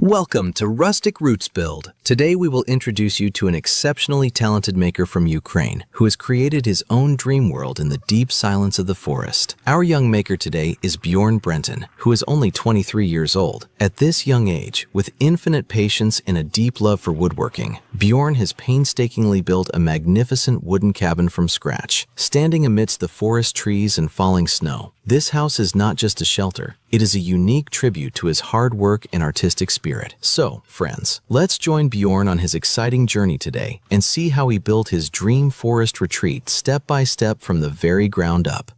Welcome to Rustic Roots Build. Today we will introduce you to an exceptionally talented maker from Ukraine who has created his own dream world in the deep silence of the forest. Our young maker today is Bjorn Brenton, who is only 23 years old. At this young age, with infinite patience and a deep love for woodworking, Bjorn has painstakingly built a magnificent wooden cabin from scratch, standing amidst the forest trees and falling snow. This house is not just a shelter, it is a unique tribute to his hard work and artistic spirit. So, friends, let's join Bjorn on his exciting journey today and see how he built his dream forest retreat step by step from the very ground up.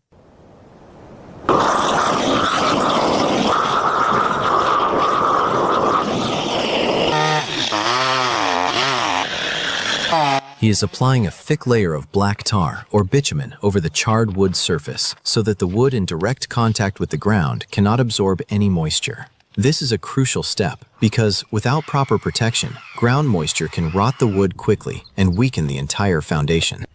He is applying a thick layer of black tar or bitumen over the charred wood surface so that the wood in direct contact with the ground cannot absorb any moisture. This is a crucial step because without proper protection, ground moisture can rot the wood quickly and weaken the entire foundation.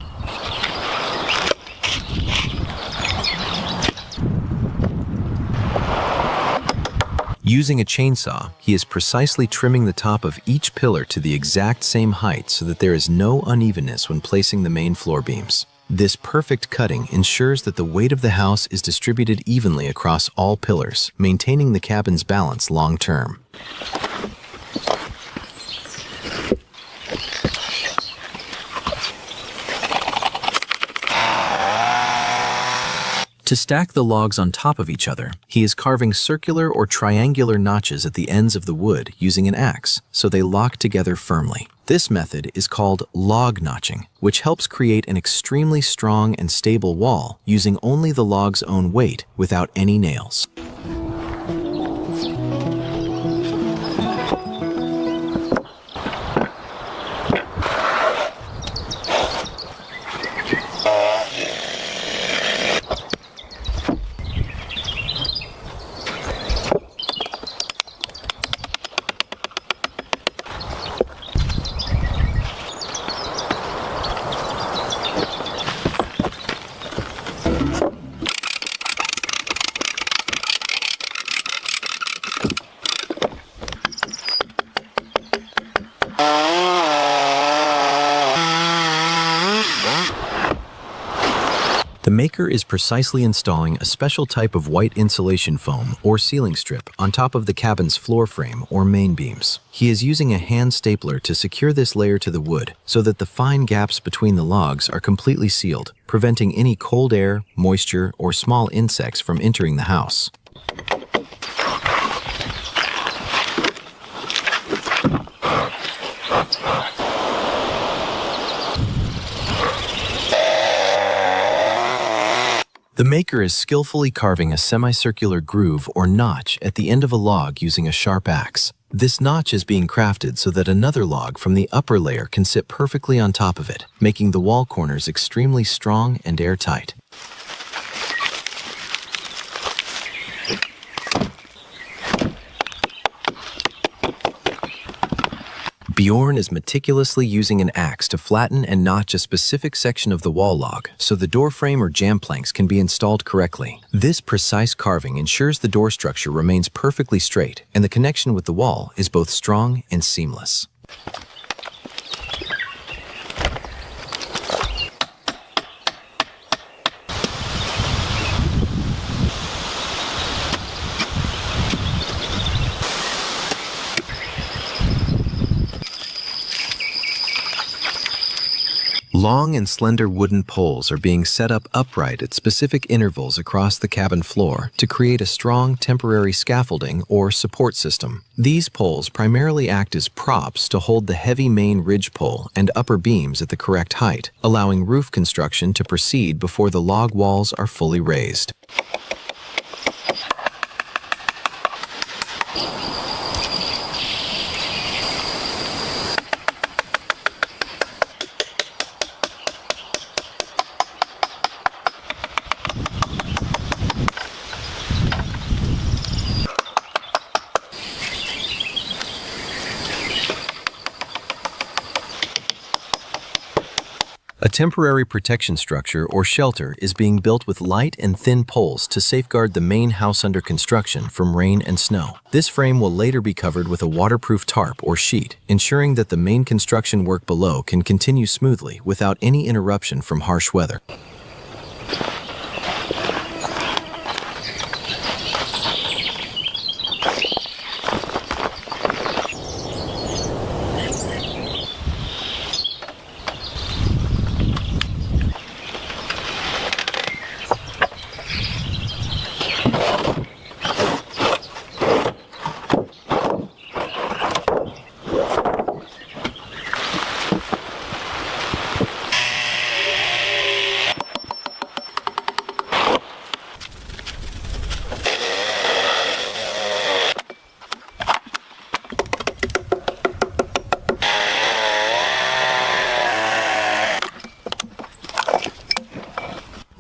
Using a chainsaw, he is precisely trimming the top of each pillar to the exact same height so that there is no unevenness when placing the main floor beams. This perfect cutting ensures that the weight of the house is distributed evenly across all pillars, maintaining the cabin's balance long term. To stack the logs on top of each other, he is carving circular or triangular notches at the ends of the wood using an axe so they lock together firmly. This method is called log notching, which helps create an extremely strong and stable wall using only the log's own weight without any nails. The maker is precisely installing a special type of white insulation foam or ceiling strip on top of the cabin's floor frame or main beams. He is using a hand stapler to secure this layer to the wood so that the fine gaps between the logs are completely sealed, preventing any cold air, moisture, or small insects from entering the house. The maker is skillfully carving a semicircular groove or notch at the end of a log using a sharp axe. This notch is being crafted so that another log from the upper layer can sit perfectly on top of it, making the wall corners extremely strong and airtight. Bjorn is meticulously using an axe to flatten and notch a specific section of the wall log so the door frame or jam planks can be installed correctly. This precise carving ensures the door structure remains perfectly straight and the connection with the wall is both strong and seamless. Long and slender wooden poles are being set up upright at specific intervals across the cabin floor to create a strong temporary scaffolding or support system. These poles primarily act as props to hold the heavy main ridge pole and upper beams at the correct height, allowing roof construction to proceed before the log walls are fully raised. A temporary protection structure or shelter is being built with light and thin poles to safeguard the main house under construction from rain and snow. This frame will later be covered with a waterproof tarp or sheet, ensuring that the main construction work below can continue smoothly without any interruption from harsh weather.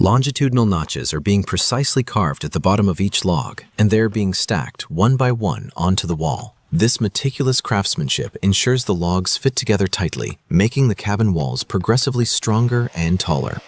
Longitudinal notches are being precisely carved at the bottom of each log, and they're being stacked one by one onto the wall. This meticulous craftsmanship ensures the logs fit together tightly, making the cabin walls progressively stronger and taller.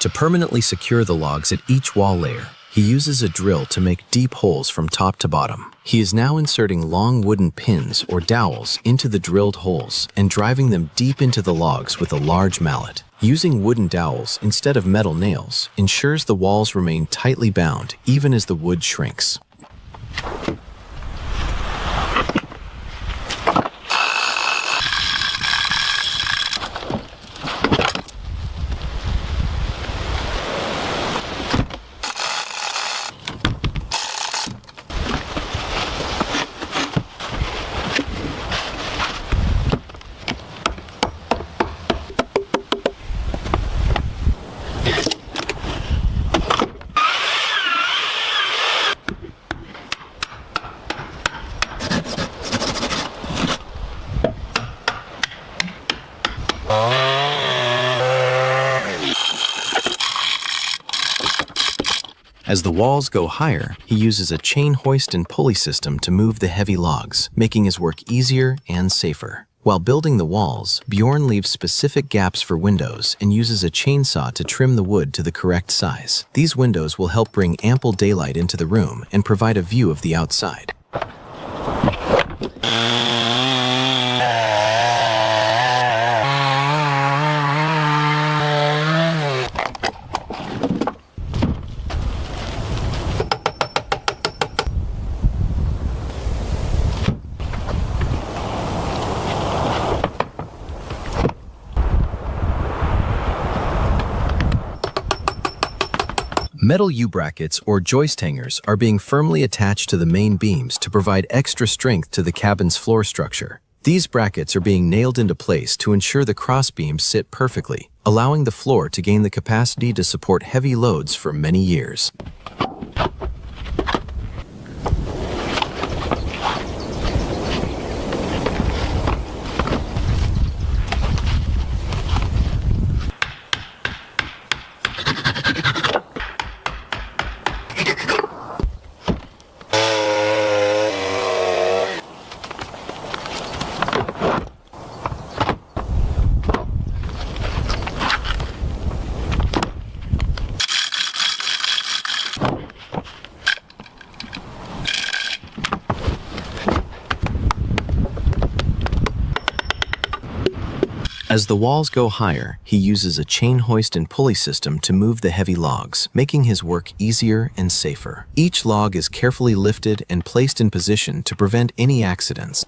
To permanently secure the logs at each wall layer, he uses a drill to make deep holes from top to bottom. He is now inserting long wooden pins or dowels into the drilled holes and driving them deep into the logs with a large mallet. Using wooden dowels instead of metal nails ensures the walls remain tightly bound even as the wood shrinks. As the walls go higher, he uses a chain hoist and pulley system to move the heavy logs, making his work easier and safer. While building the walls, Bjorn leaves specific gaps for windows and uses a chainsaw to trim the wood to the correct size. These windows will help bring ample daylight into the room and provide a view of the outside. Metal U-brackets or joist hangers are being firmly attached to the main beams to provide extra strength to the cabin's floor structure. These brackets are being nailed into place to ensure the cross beams sit perfectly, allowing the floor to gain the capacity to support heavy loads for many years. As the walls go higher, he uses a chain hoist and pulley system to move the heavy logs, making his work easier and safer. Each log is carefully lifted and placed in position to prevent any accidents.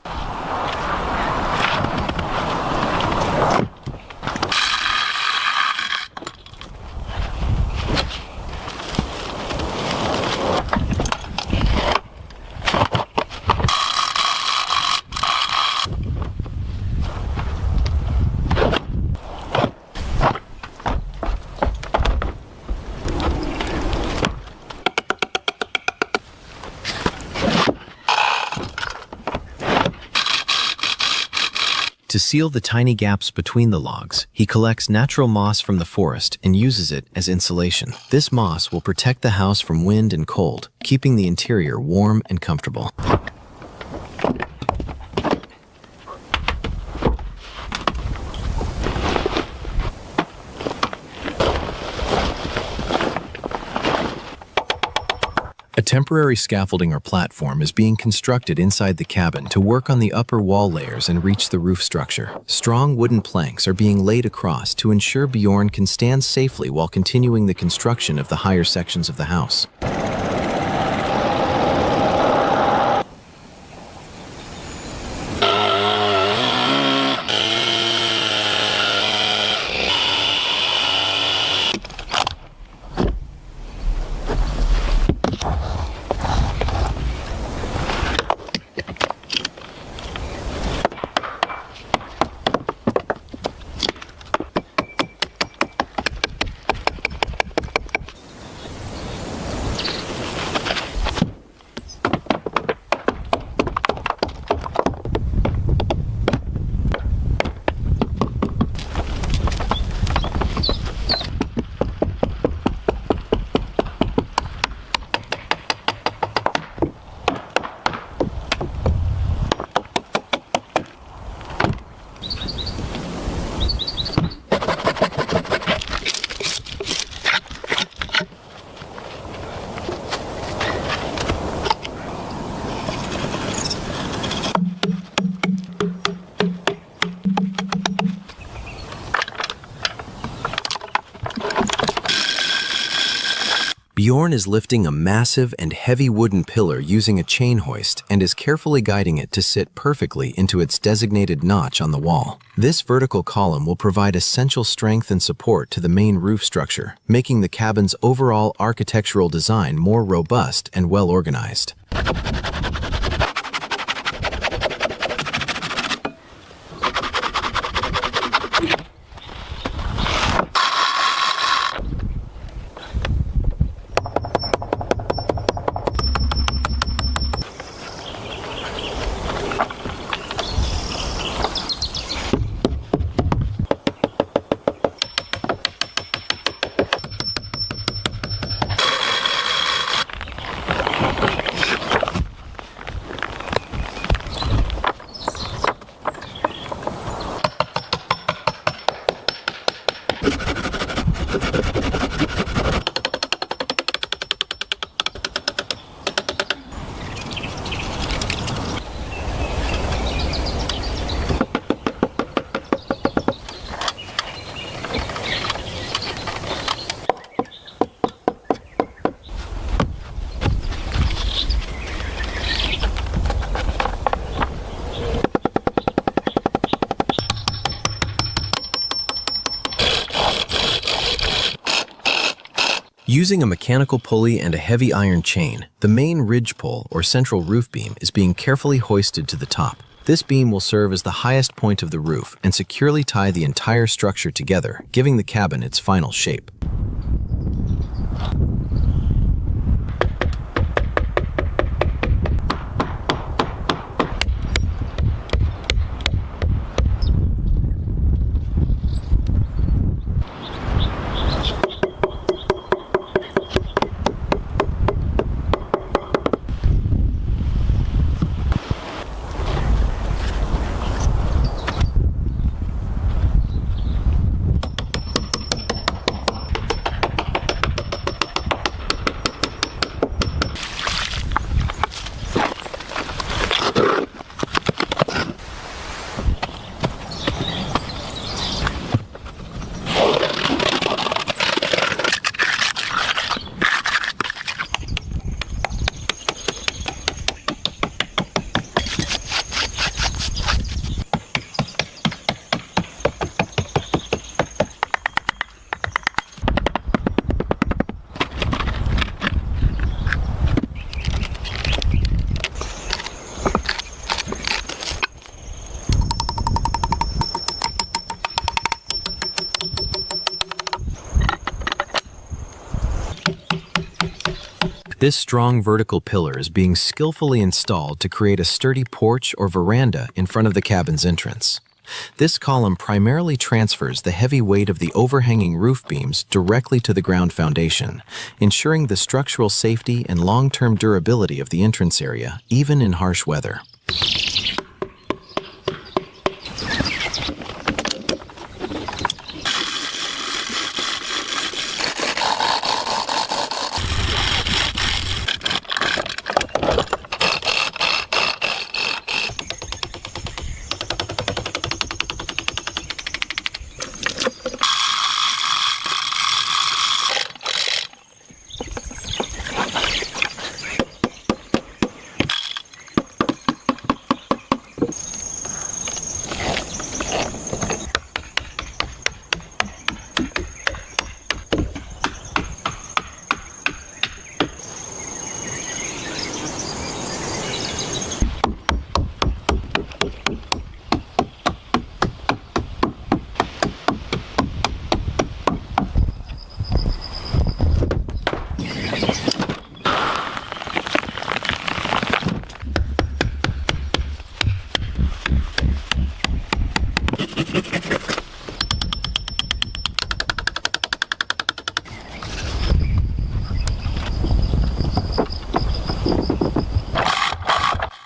To seal the tiny gaps between the logs, he collects natural moss from the forest and uses it as insulation. This moss will protect the house from wind and cold, keeping the interior warm and comfortable. A temporary scaffolding or platform is being constructed inside the cabin to work on the upper wall layers and reach the roof structure. Strong wooden planks are being laid across to ensure Bjorn can stand safely while continuing the construction of the higher sections of the house. Bjorn is lifting a massive and heavy wooden pillar using a chain hoist and is carefully guiding it to sit perfectly into its designated notch on the wall. This vertical column will provide essential strength and support to the main roof structure, making the cabin's overall architectural design more robust and well organized. Using a mechanical pulley and a heavy iron chain, the main ridge pole or central roof beam is being carefully hoisted to the top. This beam will serve as the highest point of the roof and securely tie the entire structure together, giving the cabin its final shape. This strong vertical pillar is being skillfully installed to create a sturdy porch or veranda in front of the cabin's entrance. This column primarily transfers the heavy weight of the overhanging roof beams directly to the ground foundation, ensuring the structural safety and long-term durability of the entrance area, even in harsh weather.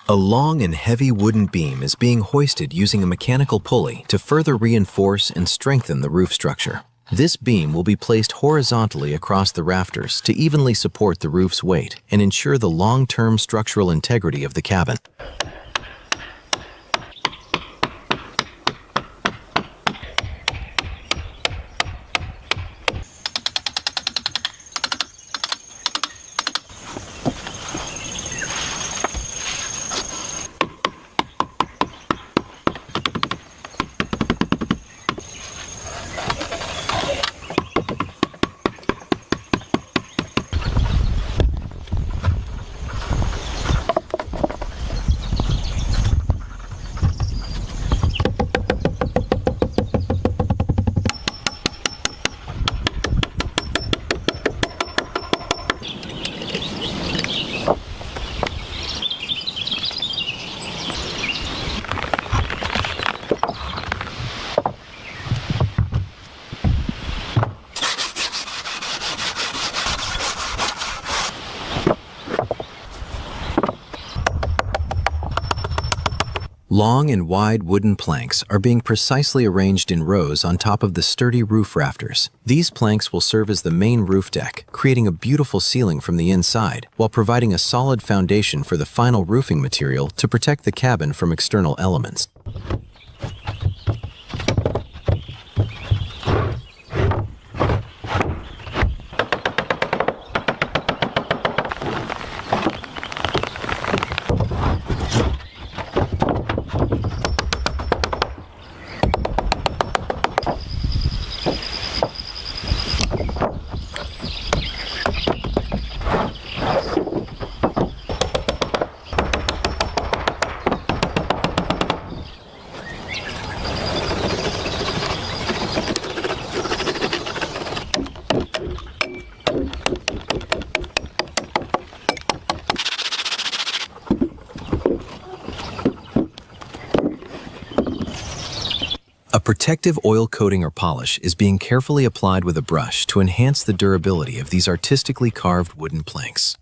A long and heavy wooden beam is being hoisted using a mechanical pulley to further reinforce and strengthen the roof structure. This beam will be placed horizontally across the rafters to evenly support the roof's weight and ensure the long-term structural integrity of the cabin. Long and wide wooden planks are being precisely arranged in rows on top of the sturdy roof rafters. These planks will serve as the main roof deck, creating a beautiful ceiling from the inside, while providing a solid foundation for the final roofing material to protect the cabin from external elements. A protective oil coating or polish is being carefully applied with a brush to enhance the durability of these artistically carved wooden planks.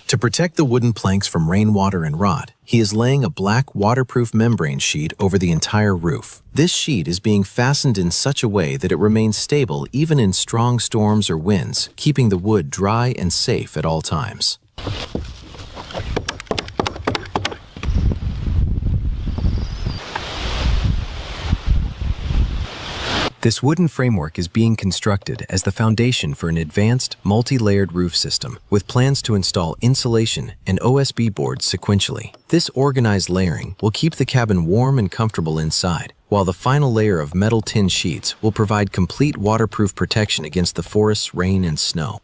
To protect the wooden planks from rainwater and rot, he is laying a black waterproof membrane sheet over the entire roof. This sheet is being fastened in such a way that it remains stable even in strong storms or winds, keeping the wood dry and safe at all times. This wooden framework is being constructed as the foundation for an advanced, multi-layered roof system, with plans to install insulation and OSB boards sequentially. This organized layering will keep the cabin warm and comfortable inside, while the final layer of metal tin sheets will provide complete waterproof protection against the forest's rain and snow.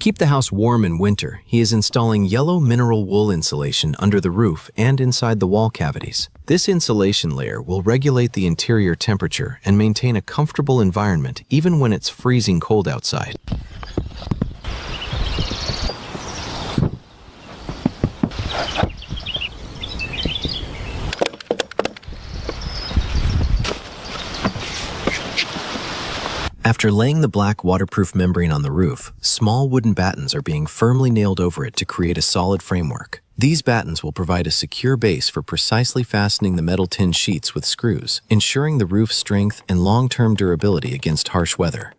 keep the house warm in winter, he is installing yellow mineral wool insulation under the roof and inside the wall cavities. This insulation layer will regulate the interior temperature and maintain a comfortable environment even when it's freezing cold outside. After laying the black waterproof membrane on the roof, small wooden battens are being firmly nailed over it to create a solid framework. These battens will provide a secure base for precisely fastening the metal tin sheets with screws, ensuring the roof's strength and long-term durability against harsh weather.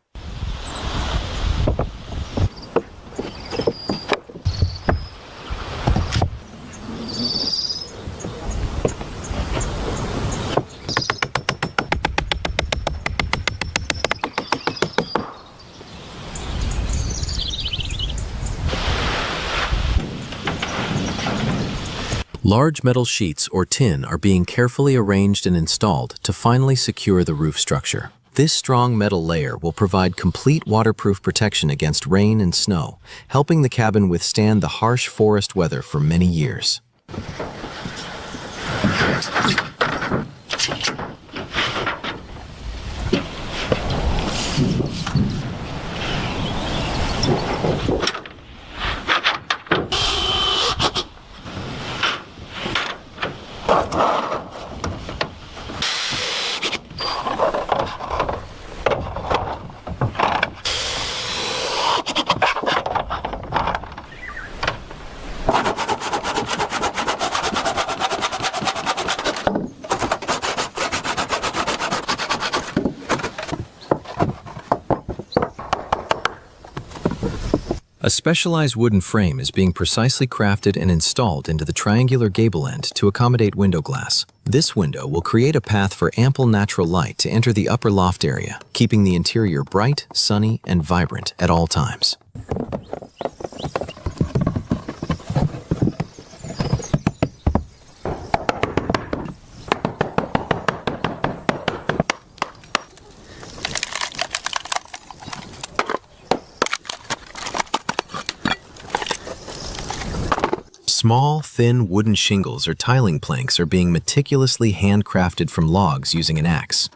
Large metal sheets or tin are being carefully arranged and installed to finally secure the roof structure. This strong metal layer will provide complete waterproof protection against rain and snow, helping the cabin withstand the harsh forest weather for many years. A specialized wooden frame is being precisely crafted and installed into the triangular gable end to accommodate window glass. This window will create a path for ample natural light to enter the upper loft area, keeping the interior bright, sunny, and vibrant at all times. Small, thin wooden shingles or tiling planks are being meticulously handcrafted from logs using an axe.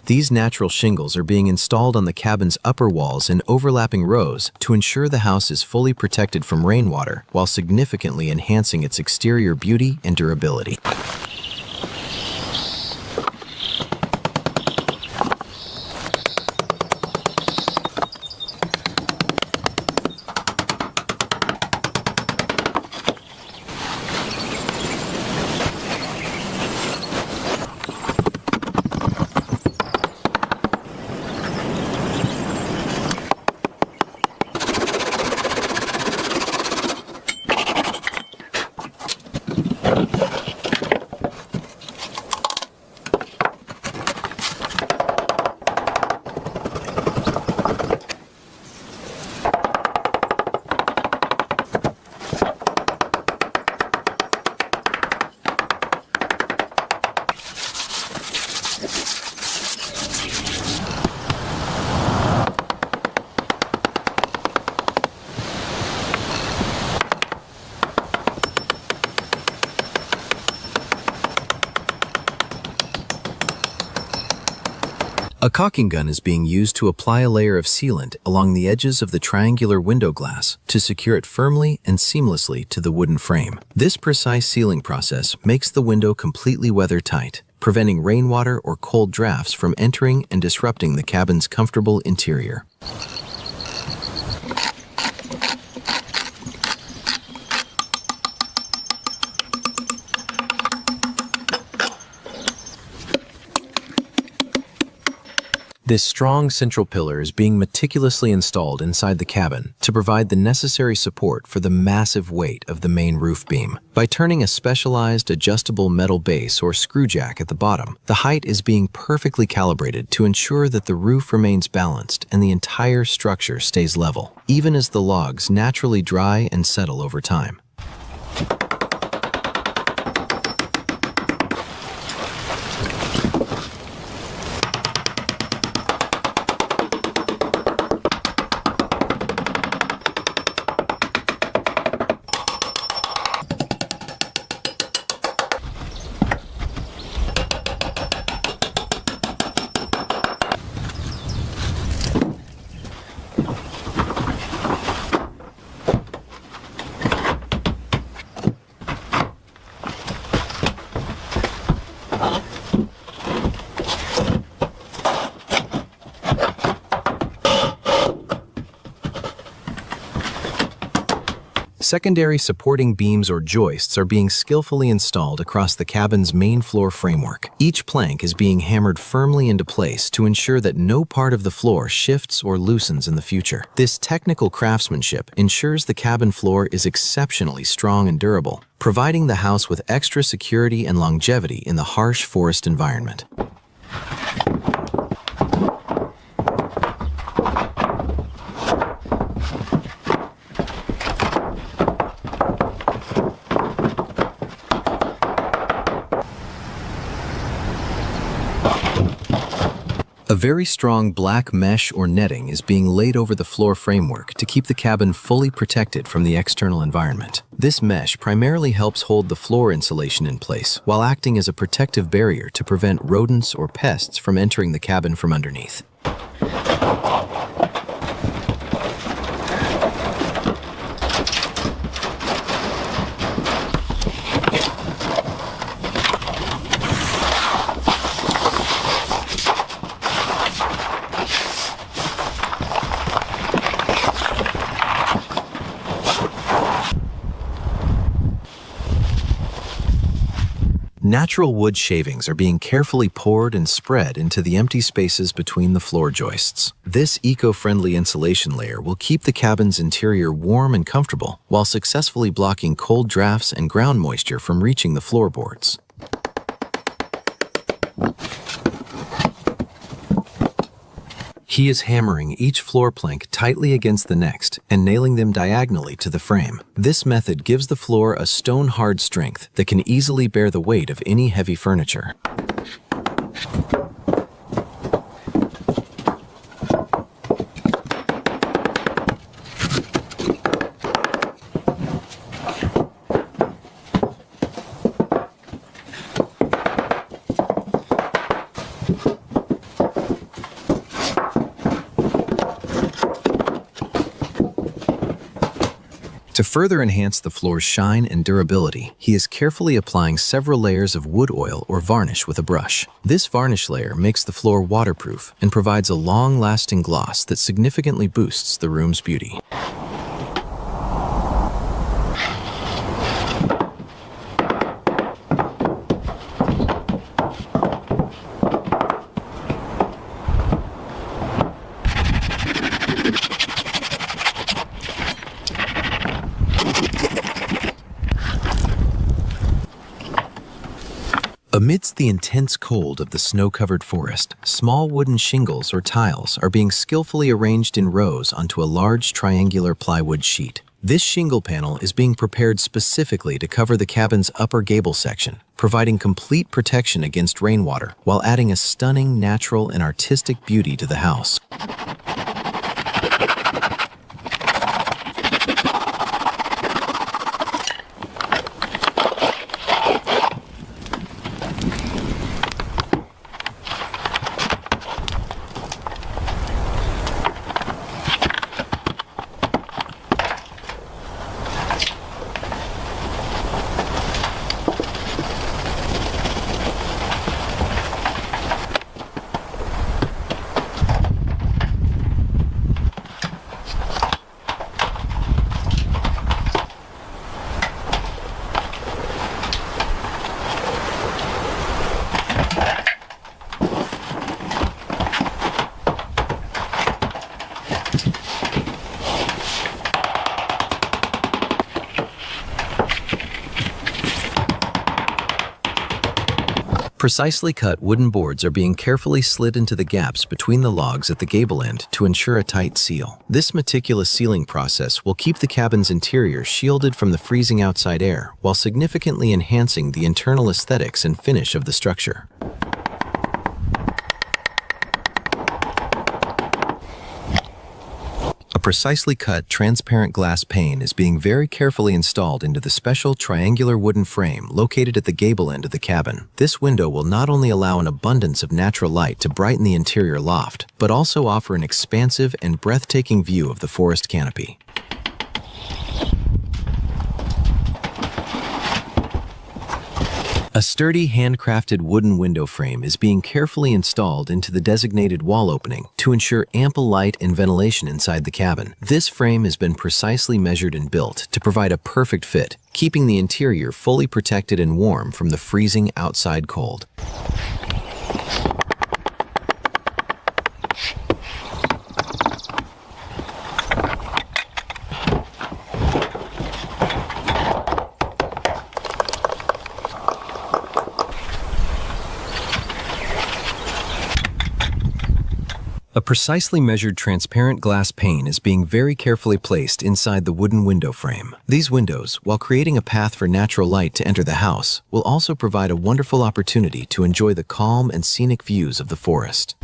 These natural shingles are being installed on the cabin's upper walls in overlapping rows to ensure the house is fully protected from rainwater while significantly enhancing its exterior beauty and durability. A caulking gun is being used to apply a layer of sealant along the edges of the triangular window glass to secure it firmly and seamlessly to the wooden frame. This precise sealing process makes the window completely weather-tight, preventing rainwater or cold drafts from entering and disrupting the cabin's comfortable interior. This strong central pillar is being meticulously installed inside the cabin to provide the necessary support for the massive weight of the main roof beam. By turning a specialized adjustable metal base or screw jack at the bottom, the height is being perfectly calibrated to ensure that the roof remains balanced and the entire structure stays level, even as the logs naturally dry and settle over time. Secondary supporting beams or joists are being skillfully installed across the cabin's main floor framework. Each plank is being hammered firmly into place to ensure that no part of the floor shifts or loosens in the future. This technical craftsmanship ensures the cabin floor is exceptionally strong and durable, providing the house with extra security and longevity in the harsh forest environment. A very strong black mesh or netting is being laid over the floor framework to keep the cabin fully protected from the external environment. This mesh primarily helps hold the floor insulation in place while acting as a protective barrier to prevent rodents or pests from entering the cabin from underneath. Natural wood shavings are being carefully poured and spread into the empty spaces between the floor joists. This eco-friendly insulation layer will keep the cabin's interior warm and comfortable while successfully blocking cold drafts and ground moisture from reaching the floorboards. He is hammering each floor plank tightly against the next and nailing them diagonally to the frame. This method gives the floor a stone-hard strength that can easily bear the weight of any heavy furniture. To further enhance the floor's shine and durability, he is carefully applying several layers of wood oil or varnish with a brush. This varnish layer makes the floor waterproof and provides a long-lasting gloss that significantly boosts the room's beauty. Amidst the intense cold of the snow-covered forest, small wooden shingles or tiles are being skillfully arranged in rows onto a large triangular plywood sheet. This shingle panel is being prepared specifically to cover the cabin's upper gable section, providing complete protection against rainwater while adding a stunning, natural, and artistic beauty to the house. Precisely cut wooden boards are being carefully slid into the gaps between the logs at the gable end to ensure a tight seal. This meticulous sealing process will keep the cabin's interior shielded from the freezing outside air while significantly enhancing the internal aesthetics and finish of the structure. A precisely cut, transparent glass pane is being very carefully installed into the special triangular wooden frame located at the gable end of the cabin. This window will not only allow an abundance of natural light to brighten the interior loft, but also offer an expansive and breathtaking view of the forest canopy. A sturdy, handcrafted wooden window frame is being carefully installed into the designated wall opening to ensure ample light and ventilation inside the cabin. This frame has been precisely measured and built to provide a perfect fit, keeping the interior fully protected and warm from the freezing outside cold. A precisely measured transparent glass pane is being very carefully placed inside the wooden window frame. These windows, while creating a path for natural light to enter the house, will also provide a wonderful opportunity to enjoy the calm and scenic views of the forest.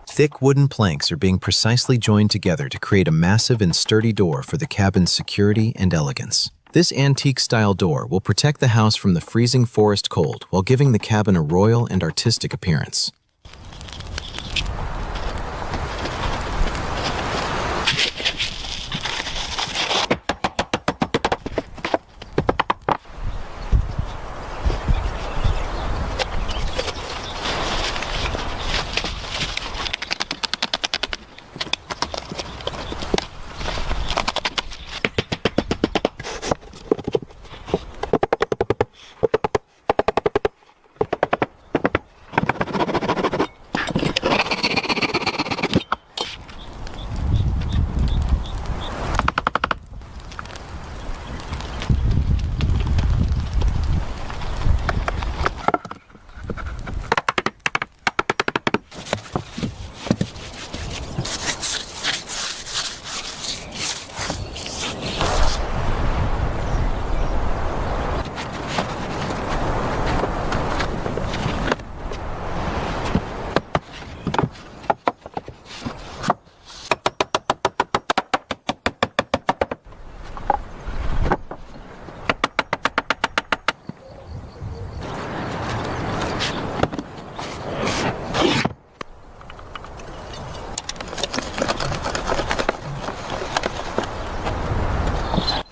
Thick wooden planks are being precisely joined together to create a massive and sturdy door for the cabin's security and elegance. This antique-style door will protect the house from the freezing forest cold while giving the cabin a royal and artistic appearance.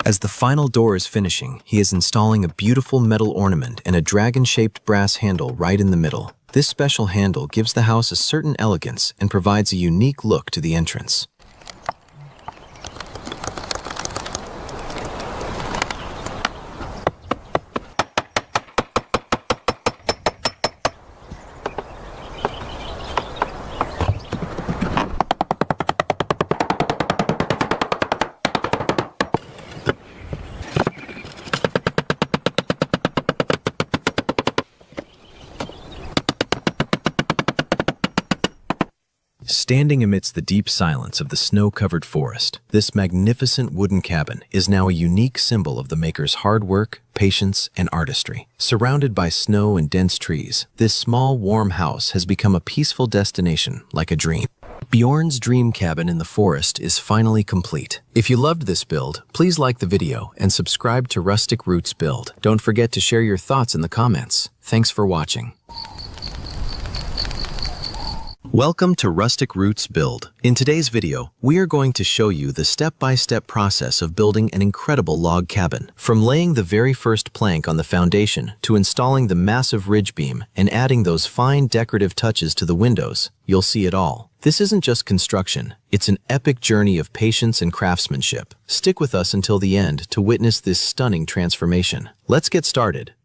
As the final door is finishing, he is installing a beautiful metal ornament and a dragon-shaped brass handle right in the middle. This special handle gives the house a certain elegance and provides a unique look to the entrance. Standing amidst the deep silence of the snow-covered forest, this magnificent wooden cabin is now a unique symbol of the maker's hard work, patience, and artistry. Surrounded by snow and dense trees, this small, warm house has become a peaceful destination like a dream. Bjorn's dream cabin in the forest is finally complete. If you loved this build, please like the video and subscribe to Rustic Roots Build. Don't forget to share your thoughts in the comments. Thanks for watching. Welcome to Rustic Roots Build. In today's video, we are going to show you the step-by-step process of building an incredible log cabin. From laying the very first plank on the foundation to installing the massive ridge beam and adding those fine decorative touches to the windows, you'll see it all. This isn't just construction, it's an epic journey of patience and craftsmanship. Stick with us until the end to witness this stunning transformation. Let's get started.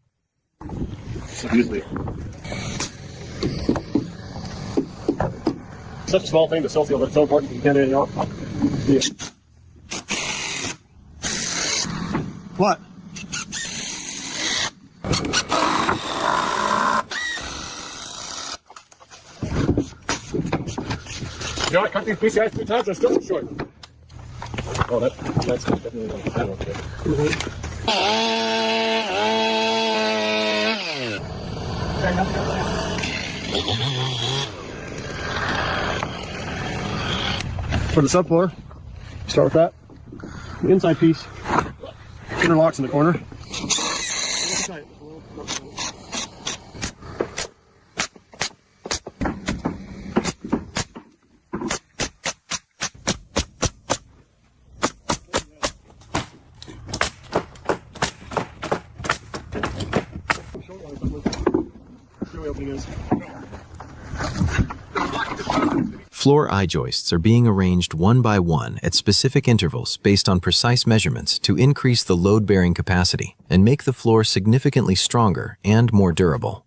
Such a small thing to still feel, but it's so important you can't do it out. Yeah. What? You know, I cut these PCIs 3 times, they're still short. Oh, that's definitely that one. For the subfloor, start with that. The inside piece interlocks in the corner. Floor I-joists are being arranged one by one at specific intervals based on precise measurements to increase the load-bearing capacity and make the floor significantly stronger and more durable.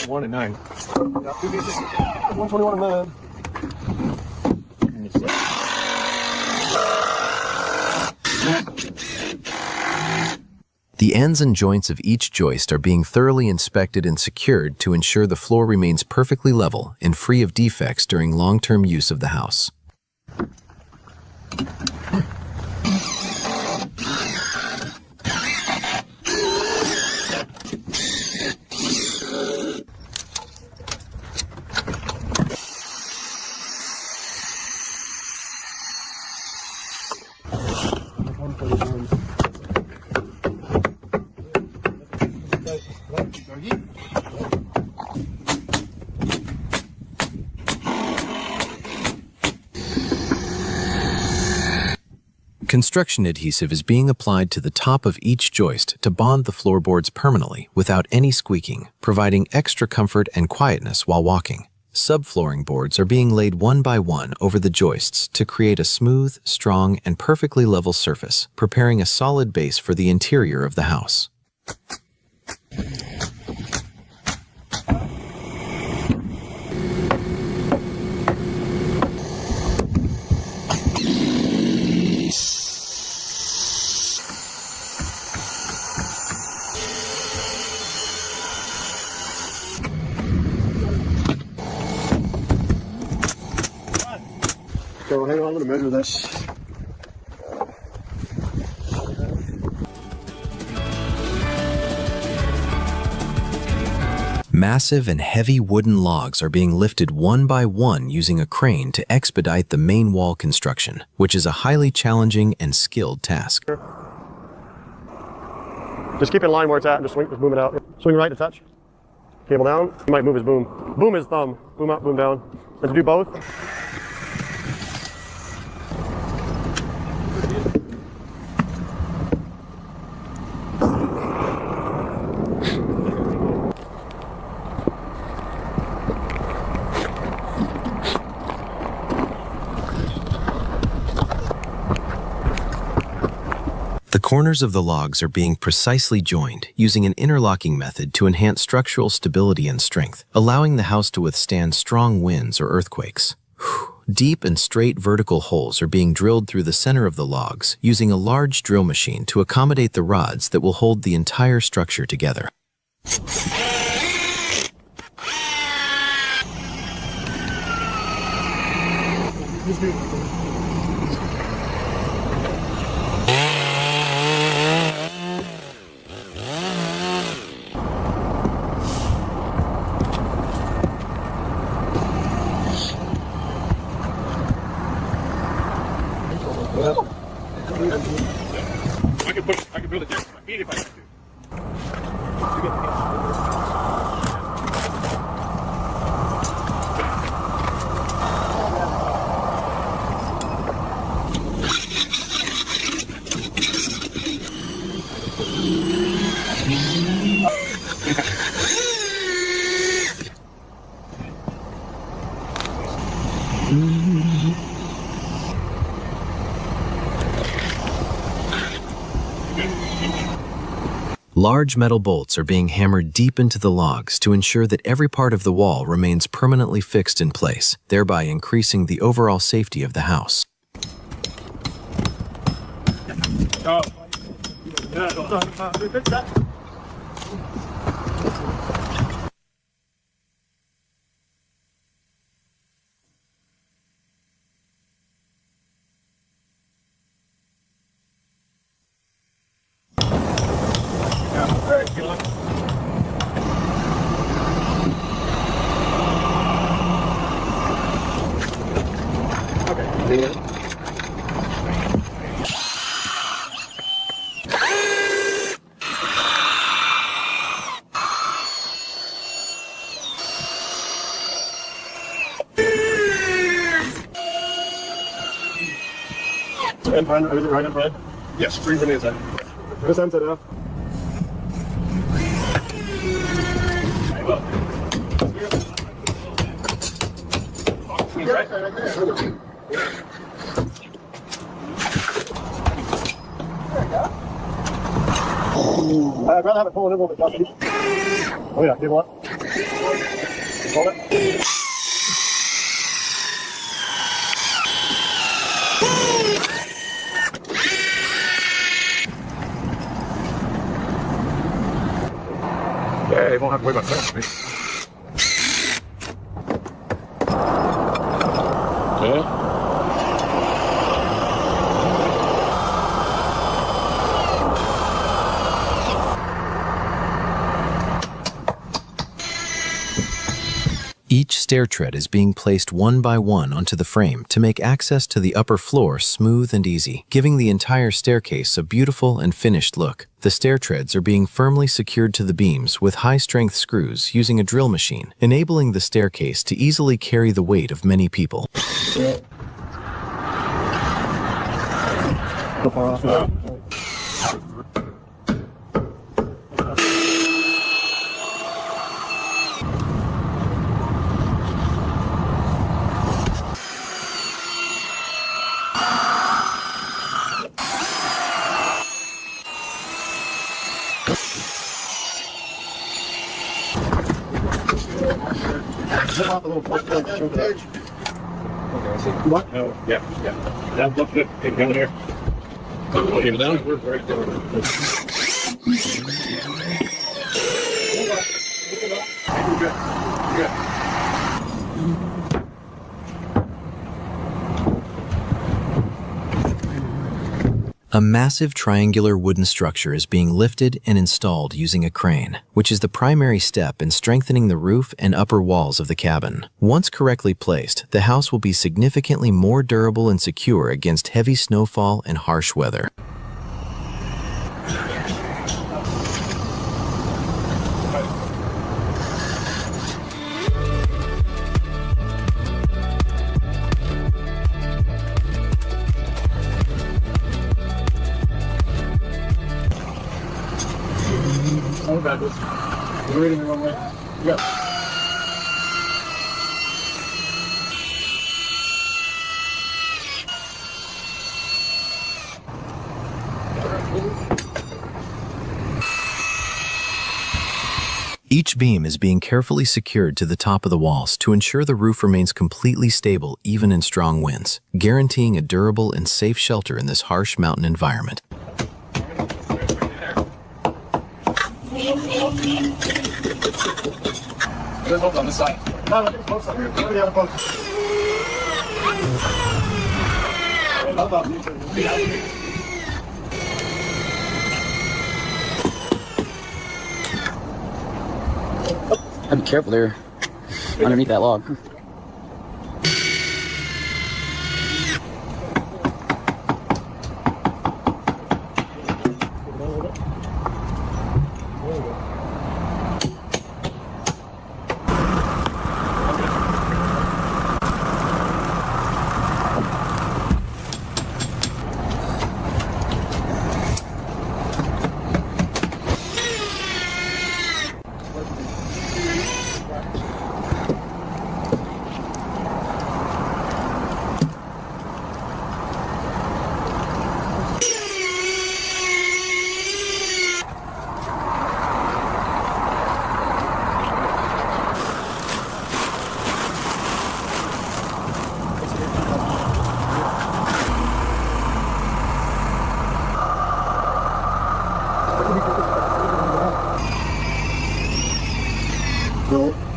One and 9. 121 and 9. The ends and joints of each joist are being thoroughly inspected and secured to ensure the floor remains perfectly level and free of defects during long-term use of the house. Construction adhesive is being applied to the top of each joist to bond the floorboards permanently without any squeaking, providing extra comfort and quietness while walking. Subflooring boards are being laid one by one over the joists to create a smooth, strong, and perfectly level surface, preparing a solid base for the interior of the house. So hang on, I'm going to measure this. Massive and heavy wooden logs are being lifted one by one using a crane to expedite the main wall construction, which is a highly challenging and skilled task. Just keep it in line where it's at and just boom it out. Swing right to touch. Cable down. You might move his boom. Boom his thumb. Boom up, boom down. And to do both. The corners of the logs are being precisely joined using an interlocking method to enhance structural stability and strength, allowing the house to withstand strong winds or earthquakes. deep and straight vertical holes are being drilled through the center of the logs using a large drill machine to accommodate the rods that will hold the entire structure together. I can build it there. I mean, if I have to. Large metal bolts are being hammered deep into the logs to ensure that every part of the wall remains permanently fixed in place, thereby increasing the overall safety of the house. And friend, is it right in front? Yes, bring it inside. This end set off. I'd rather have it pulling in a little bit dusty. Oh yeah, cable up. Hold it. Yeah, you won't have to worry about that. Okay. Each stair tread is being placed one by one onto the frame to make access to the upper floor smooth and easy, giving the entire staircase a beautiful and finished look. The stair treads are being firmly secured to the beams with high-strength screws using a drill machine, enabling the staircase to easily carry the weight of many people. So far off. Zip off a little chunk of that. Okay, I see. What? No, yeah. Down, look good. Take it down here. Cable down. We're right down. Good. A massive triangular wooden structure is being lifted and installed using a crane, which is the primary step in strengthening the roof and upper walls of the cabin. Once correctly placed, the house will be significantly more durable and secure against heavy snowfall and harsh weather. Oh, backwards. You're reading the wrong way. Yeah. Each beam is being carefully secured to the top of the walls to ensure the roof remains completely stable even in strong winds, guaranteeing a durable and safe shelter in this harsh mountain environment. There's holes on this side. I'd be careful there, underneath that log.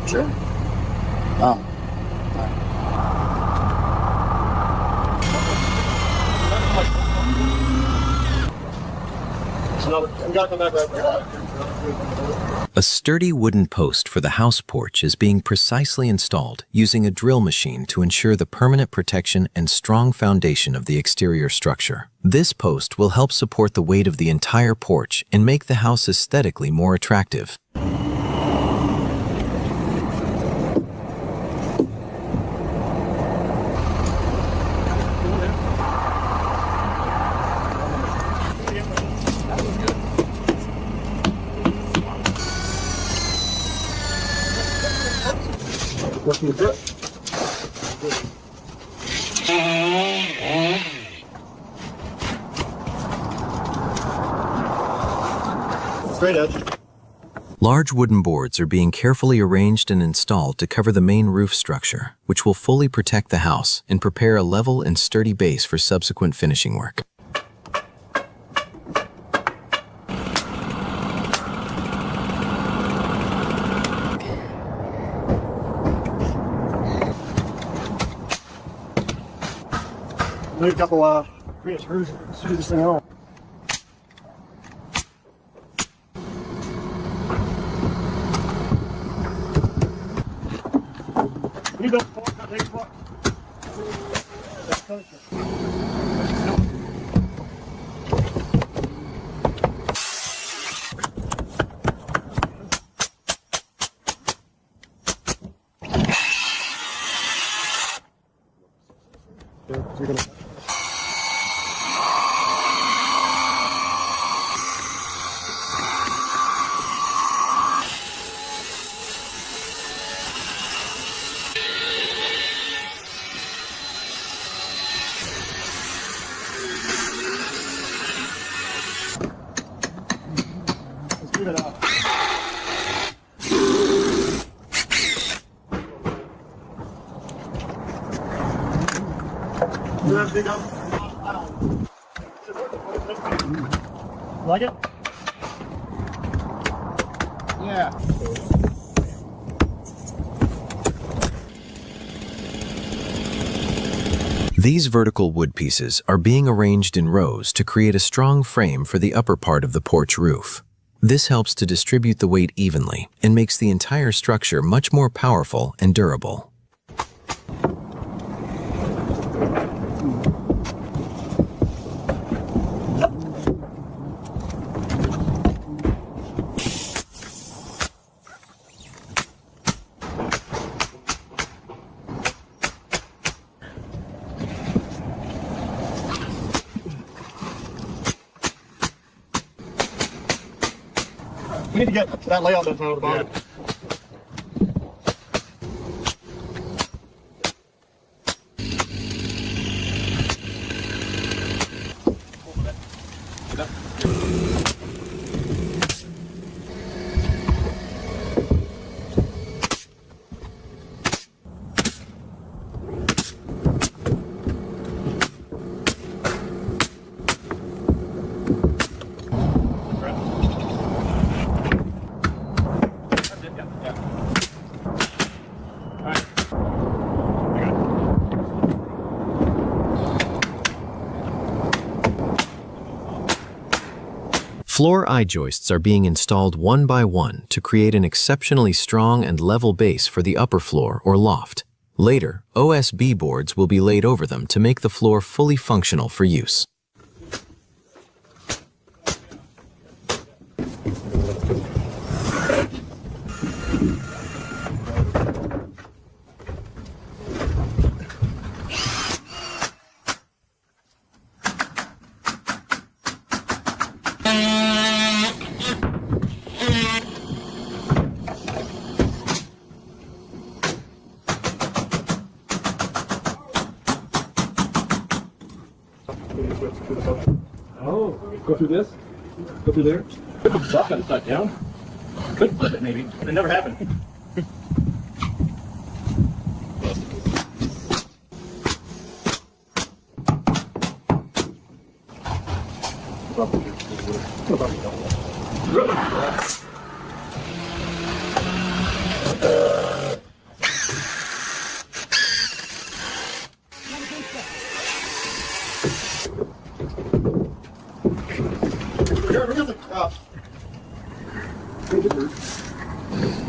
Sure. Oh. A sturdy wooden post for the house porch is being precisely installed using a drill machine to ensure the permanent protection and strong foundation of the exterior structure. This post will help support the weight of the entire porch and make the house aesthetically more attractive. Working good. Straight edge. Large wooden boards are being carefully arranged and installed to cover the main roof structure, which will fully protect the house and prepare a level and sturdy base for subsequent finishing work. Need a couple screws to screw this thing on. You built the porch, that takes what? You're gonna leave it out. Like it? Yeah. These vertical wood pieces are being arranged in rows to create a strong frame for the upper part of the porch roof. This helps to distribute the weight evenly and makes the entire structure much more powerful and durable. We need to get that layout done from the bottom. Floor I-joists are being installed one by one to create an exceptionally strong and level base for the upper floor or loft. Later, OSB boards will be laid over them to make the floor fully functional for use. Oh, go through this? Go through there? Put some stuff on upside down. Could flip it maybe. It never happened.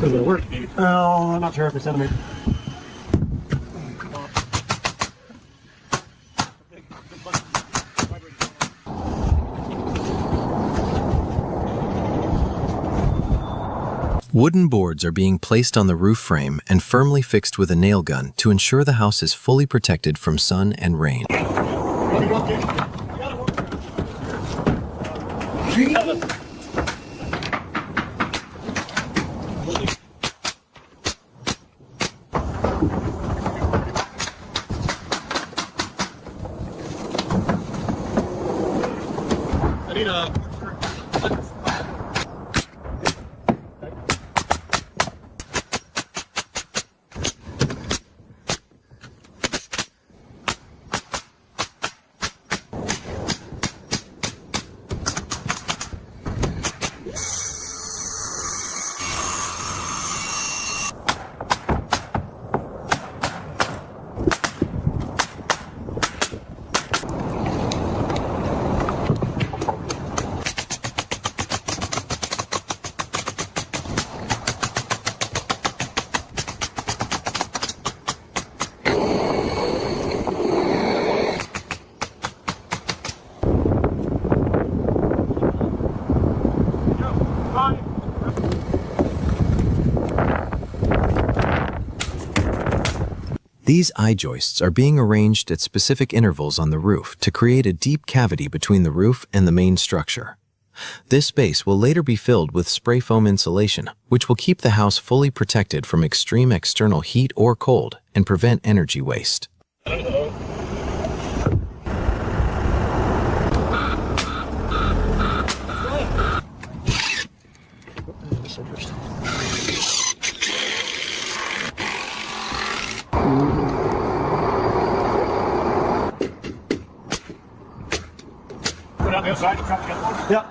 Does it work? Oh, I'm not sure if it's centimeter. Wooden boards are being placed on the roof frame and firmly fixed with a nail gun to ensure the house is fully protected from sun and rain. I need a... These I-joists are being arranged at specific intervals on the roof to create a deep cavity between the roof and the main structure. This space will later be filled with spray foam insulation, which will keep the house fully protected from extreme external heat or cold and prevent energy waste. Put it on the outside, you trap the other one? Yeah.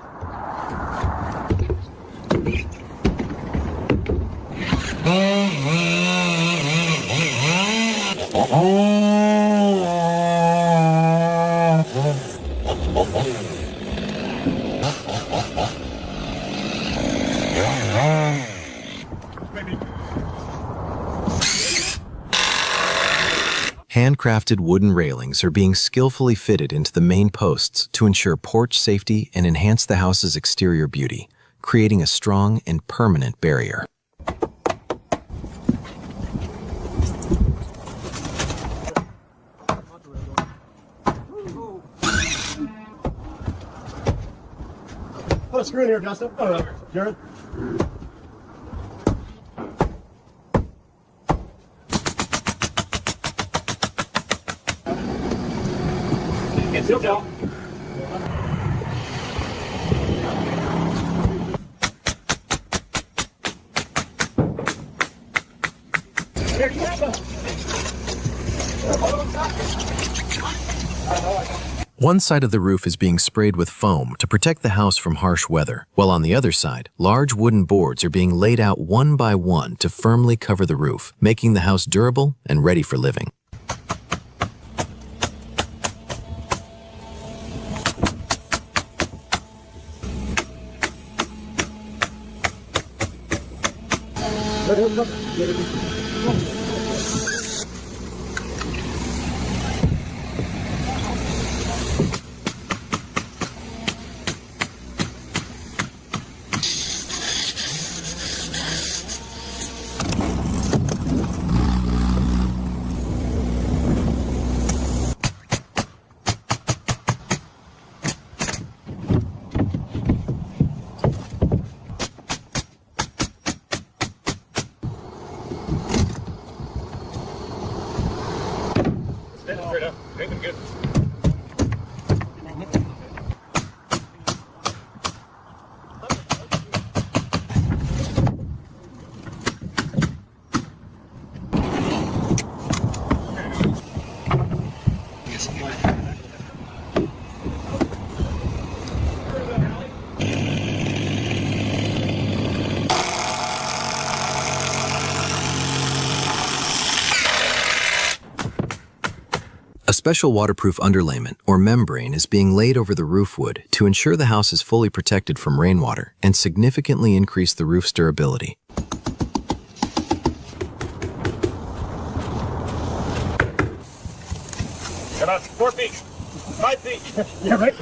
Handcrafted wooden railings are being skillfully fitted into the main posts to ensure porch safety and enhance the house's exterior beauty, creating a strong and permanent barrier. Put a screw in here, Justin. Oh, Jared. Can't still tell. There you have it. One side of the roof is being sprayed with foam to protect the house from harsh weather, while on the other side, large wooden boards are being laid out one by one to firmly cover the roof, making the house durable and ready for living. Stand straight up. Make them good. A special waterproof underlayment, or membrane, is being laid over the roof wood to ensure the house is fully protected from rainwater and significantly increase the roof's durability. About 4 feet. 5 feet. Yeah, right?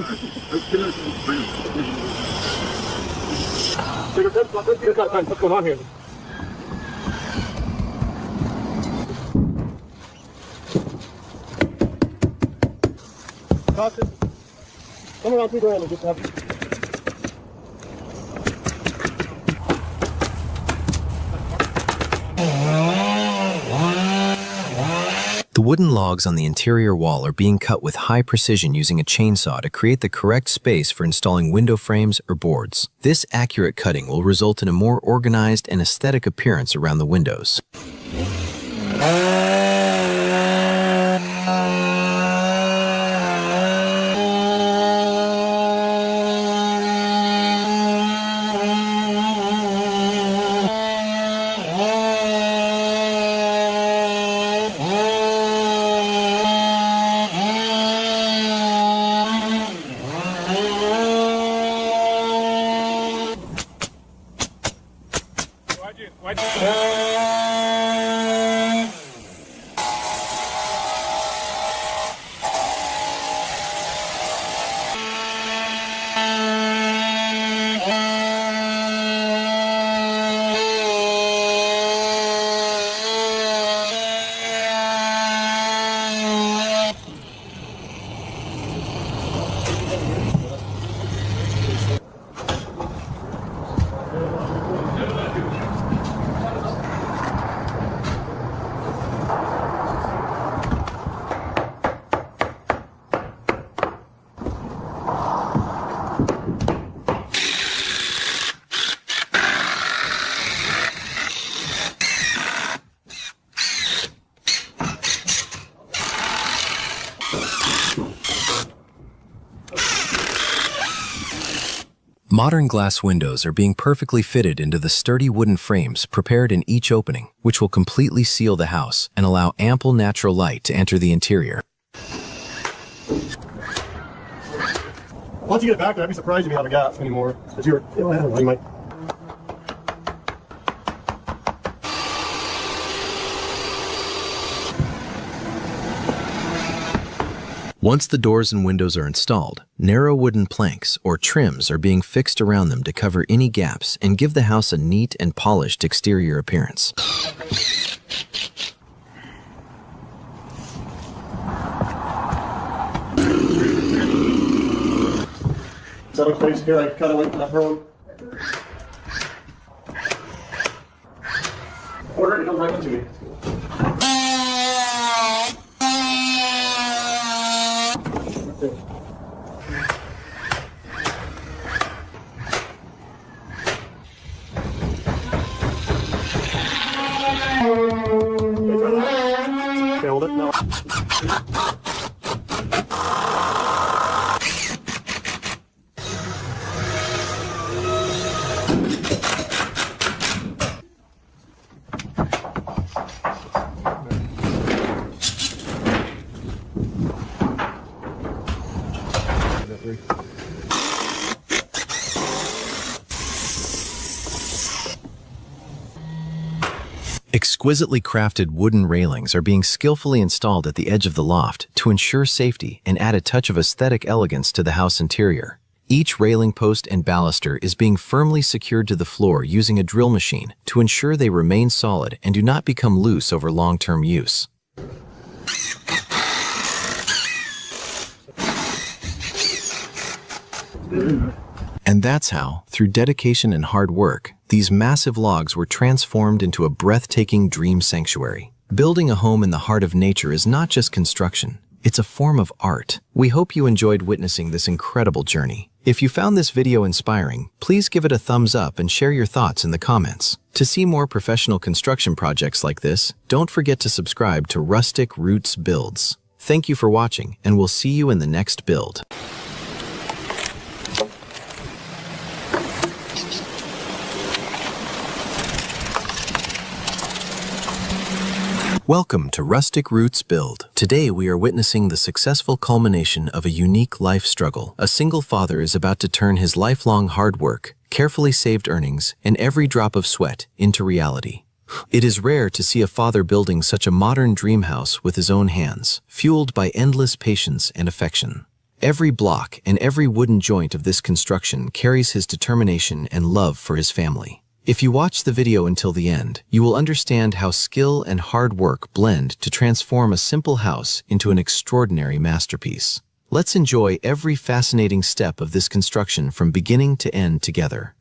What's going on here? Cost it. Come around $2,000 and just have it. The wooden logs on the interior wall are being cut with high precision using a chainsaw to create the correct space for installing window frames or boards. This accurate cutting will result in a more organized and aesthetic appearance around the windows. Modern glass windows are being perfectly fitted into the sturdy wooden frames prepared in each opening, which will completely seal the house and allow ample natural light to enter the interior. Once you get it back there, I'd be surprised if you have a gap anymore. Because I don't know, you might. Once the doors and windows are installed, narrow wooden planks or trims are being fixed around them to cover any gaps and give the house a neat and polished exterior appearance. That looks nice here. I kind of went to that road. Order it comes right into me. Hold it now. Exquisitely crafted wooden railings are being skillfully installed at the edge of the loft to ensure safety and add a touch of aesthetic elegance to the house interior. Each railing post and baluster is being firmly secured to the floor using a drill machine to ensure they remain solid and do not become loose over long-term use. And that's how, through dedication and hard work, these massive logs were transformed into a breathtaking dream sanctuary. Building a home in the heart of nature is not just construction, it's a form of art. We hope you enjoyed witnessing this incredible journey. If you found this video inspiring, please give it a thumbs up and share your thoughts in the comments. To see more professional construction projects like this, don't forget to subscribe to Rustic Roots Builds. Thank you for watching, and we'll see you in the next build. Welcome to Rustic Roots Build. Today we are witnessing the successful culmination of a unique life struggle. A single father is about to turn his lifelong hard work, carefully saved earnings, and every drop of sweat into reality. It is rare to see a father building such a modern dream house with his own hands, fueled by endless patience and affection. Every block and every wooden joint of this construction carries his determination and love for his family. If you watch the video until the end, you will understand how skill and hard work blend to transform a simple house into an extraordinary masterpiece. Let's enjoy every fascinating step of this construction from beginning to end together.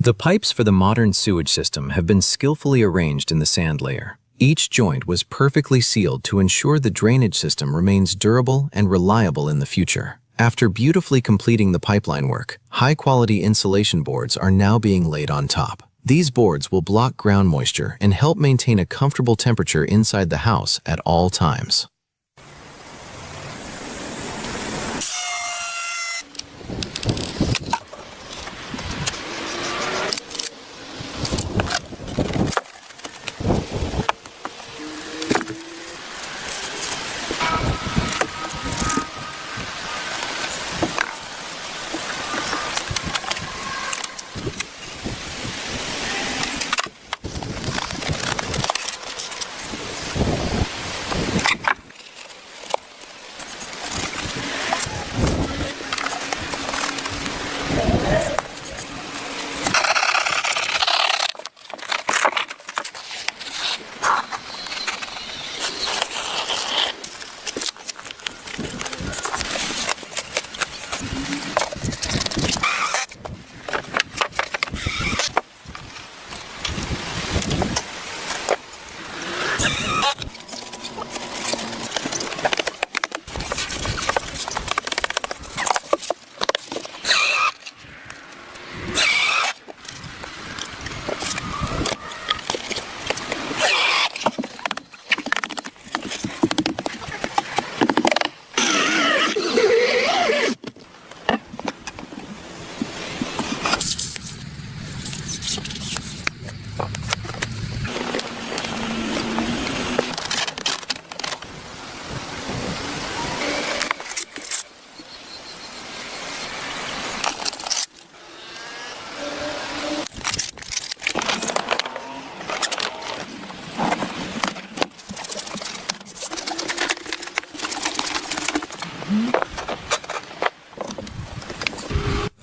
The pipes for the modern sewage system have been skillfully arranged in the sand layer. Each joint was perfectly sealed to ensure the drainage system remains durable and reliable in the future. After beautifully completing the pipeline work, high-quality insulation boards are now being laid on top. These boards will block ground moisture and help maintain a comfortable temperature inside the house at all times.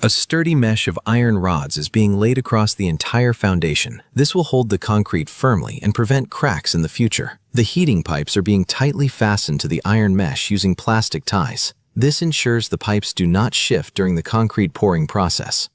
A sturdy mesh of iron rods is being laid across the entire foundation. This will hold the concrete firmly and prevent cracks in the future. The heating pipes are being tightly fastened to the iron mesh using plastic ties. This ensures the pipes do not shift during the concrete pouring process.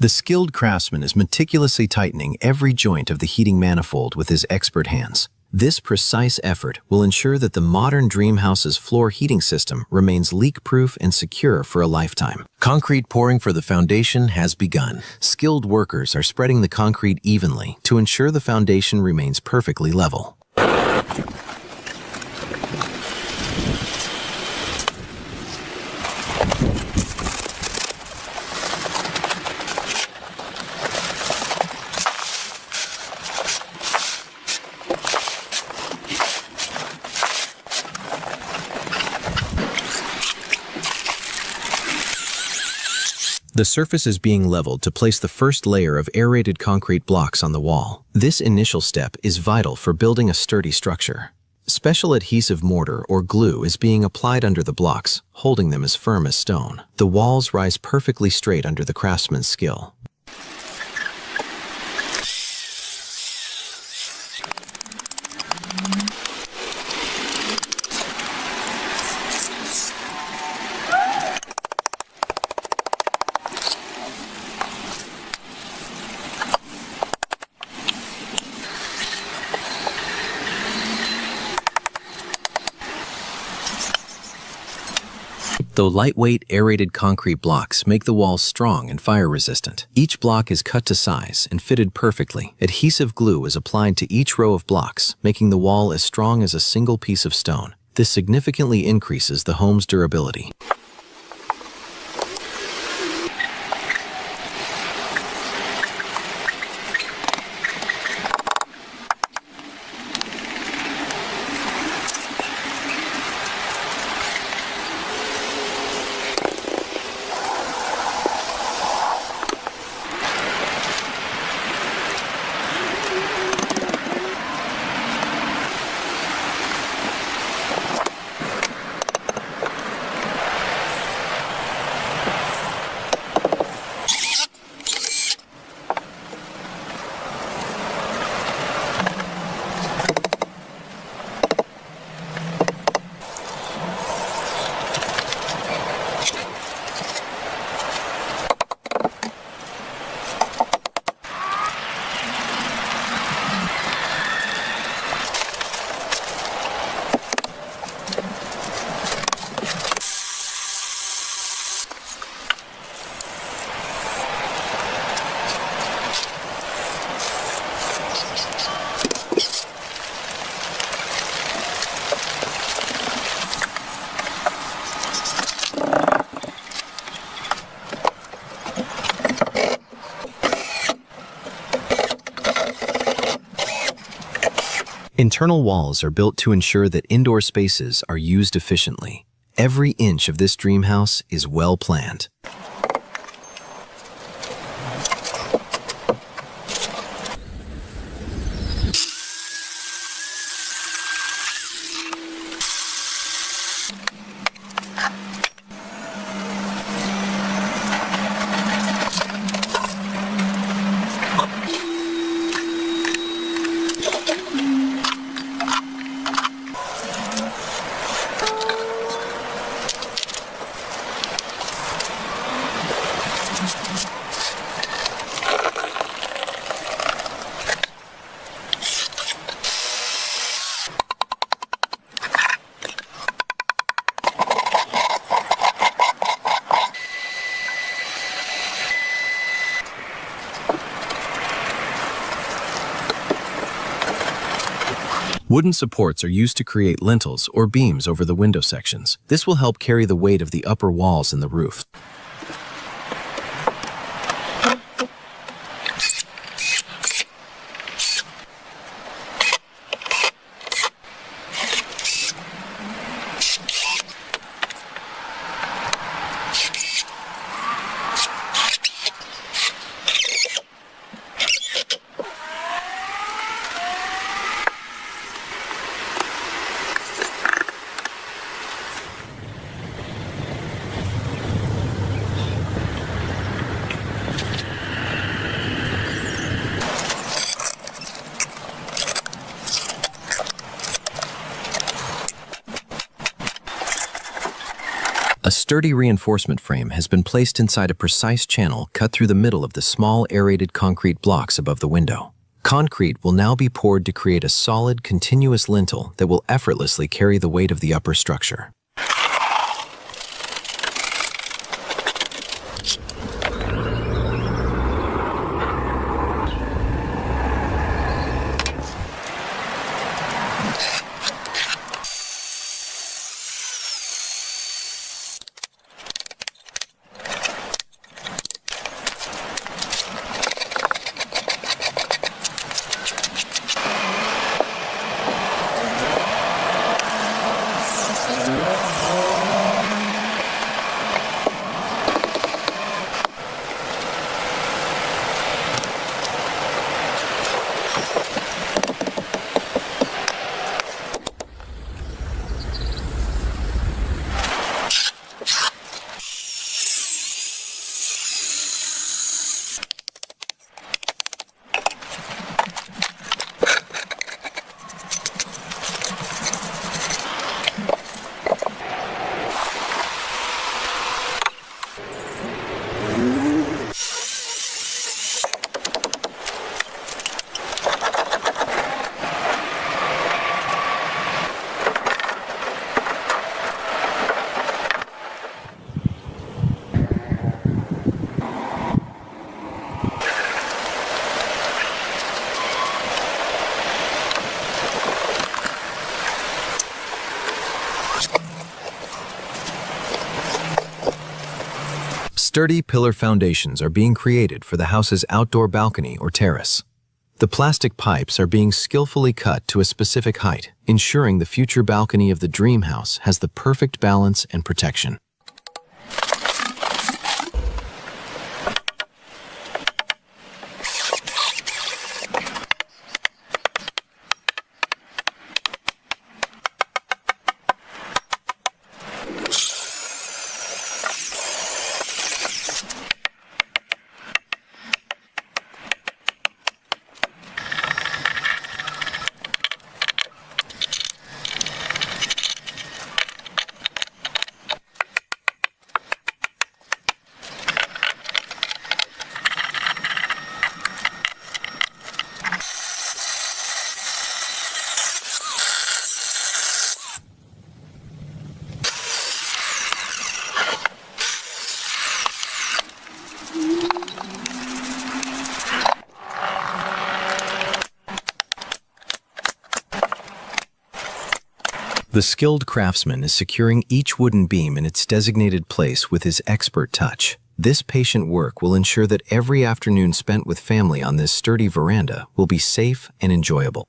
The skilled craftsman is meticulously tightening every joint of the heating manifold with his expert hands. This precise effort will ensure that the modern dream house's floor heating system remains leak-proof and secure for a lifetime. Concrete pouring for the foundation has begun. Skilled workers are spreading the concrete evenly to ensure the foundation remains perfectly level. The surface is being leveled to place the first layer of aerated concrete blocks on the wall. This initial step is vital for building a sturdy structure. Special adhesive mortar or glue is being applied under the blocks, holding them as firm as stone. The walls rise perfectly straight under the craftsman's skill. Though lightweight, aerated concrete blocks make the walls strong and fire-resistant. Each block is cut to size and fitted perfectly. Adhesive glue is applied to each row of blocks, making the wall as strong as a single piece of stone. This significantly increases the home's durability. Internal walls are built to ensure that indoor spaces are used efficiently. Every inch of this dream house is well planned. Wooden supports are used to create lintels or beams over the window sections. This will help carry the weight of the upper walls and the roof. A sturdy reinforcement frame has been placed inside a precise channel cut through the middle of the small aerated concrete blocks above the window. Concrete will now be poured to create a solid, continuous lintel that will effortlessly carry the weight of the upper structure. Sturdy pillar foundations are being created for the house's outdoor balcony or terrace. The plastic pipes are being skillfully cut to a specific height, ensuring the future balcony of the dream house has the perfect balance and protection. The skilled craftsman is securing each wooden beam in its designated place with his expert touch. This patient work will ensure that every afternoon spent with family on this sturdy veranda will be safe and enjoyable.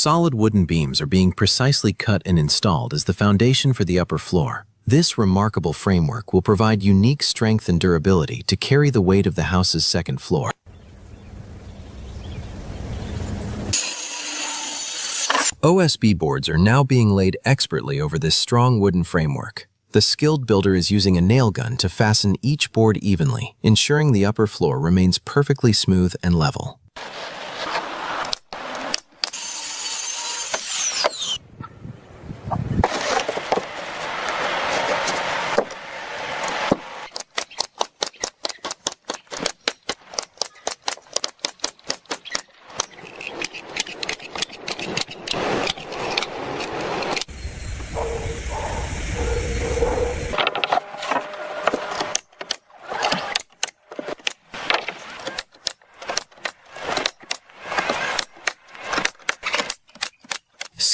Solid wooden beams are being precisely cut and installed as the foundation for the upper floor. This remarkable framework will provide unique strength and durability to carry the weight of the house's second floor. OSB boards are now being laid expertly over this strong wooden framework. The skilled builder is using a nail gun to fasten each board evenly, ensuring the upper floor remains perfectly smooth and level.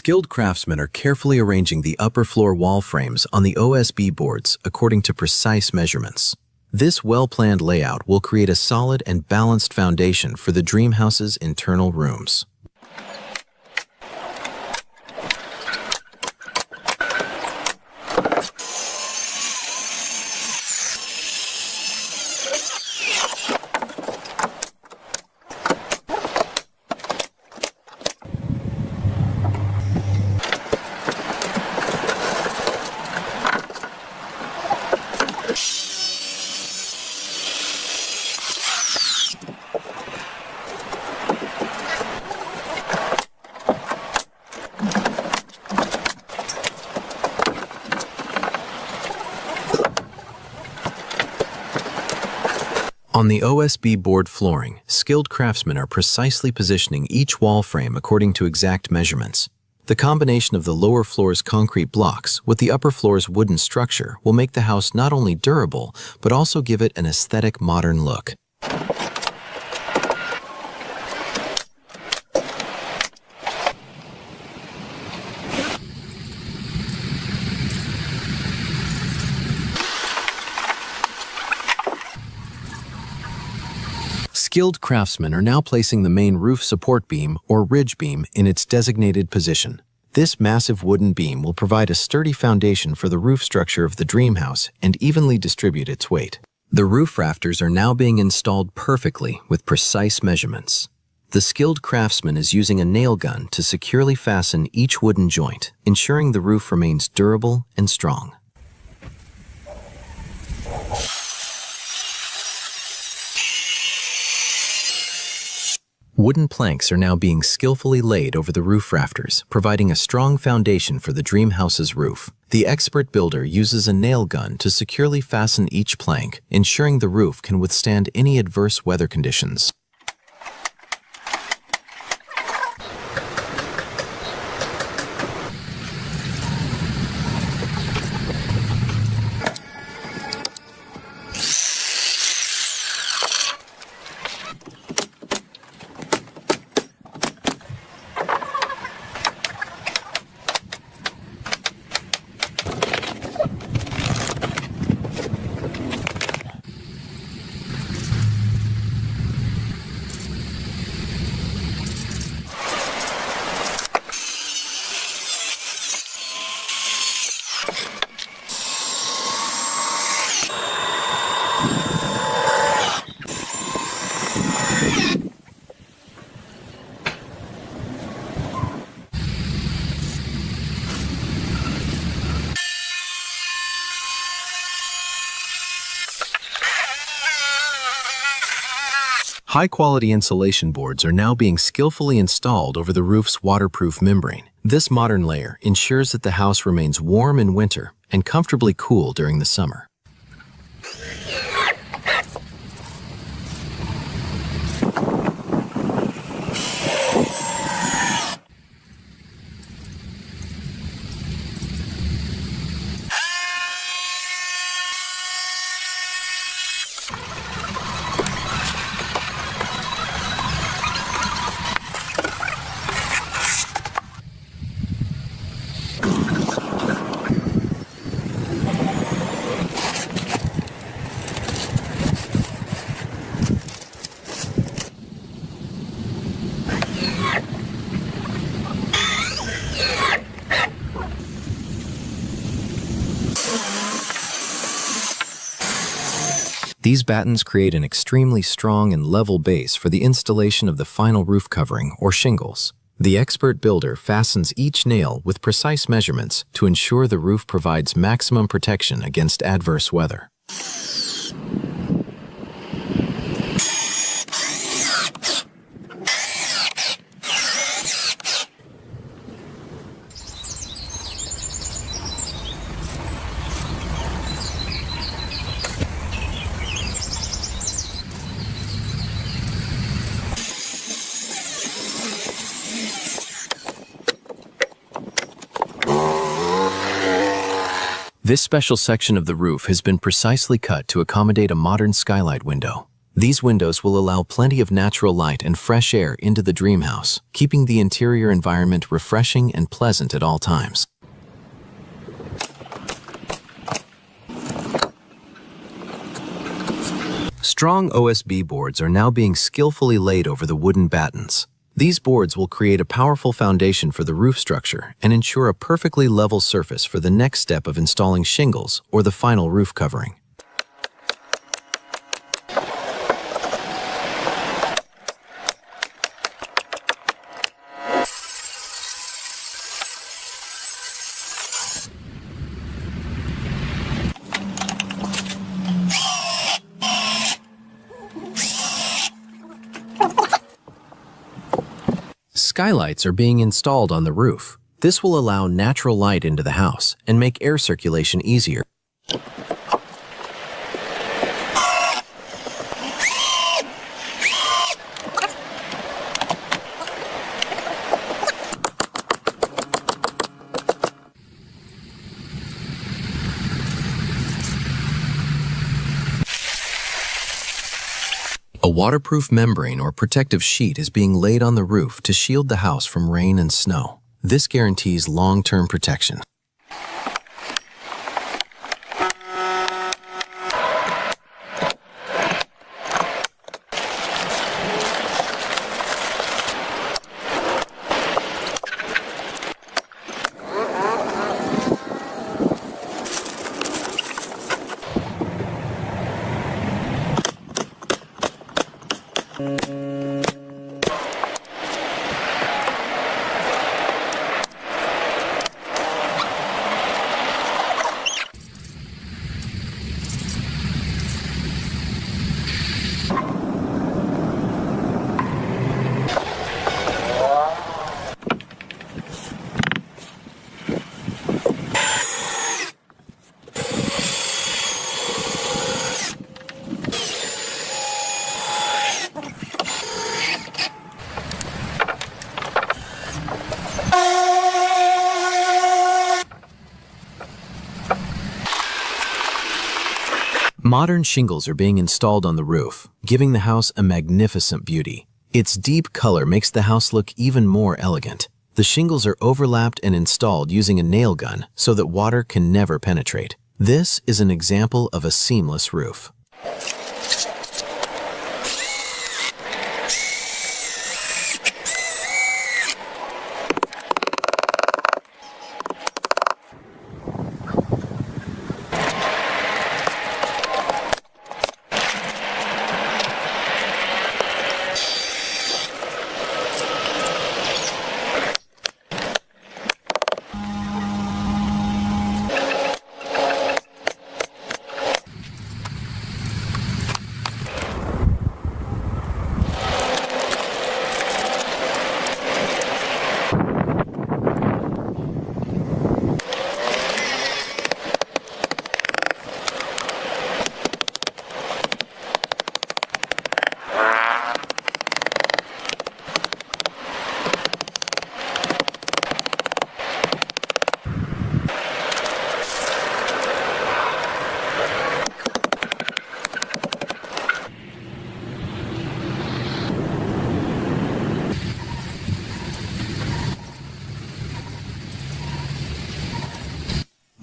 Skilled craftsmen are carefully arranging the upper floor wall frames on the OSB boards according to precise measurements. This well-planned layout will create a solid and balanced foundation for the dream house's internal rooms. On the OSB board flooring, skilled craftsmen are precisely positioning each wall frame according to exact measurements. The combination of the lower floor's concrete blocks with the upper floor's wooden structure will make the house not only durable, but also give it an aesthetic modern look. Skilled craftsmen are now placing the main roof support beam or ridge beam in its designated position. This massive wooden beam will provide a sturdy foundation for the roof structure of the dream house and evenly distribute its weight. The roof rafters are now being installed perfectly with precise measurements. The skilled craftsman is using a nail gun to securely fasten each wooden joint, ensuring the roof remains durable and strong. Wooden planks are now being skillfully laid over the roof rafters, providing a strong foundation for the dream house's roof. The expert builder uses a nail gun to securely fasten each plank, ensuring the roof can withstand any adverse weather conditions. High-quality insulation boards are now being skillfully installed over the roof's waterproof membrane. This modern layer ensures that the house remains warm in winter and comfortably cool during the summer. These battens create an extremely strong and level base for the installation of the final roof covering or shingles. The expert builder fastens each nail with precise measurements to ensure the roof provides maximum protection against adverse weather. This special section of the roof has been precisely cut to accommodate a modern skylight window. These windows will allow plenty of natural light and fresh air into the dream house, keeping the interior environment refreshing and pleasant at all times. Strong OSB boards are now being skillfully laid over the wooden battens. These boards will create a powerful foundation for the roof structure and ensure a perfectly level surface for the next step of installing shingles or the final roof covering. Skylights are being installed on the roof. This will allow natural light into the house and make air circulation easier. A waterproof membrane or protective sheet is being laid on the roof to shield the house from rain and snow. This guarantees long-term protection. Modern shingles are being installed on the roof, giving the house a magnificent beauty. Its deep color makes the house look even more elegant. The shingles are overlapped and installed using a nail gun so that water can never penetrate. This is an example of a seamless roof.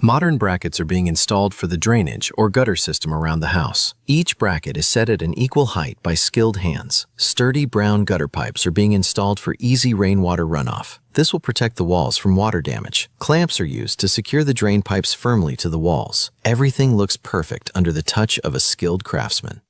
Modern brackets are being installed for the drainage or gutter system around the house. Each bracket is set at an equal height by skilled hands. Sturdy brown gutter pipes are being installed for easy rainwater runoff. This will protect the walls from water damage. Clamps are used to secure the drain pipes firmly to the walls. Everything looks perfect under the touch of a skilled craftsman.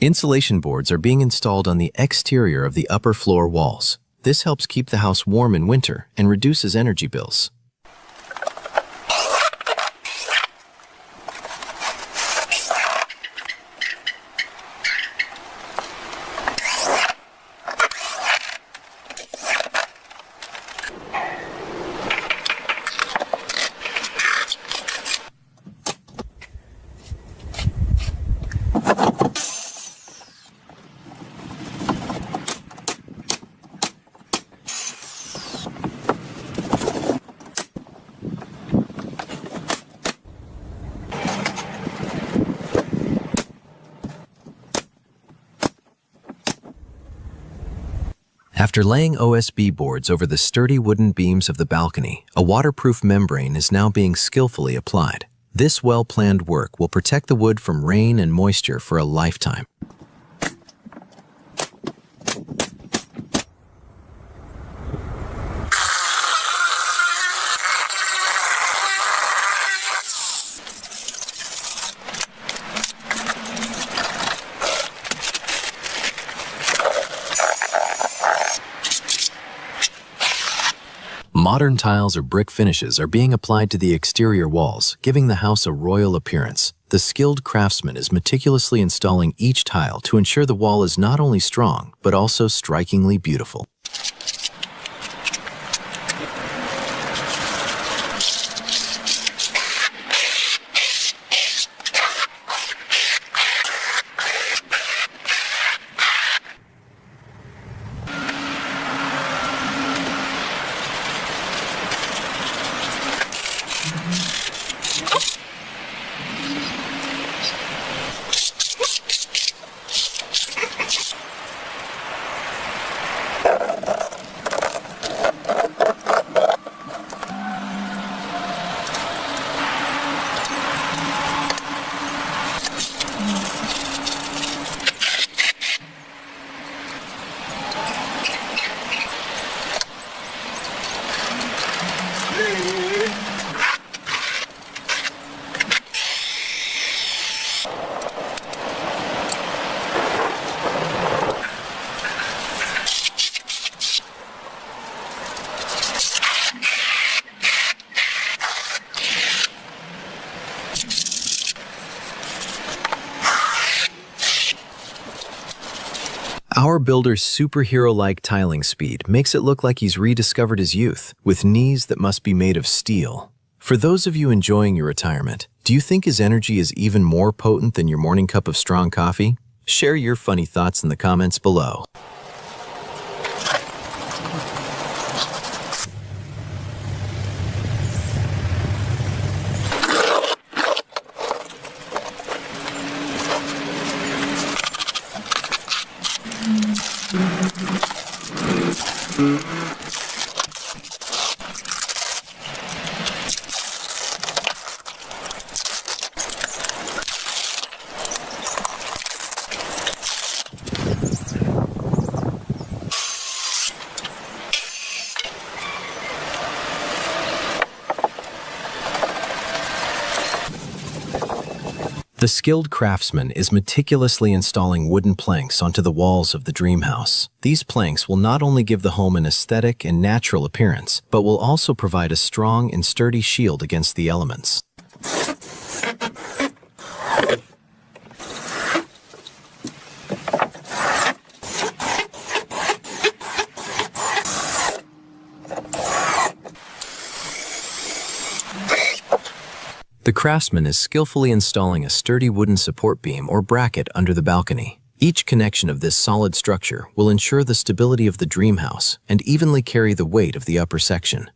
Insulation boards are being installed on the exterior of the upper floor walls. This helps keep the house warm in winter and reduces energy bills. After laying OSB boards over the sturdy wooden beams of the balcony, a waterproof membrane is now being skillfully applied. This well-planned work will protect the wood from rain and moisture for a lifetime. Modern tiles or brick finishes are being applied to the exterior walls, giving the house a royal appearance. The skilled craftsman is meticulously installing each tile to ensure the wall is not only strong, but also strikingly beautiful. Our builder's superhero-like tiling speed makes it look like he's rediscovered his youth, with knees that must be made of steel. For those of you enjoying your retirement, do you think his energy is even more potent than your morning cup of strong coffee? Share your funny thoughts in the comments below. The skilled craftsman is meticulously installing wooden planks onto the walls of the dream house. These planks will not only give the home an aesthetic and natural appearance, but will also provide a strong and sturdy shield against the elements. The craftsman is skillfully installing a sturdy wooden support beam or bracket under the balcony. Each connection of this solid structure will ensure the stability of the dream house and evenly carry the weight of the upper section.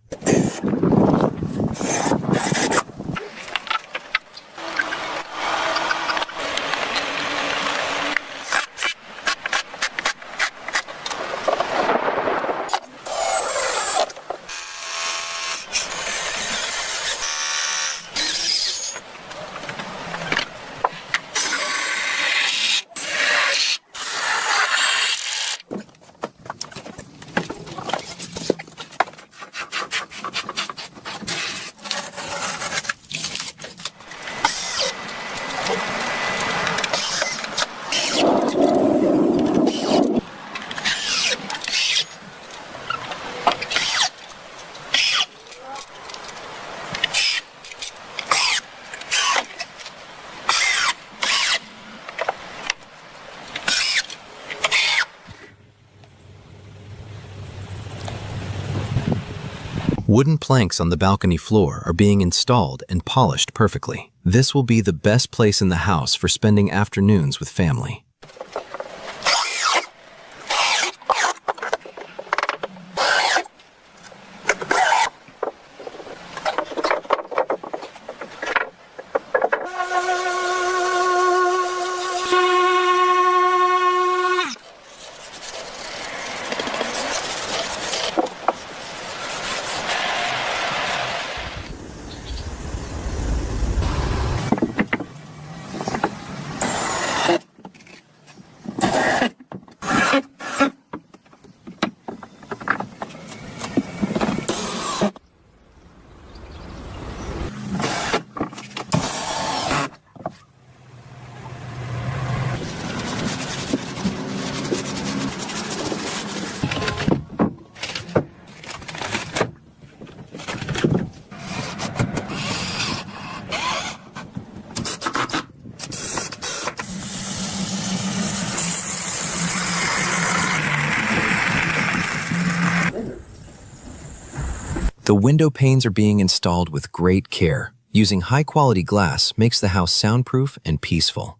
Wooden planks on the balcony floor are being installed and polished perfectly. This will be the best place in the house for spending afternoons with family. The window panes are being installed with great care. Using high-quality glass makes the house soundproof and peaceful.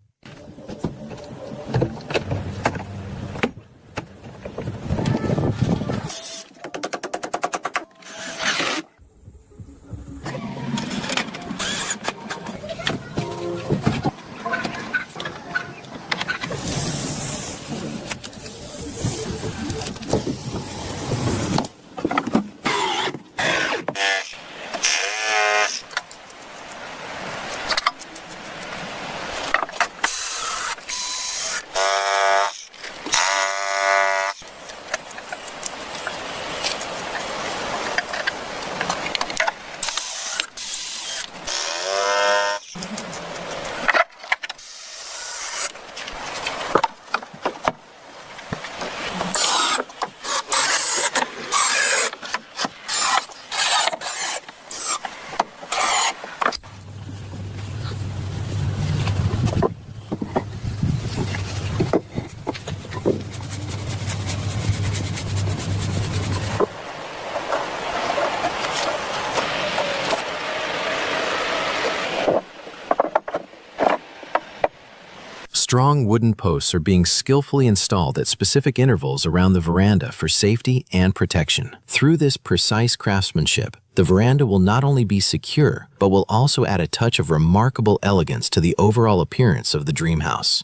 Strong wooden posts are being skillfully installed at specific intervals around the veranda for safety and protection. Through this precise craftsmanship, the veranda will not only be secure, but will also add a touch of remarkable elegance to the overall appearance of the dream house.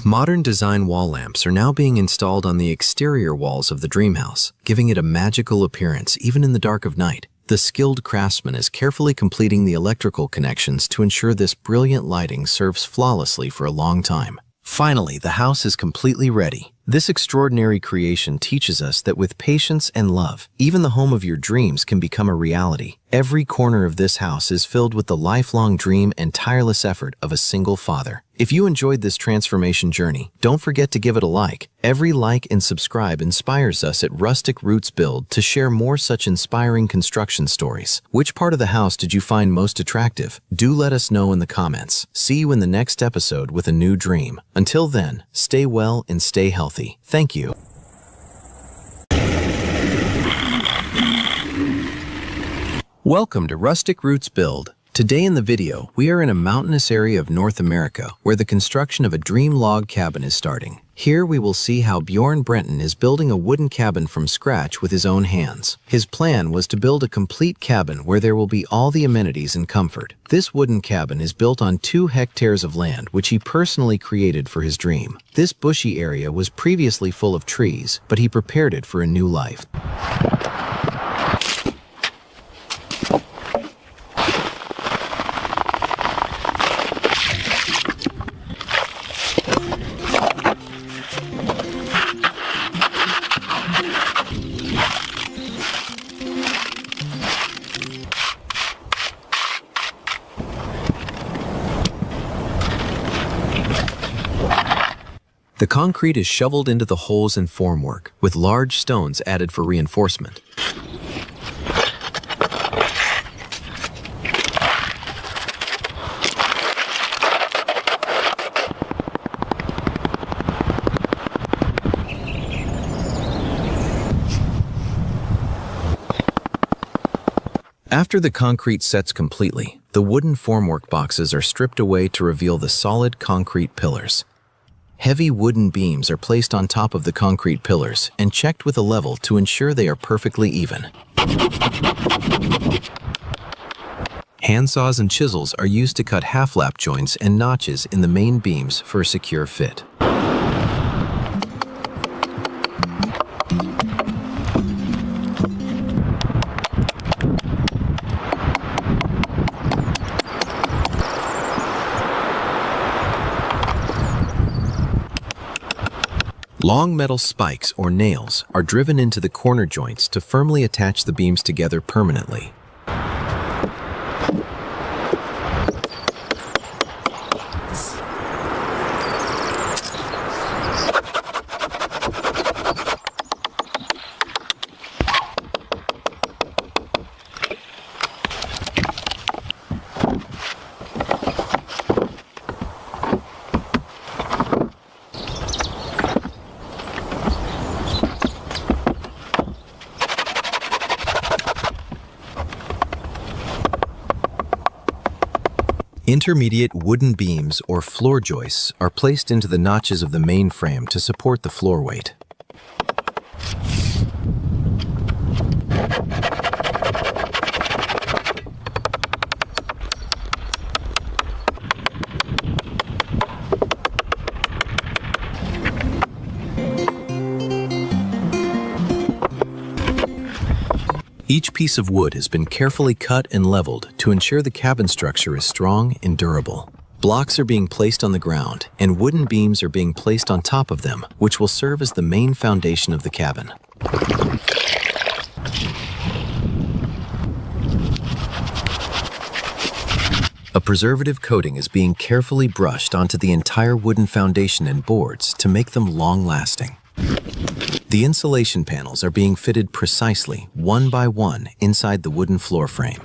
Modern design wall lamps are now being installed on the exterior walls of the dream house, giving it a magical appearance even in the dark of night. The skilled craftsman is carefully completing the electrical connections to ensure this brilliant lighting serves flawlessly for a long time. Finally, the house is completely ready. This extraordinary creation teaches us that with patience and love, even the home of your dreams can become a reality. Every corner of this house is filled with the lifelong dream and tireless effort of a single father. If you enjoyed this transformation journey, don't forget to give it a like. Every like and subscribe inspires us at Rustic Roots Build to share more such inspiring construction stories. Which part of the house did you find most attractive? Do let us know in the comments. See you in the next episode with a new dream. Until then, stay well and stay healthy. Thank you. Welcome to Rustic Roots Build. Today in the video, we are in a mountainous area of North America where the construction of a dream log cabin is starting. Here we will see how Bjorn Brenton is building a wooden cabin from scratch with his own hands. His plan was to build a complete cabin where there will be all the amenities and comfort. This wooden cabin is built on 2 hectares of land which he personally created for his dream. This bushy area was previously full of trees, but he prepared it for a new life. The concrete is shoveled into the holes in formwork, with large stones added for reinforcement. After the concrete sets completely, the wooden formwork boxes are stripped away to reveal the solid concrete pillars. Heavy wooden beams are placed on top of the concrete pillars and checked with a level to ensure they are perfectly even. Handsaws and chisels are used to cut half-lap joints and notches in the main beams for a secure fit. Long metal spikes or nails are driven into the corner joints to firmly attach the beams together permanently. Intermediate wooden beams or floor joists are placed into the notches of the main frame to support the floor weight. Each piece of wood has been carefully cut and leveled to ensure the cabin structure is strong and durable. Blocks are being placed on the ground, and wooden beams are being placed on top of them, which will serve as the main foundation of the cabin. A preservative coating is being carefully brushed onto the entire wooden foundation and boards to make them long-lasting. The insulation panels are being fitted precisely, one by one, inside the wooden floor frame.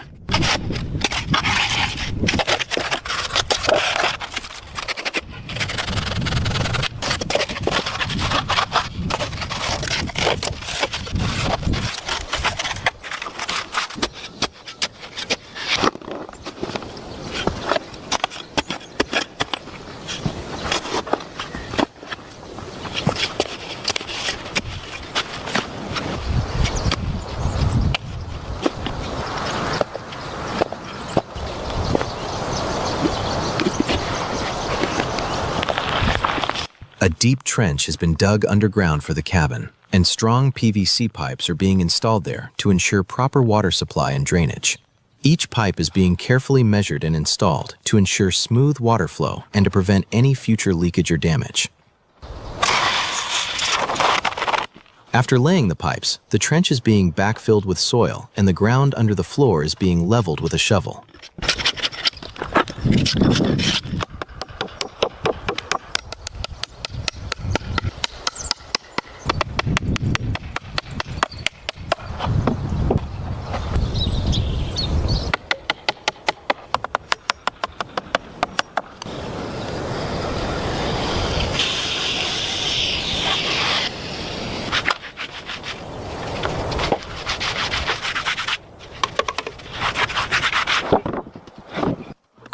A deep trench has been dug underground for the cabin, and strong PVC pipes are being installed there to ensure proper water supply and drainage. Each pipe is being carefully measured and installed to ensure smooth water flow and to prevent any future leakage or damage. After laying the pipes, the trench is being backfilled with soil and the ground under the floor is being leveled with a shovel.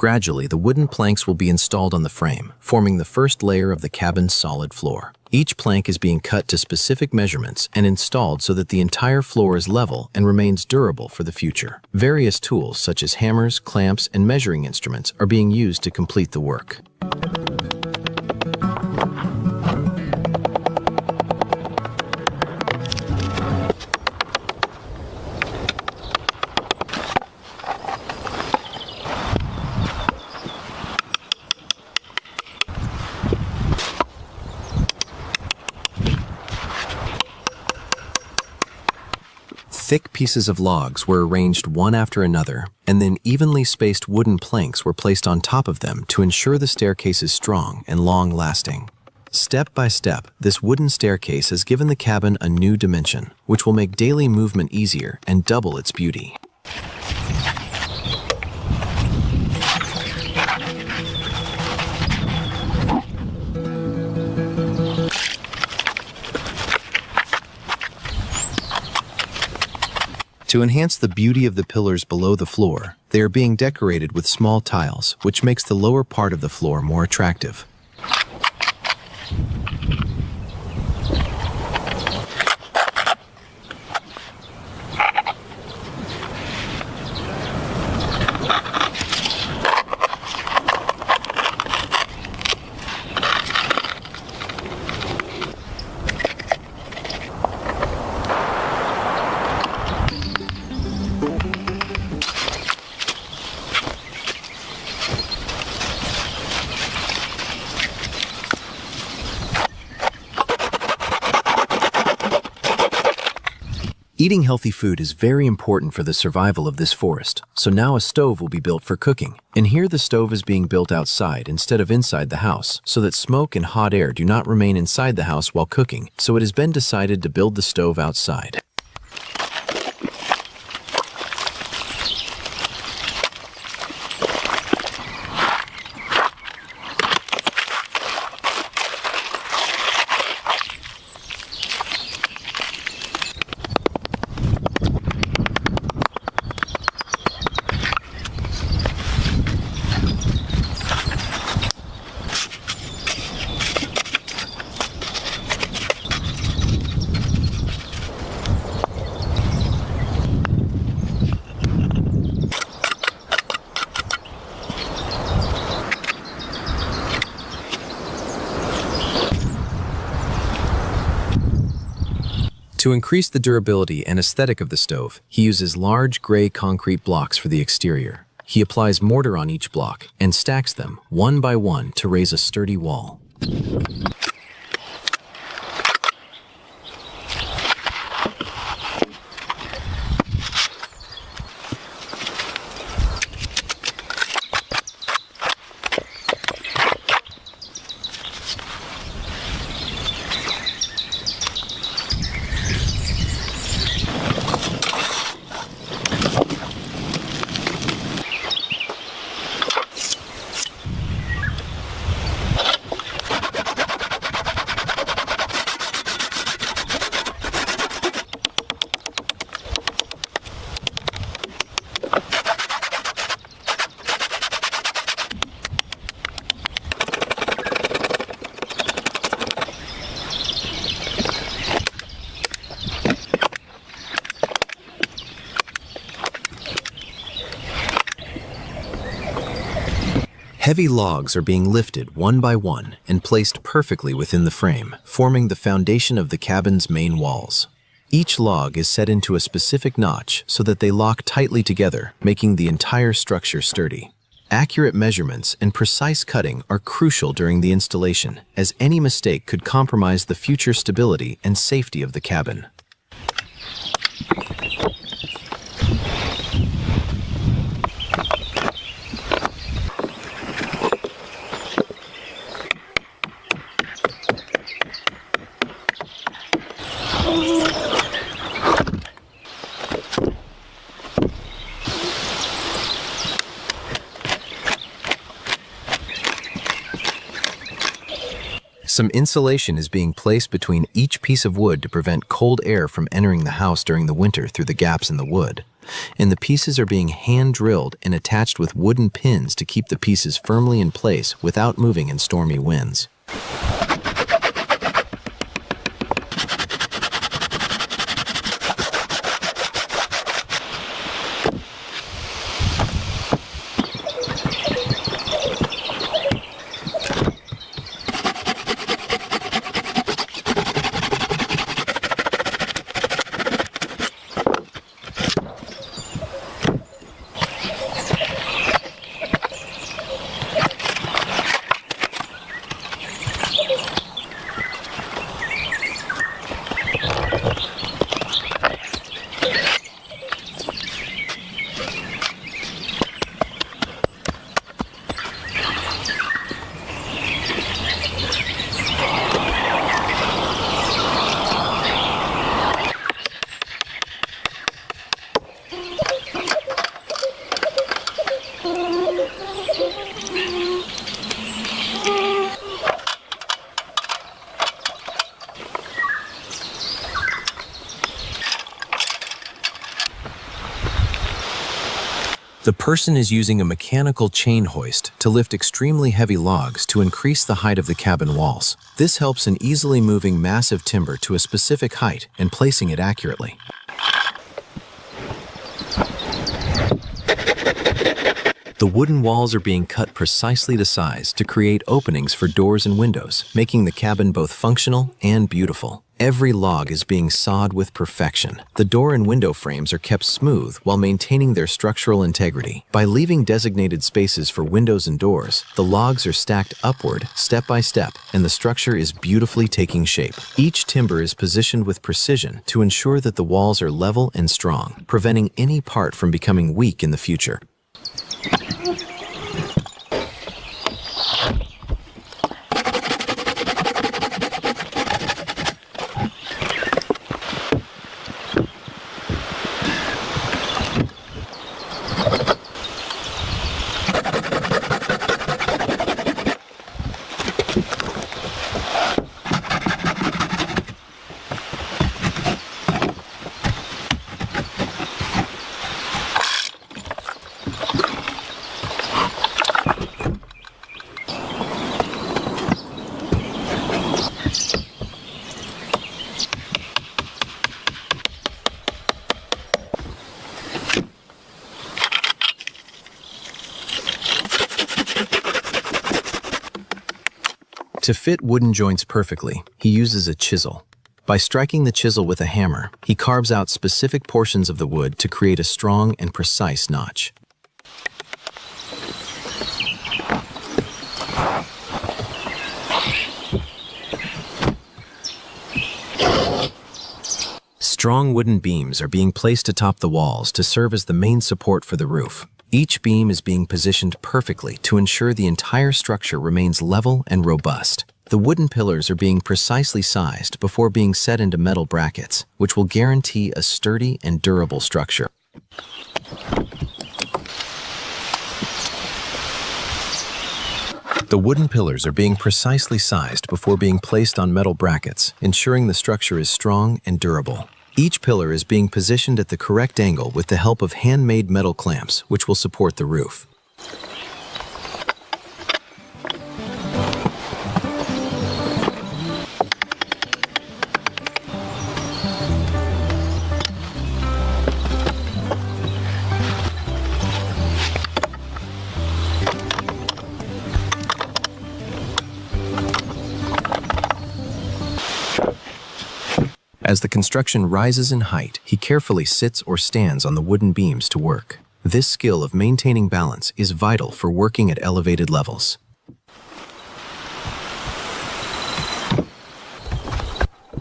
Gradually, the wooden planks will be installed on the frame, forming the first layer of the cabin's solid floor. Each plank is being cut to specific measurements and installed so that the entire floor is level and remains durable for the future. Various tools such as hammers, clamps, and measuring instruments are being used to complete the work. Thick pieces of logs were arranged one after another, and then evenly spaced wooden planks were placed on top of them to ensure the staircase is strong and long-lasting. Step by step, this wooden staircase has given the cabin a new dimension, which will make daily movement easier and double its beauty. To enhance the beauty of the pillars below the floor, they are being decorated with small tiles, which makes the lower part of the floor more attractive. Eating healthy food is very important for the survival of this forest, so now a stove will be built for cooking. And here the stove is being built outside instead of inside the house, so that smoke and hot air do not remain inside the house while cooking, so it has been decided to build the stove outside. To increase the durability and aesthetic of the stove, he uses large gray concrete blocks for the exterior. He applies mortar on each block and stacks them one by one to raise a sturdy wall. Heavy logs are being lifted one by one and placed perfectly within the frame, forming the foundation of the cabin's main walls. Each log is set into a specific notch so that they lock tightly together, making the entire structure sturdy. Accurate measurements and precise cutting are crucial during the installation, as any mistake could compromise the future stability and safety of the cabin. Some insulation is being placed between each piece of wood to prevent cold air from entering the house during the winter through the gaps in the wood. And the pieces are being hand-drilled and attached with wooden pins to keep the pieces firmly in place without moving in stormy winds. The person is using a mechanical chain hoist to lift extremely heavy logs to increase the height of the cabin walls. This helps in easily moving massive timber to a specific height and placing it accurately. The wooden walls are being cut precisely to size to create openings for doors and windows, making the cabin both functional and beautiful. Every log is being sawed with perfection. The door and window frames are kept smooth while maintaining their structural integrity. By leaving designated spaces for windows and doors, the logs are stacked upward, step by step, and the structure is beautifully taking shape. Each timber is positioned with precision to ensure that the walls are level and strong, preventing any part from becoming weak in the future. To fit wooden joints perfectly, he uses a chisel. By striking the chisel with a hammer, he carves out specific portions of the wood to create a strong and precise notch. Strong wooden beams are being placed atop the walls to serve as the main support for the roof. Each beam is being positioned perfectly to ensure the entire structure remains level and robust. The wooden pillars are being precisely sized before being set into metal brackets, which will guarantee a sturdy and durable structure. The wooden pillars are being precisely sized before being placed on metal brackets, ensuring the structure is strong and durable. Each pillar is being positioned at the correct angle with the help of handmade metal clamps, which will support the roof. As the construction rises in height, he carefully sits or stands on the wooden beams to work. This skill of maintaining balance is vital for working at elevated levels.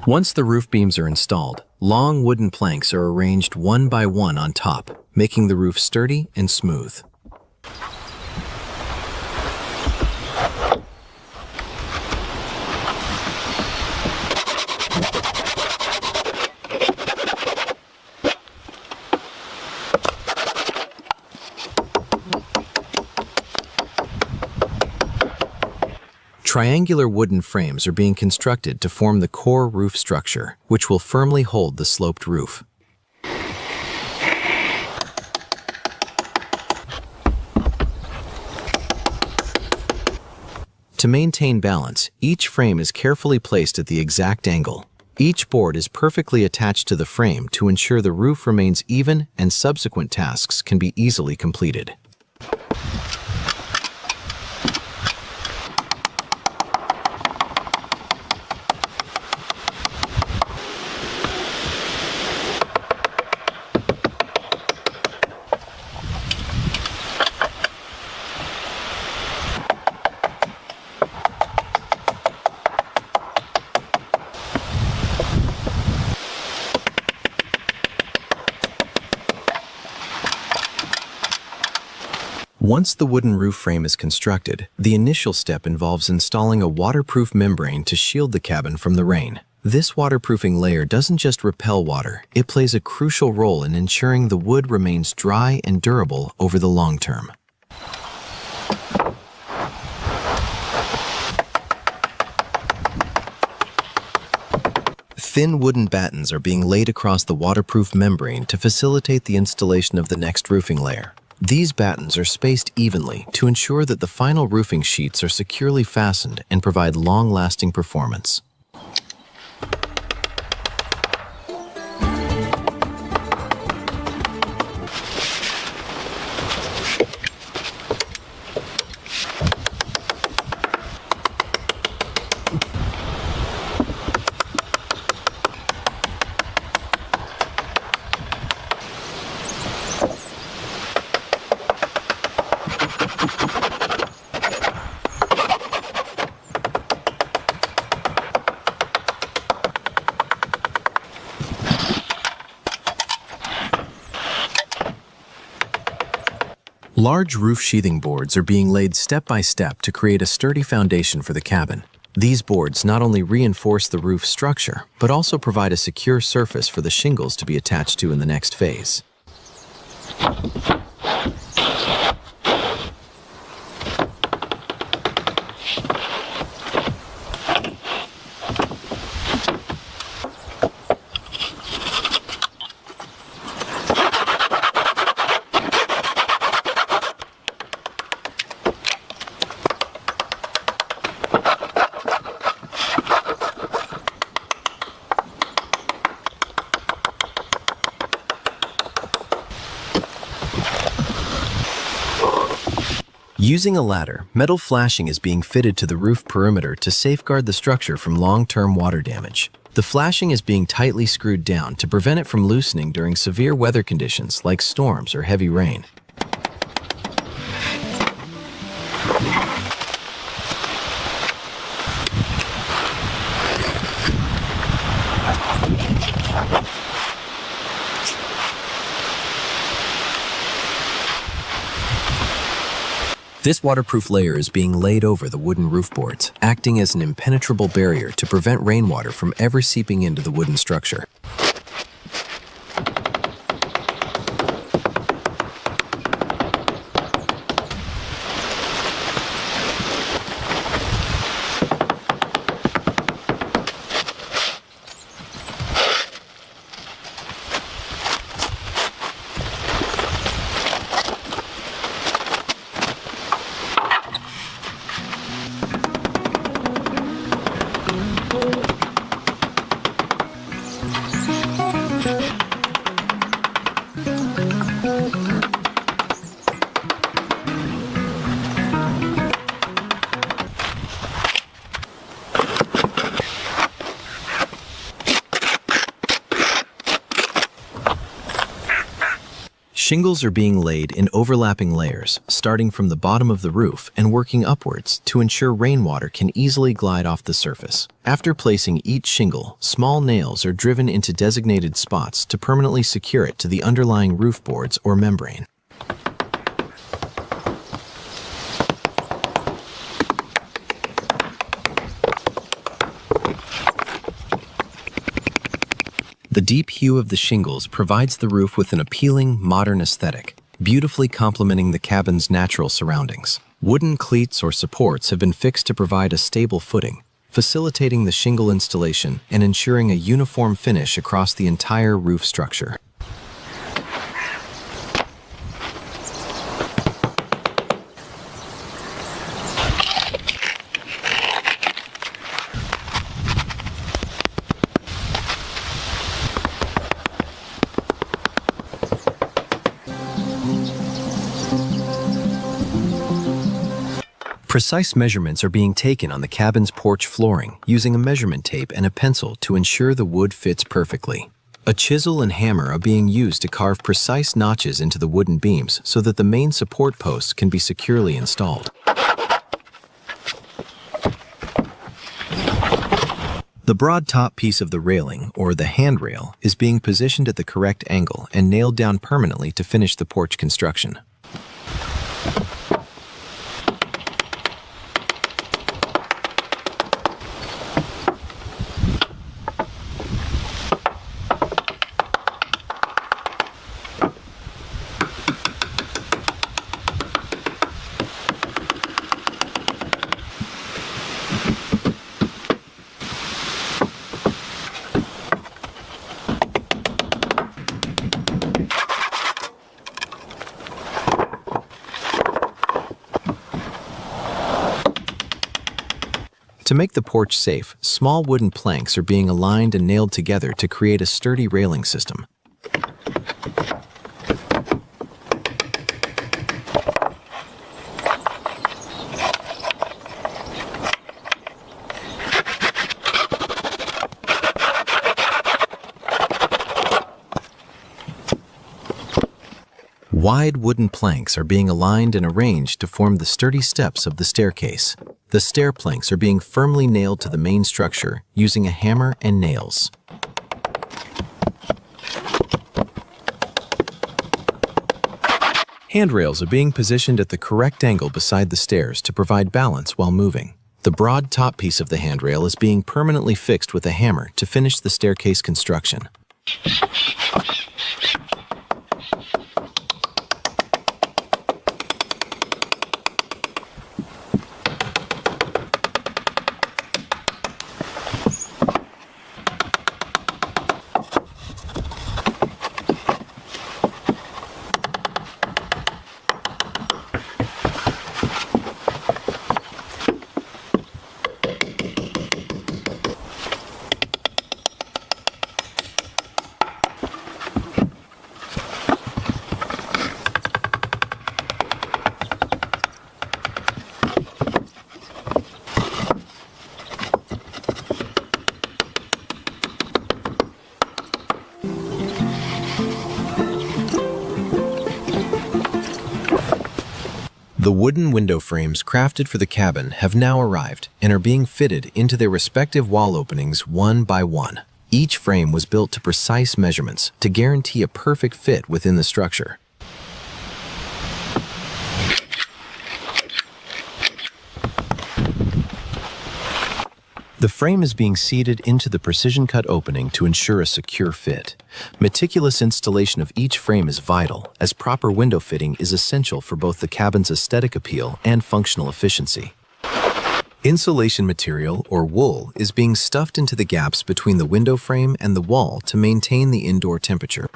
Once the roof beams are installed, long wooden planks are arranged one by one on top, making the roof sturdy and smooth. Triangular wooden frames are being constructed to form the core roof structure, which will firmly hold the sloped roof. To maintain balance, each frame is carefully placed at the exact angle. Each board is perfectly attached to the frame to ensure the roof remains even and subsequent tasks can be easily completed. Once the wooden roof frame is constructed, the initial step involves installing a waterproof membrane to shield the cabin from the rain. This waterproofing layer doesn't just repel water, it plays a crucial role in ensuring the wood remains dry and durable over the long term. Thin wooden battens are being laid across the waterproof membrane to facilitate the installation of the next roofing layer. These battens are spaced evenly to ensure that the final roofing sheets are securely fastened and provide long-lasting performance. Large roof sheathing boards are being laid step by step to create a sturdy foundation for the cabin. These boards not only reinforce the roof structure, but also provide a secure surface for the shingles to be attached to in the next phase. Using a ladder, metal flashing is being fitted to the roof perimeter to safeguard the structure from long-term water damage. The flashing is being tightly screwed down to prevent it from loosening during severe weather conditions like storms or heavy rain. This waterproof layer is being laid over the wooden roof boards, acting as an impenetrable barrier to prevent rainwater from ever seeping into the wooden structure. Shingles are being laid in overlapping layers, starting from the bottom of the roof and working upwards to ensure rainwater can easily glide off the surface. After placing each shingle, small nails are driven into designated spots to permanently secure it to the underlying roof boards or membrane. The deep hue of the shingles provides the roof with an appealing, modern aesthetic, beautifully complementing the cabin's natural surroundings. Wooden cleats or supports have been fixed to provide a stable footing, facilitating the shingle installation and ensuring a uniform finish across the entire roof structure. Precise measurements are being taken on the cabin's porch flooring using a measurement tape and a pencil to ensure the wood fits perfectly. A chisel and hammer are being used to carve precise notches into the wooden beams so that the main support posts can be securely installed. The broad top piece of the railing, or the handrail, is being positioned at the correct angle and nailed down permanently to finish the porch construction. To make the porch safe, small wooden planks are being aligned and nailed together to create a sturdy railing system. Wide wooden planks are being aligned and arranged to form the sturdy steps of the staircase. The stair planks are being firmly nailed to the main structure using a hammer and nails. Handrails are being positioned at the correct angle beside the stairs to provide balance while moving. The broad top piece of the handrail is being permanently fixed with a hammer to finish the staircase construction. The wooden window frames crafted for the cabin have now arrived and are being fitted into their respective wall openings one by one. Each frame was built to precise measurements to guarantee a perfect fit within the structure. The frame is being seated into the precision-cut opening to ensure a secure fit. Meticulous installation of each frame is vital, as proper window fitting is essential for both the cabin's aesthetic appeal and functional efficiency. Insulation material, or wool, is being stuffed into the gaps between the window frame and the wall to maintain the indoor temperature.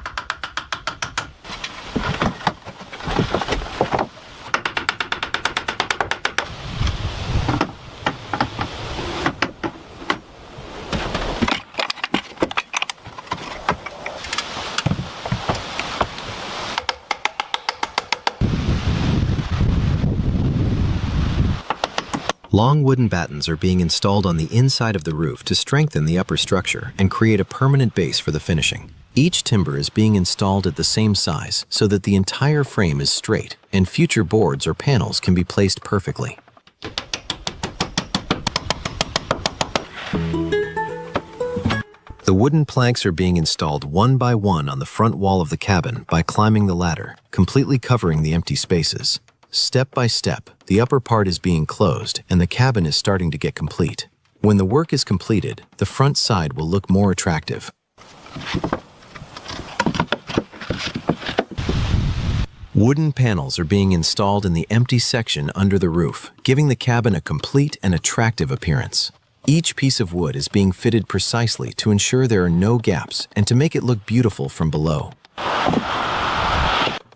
Long wooden battens are being installed on the inside of the roof to strengthen the upper structure and create a permanent base for the finishing. Each timber is being installed at the same size so that the entire frame is straight and future boards or panels can be placed perfectly. The wooden planks are being installed one by one on the front wall of the cabin by climbing the ladder, completely covering the empty spaces. Step by step, the upper part is being closed and the cabin is starting to get complete. When the work is completed, the front side will look more attractive. Wooden panels are being installed in the empty section under the roof, giving the cabin a complete and attractive appearance. Each piece of wood is being fitted precisely to ensure there are no gaps and to make it look beautiful from below.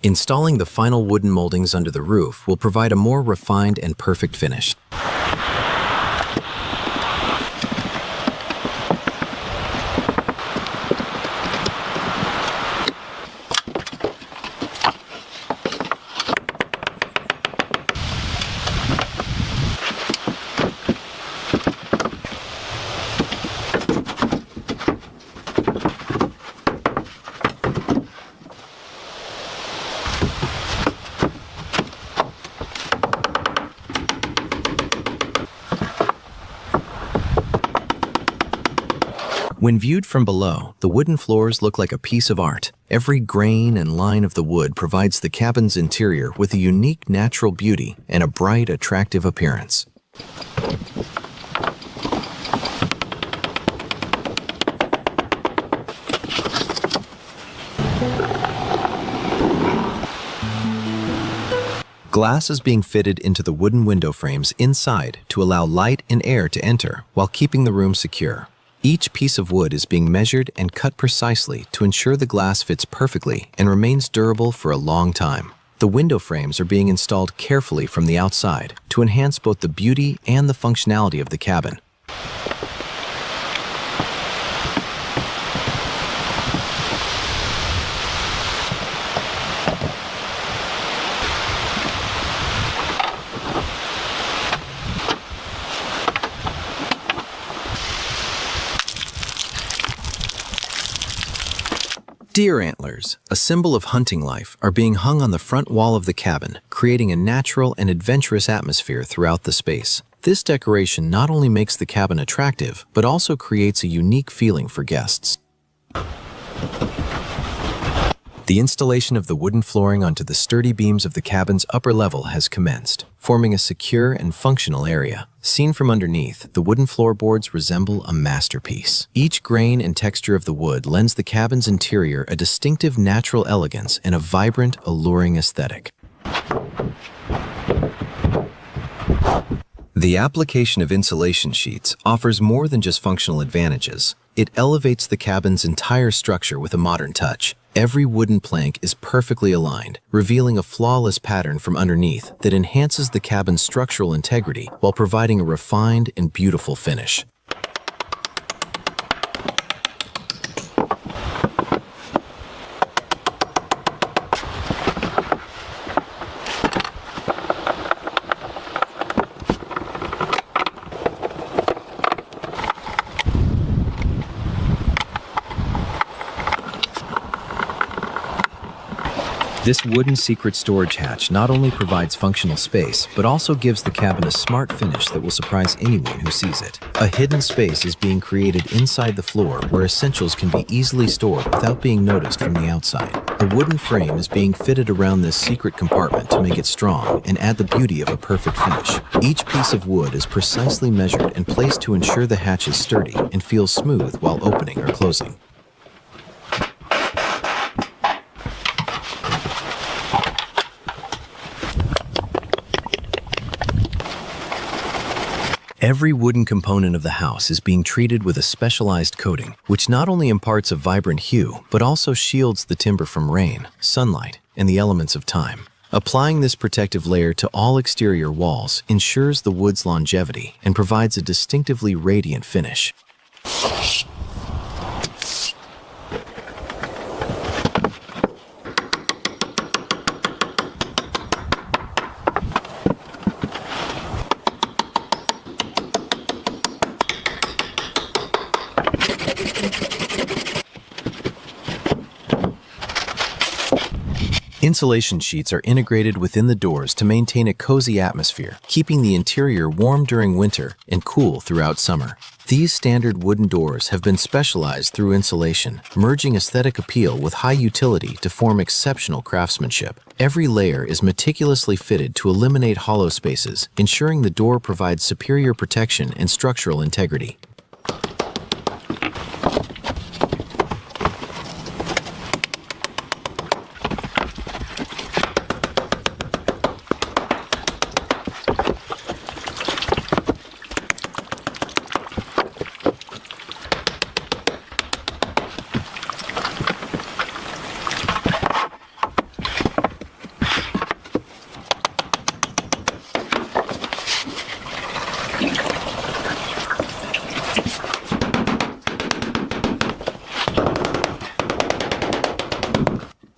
Installing the final wooden moldings under the roof will provide a more refined and perfect finish. When viewed from below, the wooden floors look like a piece of art. Every grain and line of the wood provides the cabin's interior with a unique natural beauty and a bright, attractive appearance. Glass is being fitted into the wooden window frames inside to allow light and air to enter while keeping the room secure. Each piece of wood is being measured and cut precisely to ensure the glass fits perfectly and remains durable for a long time. The window frames are being installed carefully from the outside to enhance both the beauty and the functionality of the cabin. Deer antlers, a symbol of hunting life, are being hung on the front wall of the cabin, creating a natural and adventurous atmosphere throughout the space. This decoration not only makes the cabin attractive, but also creates a unique feeling for guests. The installation of the wooden flooring onto the sturdy beams of the cabin's upper level has commenced, forming a secure and functional area. Seen from underneath, the wooden floorboards resemble a masterpiece. Each grain and texture of the wood lends the cabin's interior a distinctive natural elegance and a vibrant, alluring aesthetic. The application of insulation sheets offers more than just functional advantages. It elevates the cabin's entire structure with a modern touch. Every wooden plank is perfectly aligned, revealing a flawless pattern from underneath that enhances the cabin's structural integrity while providing a refined and beautiful finish. This wooden secret storage hatch not only provides functional space, but also gives the cabin a smart finish that will surprise anyone who sees it. A hidden space is being created inside the floor where essentials can be easily stored without being noticed from the outside. A wooden frame is being fitted around this secret compartment to make it strong and add the beauty of a perfect finish. Each piece of wood is precisely measured and placed to ensure the hatch is sturdy and feels smooth while opening or closing. Every wooden component of the house is being treated with a specialized coating, which not only imparts a vibrant hue, but also shields the timber from rain, sunlight, and the elements of time. Applying this protective layer to all exterior walls ensures the wood's longevity and provides a distinctively radiant finish. Insulation sheets are integrated within the doors to maintain a cozy atmosphere, keeping the interior warm during winter and cool throughout summer. These standard wooden doors have been specialized through insulation, merging aesthetic appeal with high utility to form exceptional craftsmanship. Every layer is meticulously fitted to eliminate hollow spaces, ensuring the door provides superior protection and structural integrity.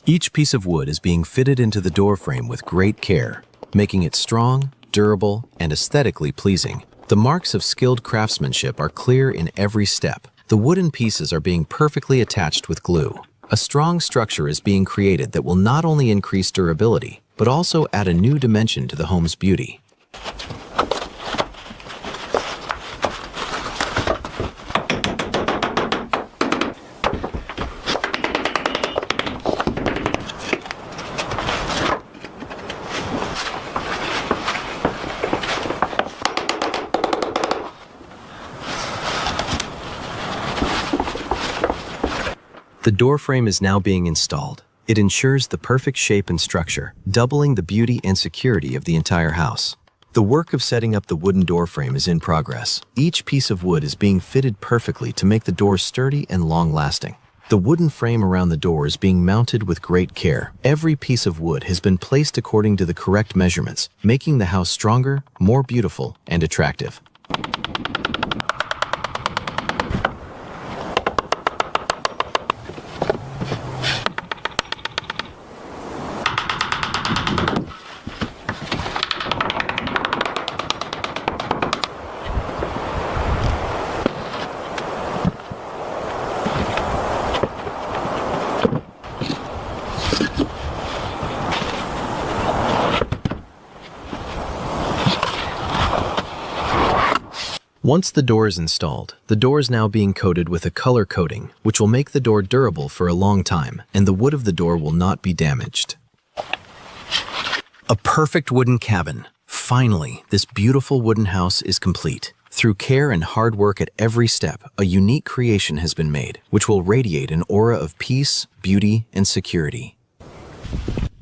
Each piece of wood is being fitted into the door frame with great care, making it strong, durable, and aesthetically pleasing. The marks of skilled craftsmanship are clear in every step. The wooden pieces are being perfectly attached with glue. A strong structure is being created that will not only increase durability, but also add a new dimension to the home's beauty. The door frame is now being installed. It ensures the perfect shape and structure, doubling the beauty and security of the entire house. The work of setting up the wooden door frame is in progress. Each piece of wood is being fitted perfectly to make the door sturdy and long-lasting. The wooden frame around the door is being mounted with great care. Every piece of wood has been placed according to the correct measurements, making the house stronger, more beautiful, and attractive. Once the door is installed, the door is now being coated with a color coating, which will make the door durable for a long time, and the wood of the door will not be damaged. A perfect wooden cabin. Finally, this beautiful wooden house is complete. Through care and hard work at every step, a unique creation has been made, which will radiate an aura of peace, beauty, and security.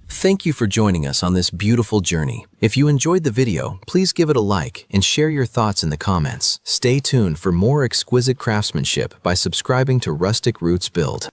Thank you for joining us on this beautiful journey. If you enjoyed the video, please give it a like and share your thoughts in the comments. Stay tuned for more exquisite craftsmanship by subscribing to Rustic Roots Build.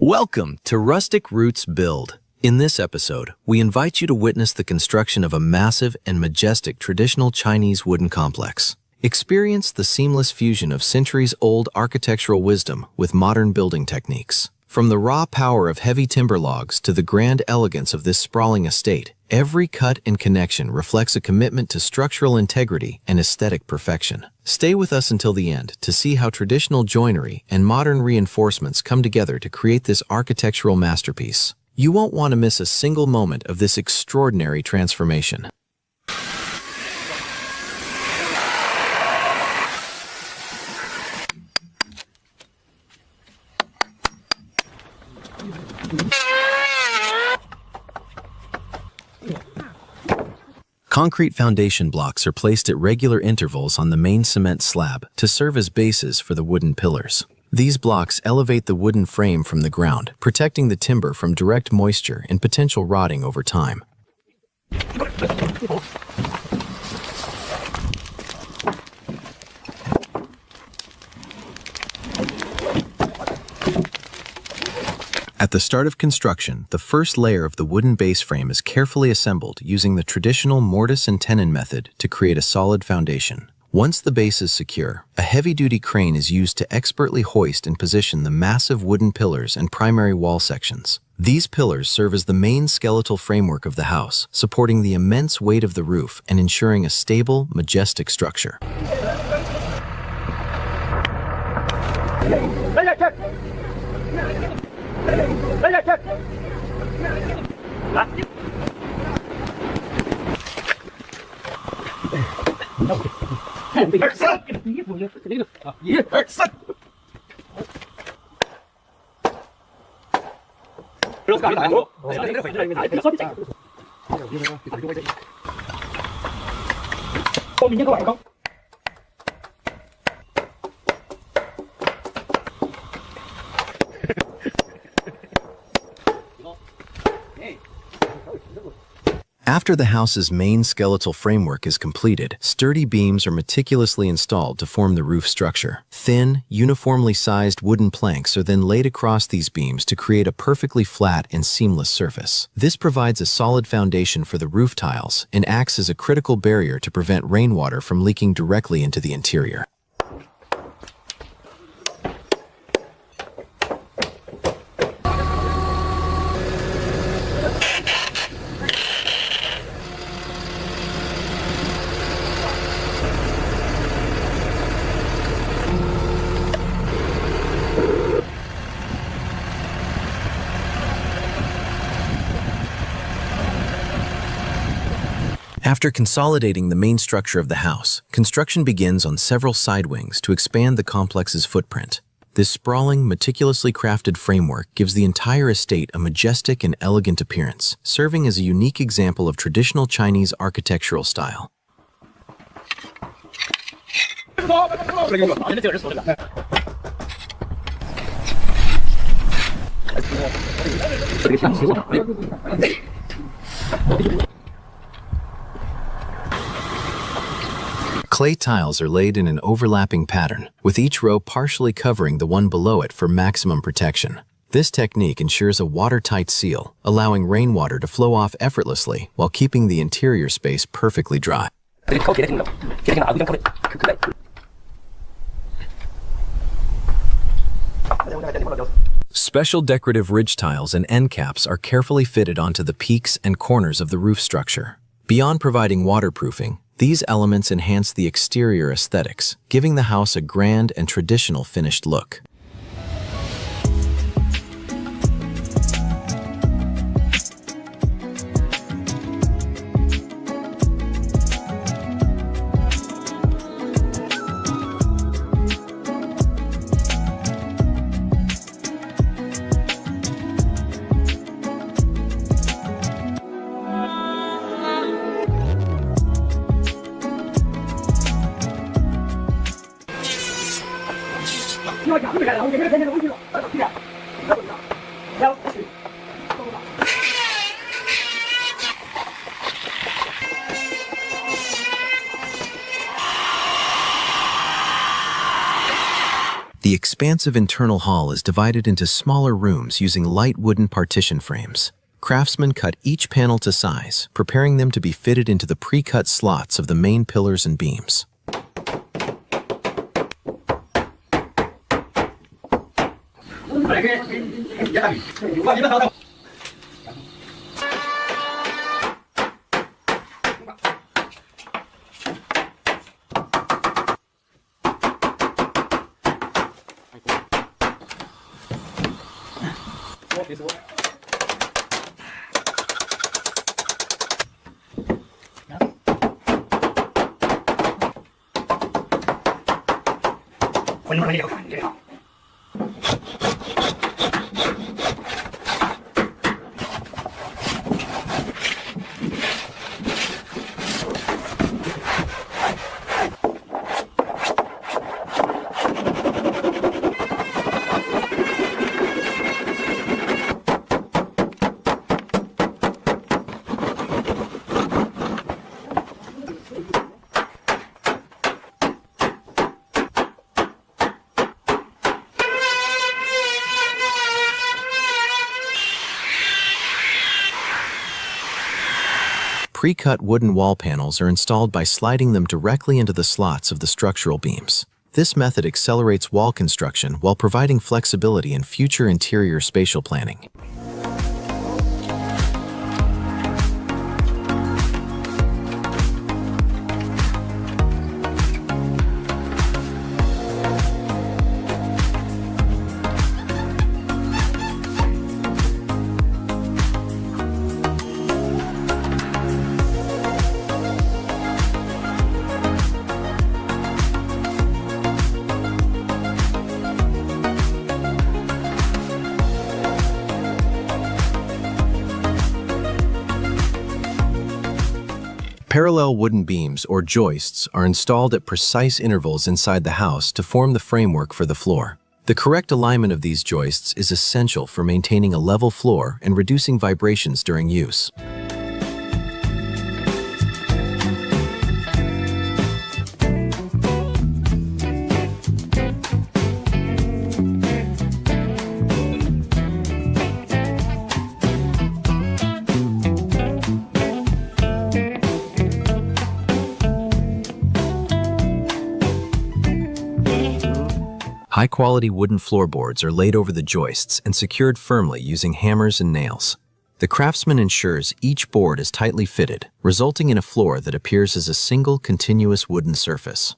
Welcome to Rustic Roots Build. In this episode, we invite you to witness the construction of a massive and majestic traditional Chinese wooden complex. Experience the seamless fusion of centuries-old architectural wisdom with modern building techniques. From the raw power of heavy timber logs to the grand elegance of this sprawling estate, every cut and connection reflects a commitment to structural integrity and aesthetic perfection. Stay with us until the end to see how traditional joinery and modern reinforcements come together to create this architectural masterpiece. You won't want to miss a single moment of this extraordinary transformation. Concrete foundation blocks are placed at regular intervals on the main cement slab to serve as bases for the wooden pillars. These blocks elevate the wooden frame from the ground, protecting the timber from direct moisture and potential rotting over time. At the start of construction, the first layer of the wooden base frame is carefully assembled using the traditional mortise and tenon method to create a solid foundation. Once the base is secure, a heavy-duty crane is used to expertly hoist and position the massive wooden pillars and primary wall sections. These pillars serve as the main skeletal framework of the house, supporting the immense weight of the roof and ensuring a stable, majestic structure. After the house's main skeletal framework is completed, sturdy beams are meticulously installed to form the roof structure. Thin, uniformly sized wooden planks are then laid across these beams to create a perfectly flat and seamless surface. This provides a solid foundation for the roof tiles and acts as a critical barrier to prevent rainwater from leaking directly into the interior. After consolidating the main structure of the house, construction begins on several side wings to expand the complex's footprint. This sprawling, meticulously crafted framework gives the entire estate a majestic and elegant appearance, serving as a unique example of traditional Chinese architectural style. Clay tiles are laid in an overlapping pattern, with each row partially covering the one below it for maximum protection. This technique ensures a watertight seal, allowing rainwater to flow off effortlessly while keeping the interior space perfectly dry. Special decorative ridge tiles and end caps are carefully fitted onto the peaks and corners of the roof structure. Beyond providing waterproofing, these elements enhance the exterior aesthetics, giving the house a grand and traditional finished look. The expansive internal hall is divided into smaller rooms using light wooden partition frames. Craftsmen cut each panel to size, preparing them to be fitted into the pre-cut slots of the main pillars and beams. Pre-cut wooden wall panels are installed by sliding them directly into the slots of the structural beams. This method accelerates wall construction while providing flexibility in future interior spatial planning. Parallel wooden beams or joists are installed at precise intervals inside the house to form the framework for the floor. The correct alignment of these joists is essential for maintaining a level floor and reducing vibrations during use. High-quality wooden floorboards are laid over the joists and secured firmly using hammers and nails. The craftsman ensures each board is tightly fitted, resulting in a floor that appears as a single continuous wooden surface.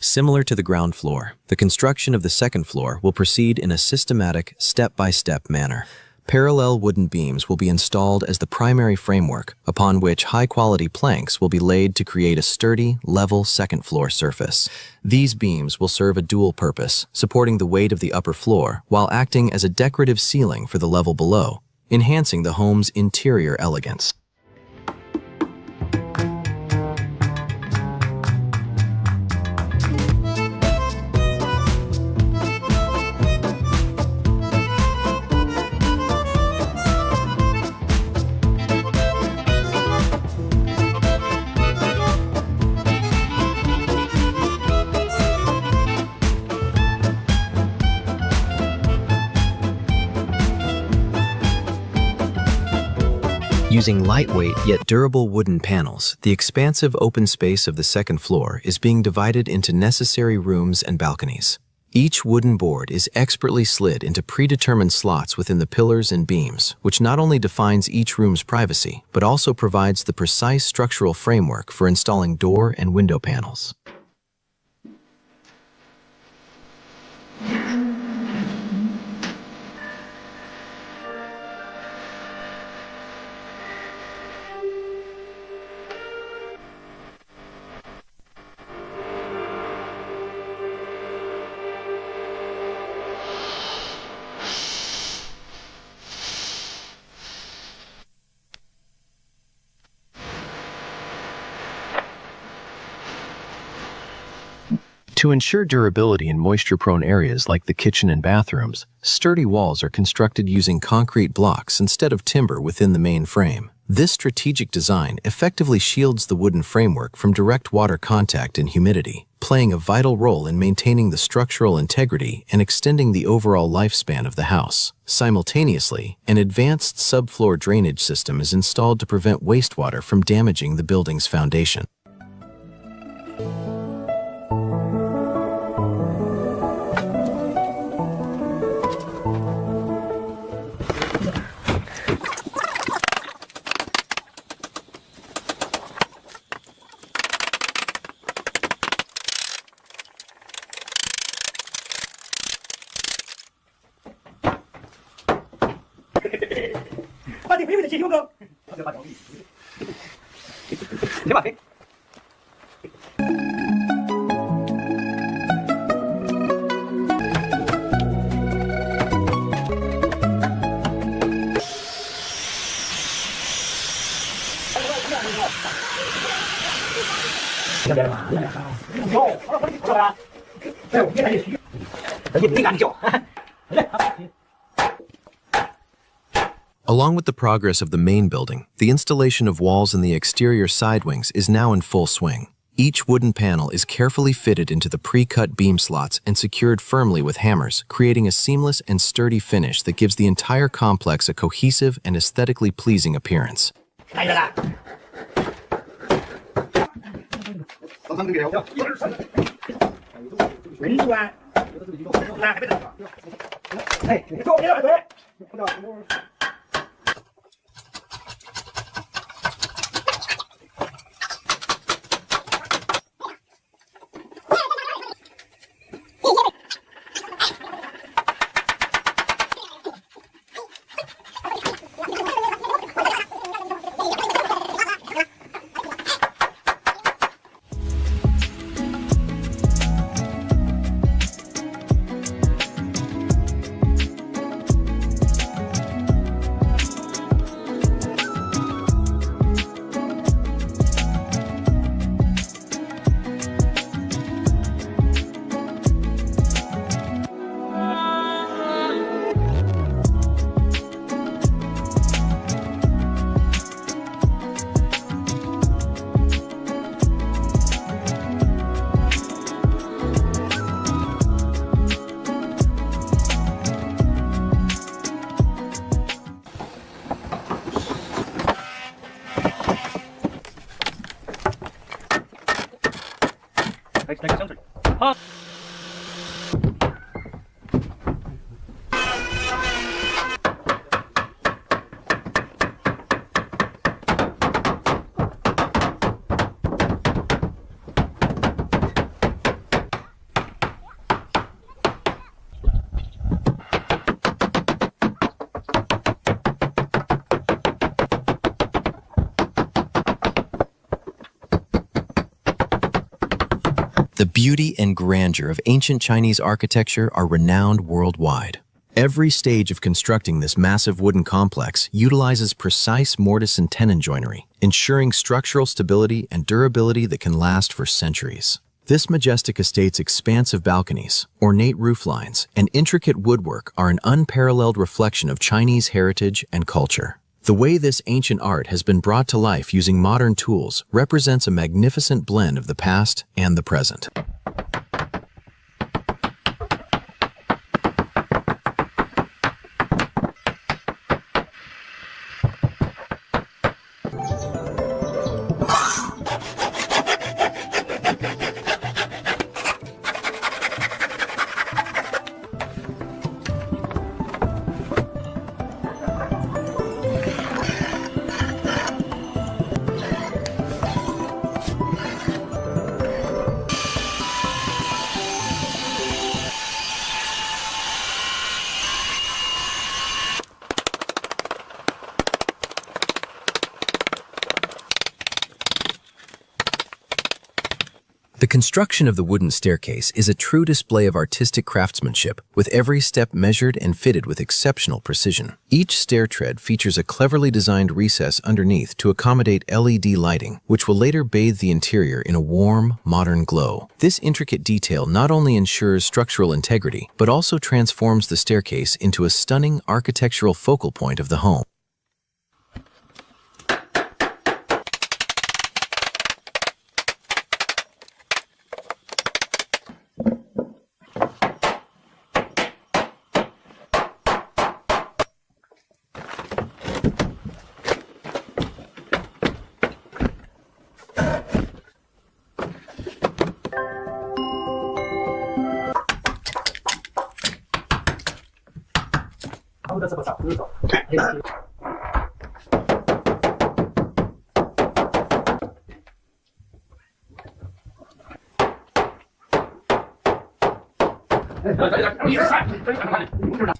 Similar to the ground floor, the construction of the second floor will proceed in a systematic, step-by-step manner. Parallel wooden beams will be installed as the primary framework, upon which high-quality planks will be laid to create a sturdy, level second-floor surface. These beams will serve a dual purpose, supporting the weight of the upper floor while acting as a decorative ceiling for the level below, enhancing the home's interior elegance. Using lightweight yet durable wooden panels, the expansive open space of the second floor is being divided into necessary rooms and balconies. Each wooden board is expertly slid into predetermined slots within the pillars and beams, which not only defines each room's privacy, but also provides the precise structural framework for installing door and window panels. To ensure durability in moisture-prone areas like the kitchen and bathrooms, sturdy walls are constructed using concrete blocks instead of timber within the main frame. This strategic design effectively shields the wooden framework from direct water contact and humidity, playing a vital role in maintaining the structural integrity and extending the overall lifespan of the house. Simultaneously, an advanced subfloor drainage system is installed to prevent wastewater from damaging the building's foundation. Along with the progress of the main building, the installation of walls in the exterior side wings is now in full swing. Each wooden panel is carefully fitted into the pre-cut beam slots and secured firmly with hammers, creating a seamless and sturdy finish that gives the entire complex a cohesive and aesthetically pleasing appearance. Next country. Huh. The beauty and grandeur of ancient Chinese architecture are renowned worldwide. Every stage of constructing this massive wooden complex utilizes precise mortise and tenon joinery, ensuring structural stability and durability that can last for centuries. This majestic estate's expansive balconies, ornate roof lines, and intricate woodwork are an unparalleled reflection of Chinese heritage and culture. The way this ancient art has been brought to life using modern tools represents a magnificent blend of the past and the present. The construction of the wooden staircase is a true display of artistic craftsmanship, with every step measured and fitted with exceptional precision. Each stair tread features a cleverly designed recess underneath to accommodate LED lighting, which will later bathe the interior in a warm, modern glow. This intricate detail not only ensures structural integrity, but also transforms the staircase into a stunning architectural focal point of the home.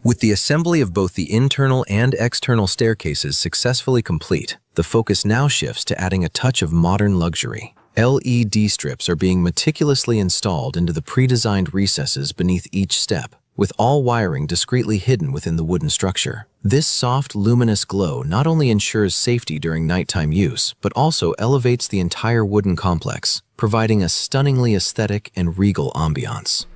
With the assembly of both the internal and external staircases successfully complete, the focus now shifts to adding a touch of modern luxury. LED strips are being meticulously installed into the pre-designed recesses beneath each step, with all wiring discreetly hidden within the wooden structure. This soft, luminous glow not only ensures safety during nighttime use, but also elevates the entire wooden complex, providing a stunningly aesthetic and regal ambiance.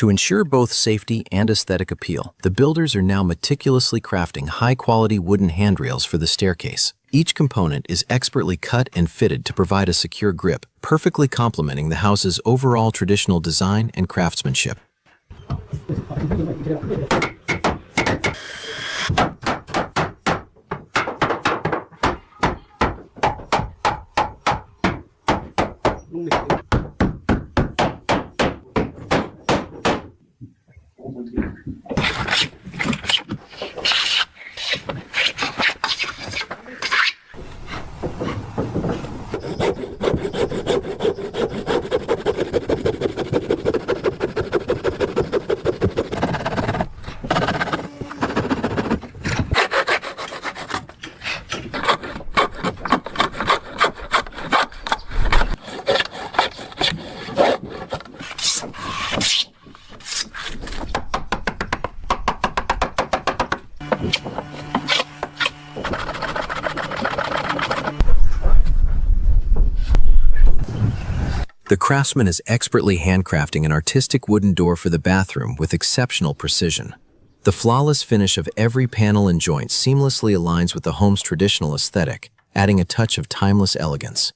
To ensure both safety and aesthetic appeal, the builders are now meticulously crafting high-quality wooden handrails for the staircase. Each component is expertly cut and fitted to provide a secure grip, perfectly complementing the house's overall traditional design and craftsmanship. The craftsman is expertly handcrafting an artistic wooden door for the bathroom with exceptional precision. The flawless finish of every panel and joint seamlessly aligns with the home's traditional aesthetic, adding a touch of timeless elegance.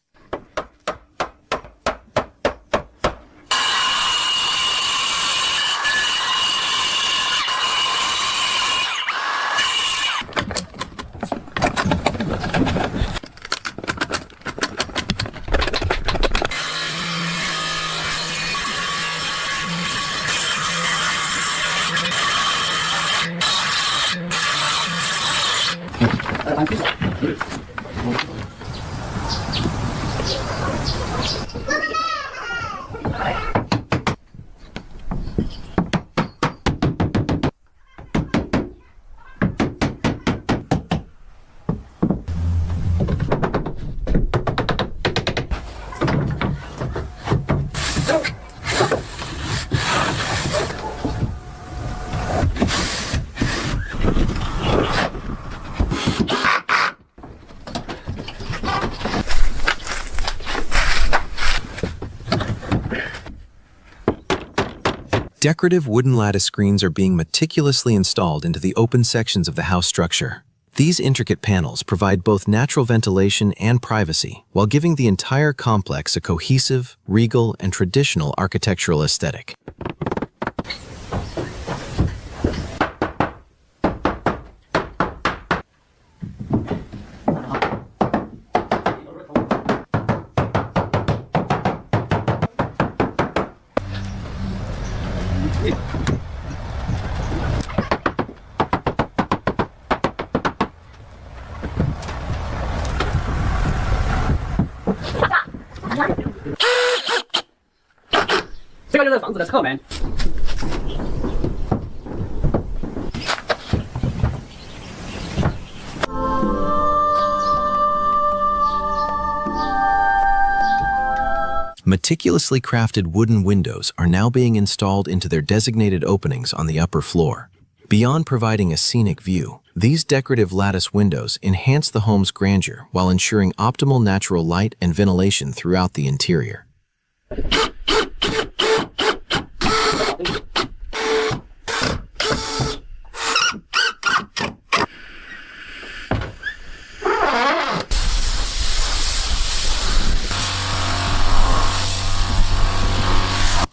Decorative wooden lattice screens are being meticulously installed into the open sections of the house structure. These intricate panels provide both natural ventilation and privacy, while giving the entire complex a cohesive, regal, and traditional architectural aesthetic. Meticulously crafted wooden windows are now being installed into their designated openings on the upper floor. Beyond providing a scenic view, these decorative lattice windows enhance the home's grandeur while ensuring optimal natural light and ventilation throughout the interior.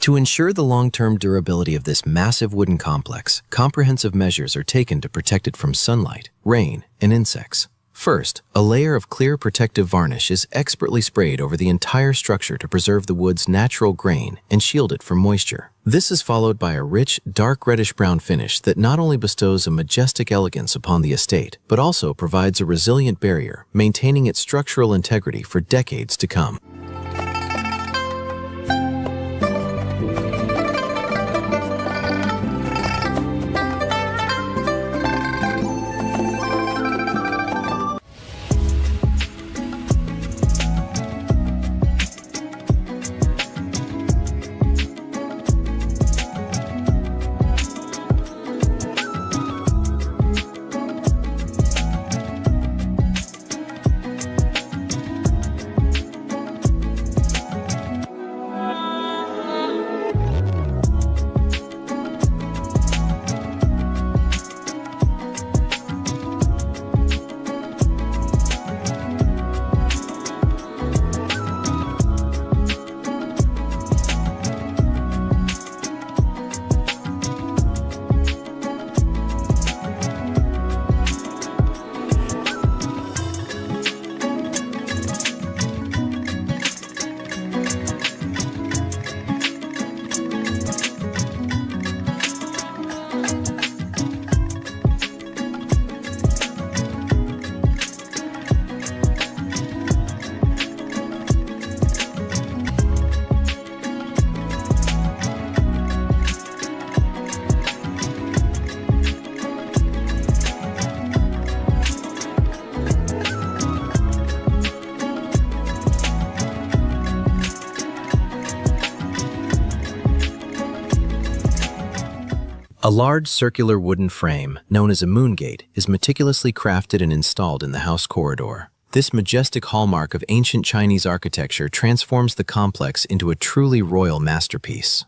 To ensure the long-term durability of this massive wooden complex, comprehensive measures are taken to protect it from sunlight, rain, and insects. First, a layer of clear protective varnish is expertly sprayed over the entire structure to preserve the wood's natural grain and shield it from moisture. This is followed by a rich, dark reddish-brown finish that not only bestows a majestic elegance upon the estate, but also provides a resilient barrier, maintaining its structural integrity for decades to come. A large circular wooden frame, known as a moon gate, is meticulously crafted and installed in the house corridor. This majestic hallmark of ancient Chinese architecture transforms the complex into a truly royal masterpiece.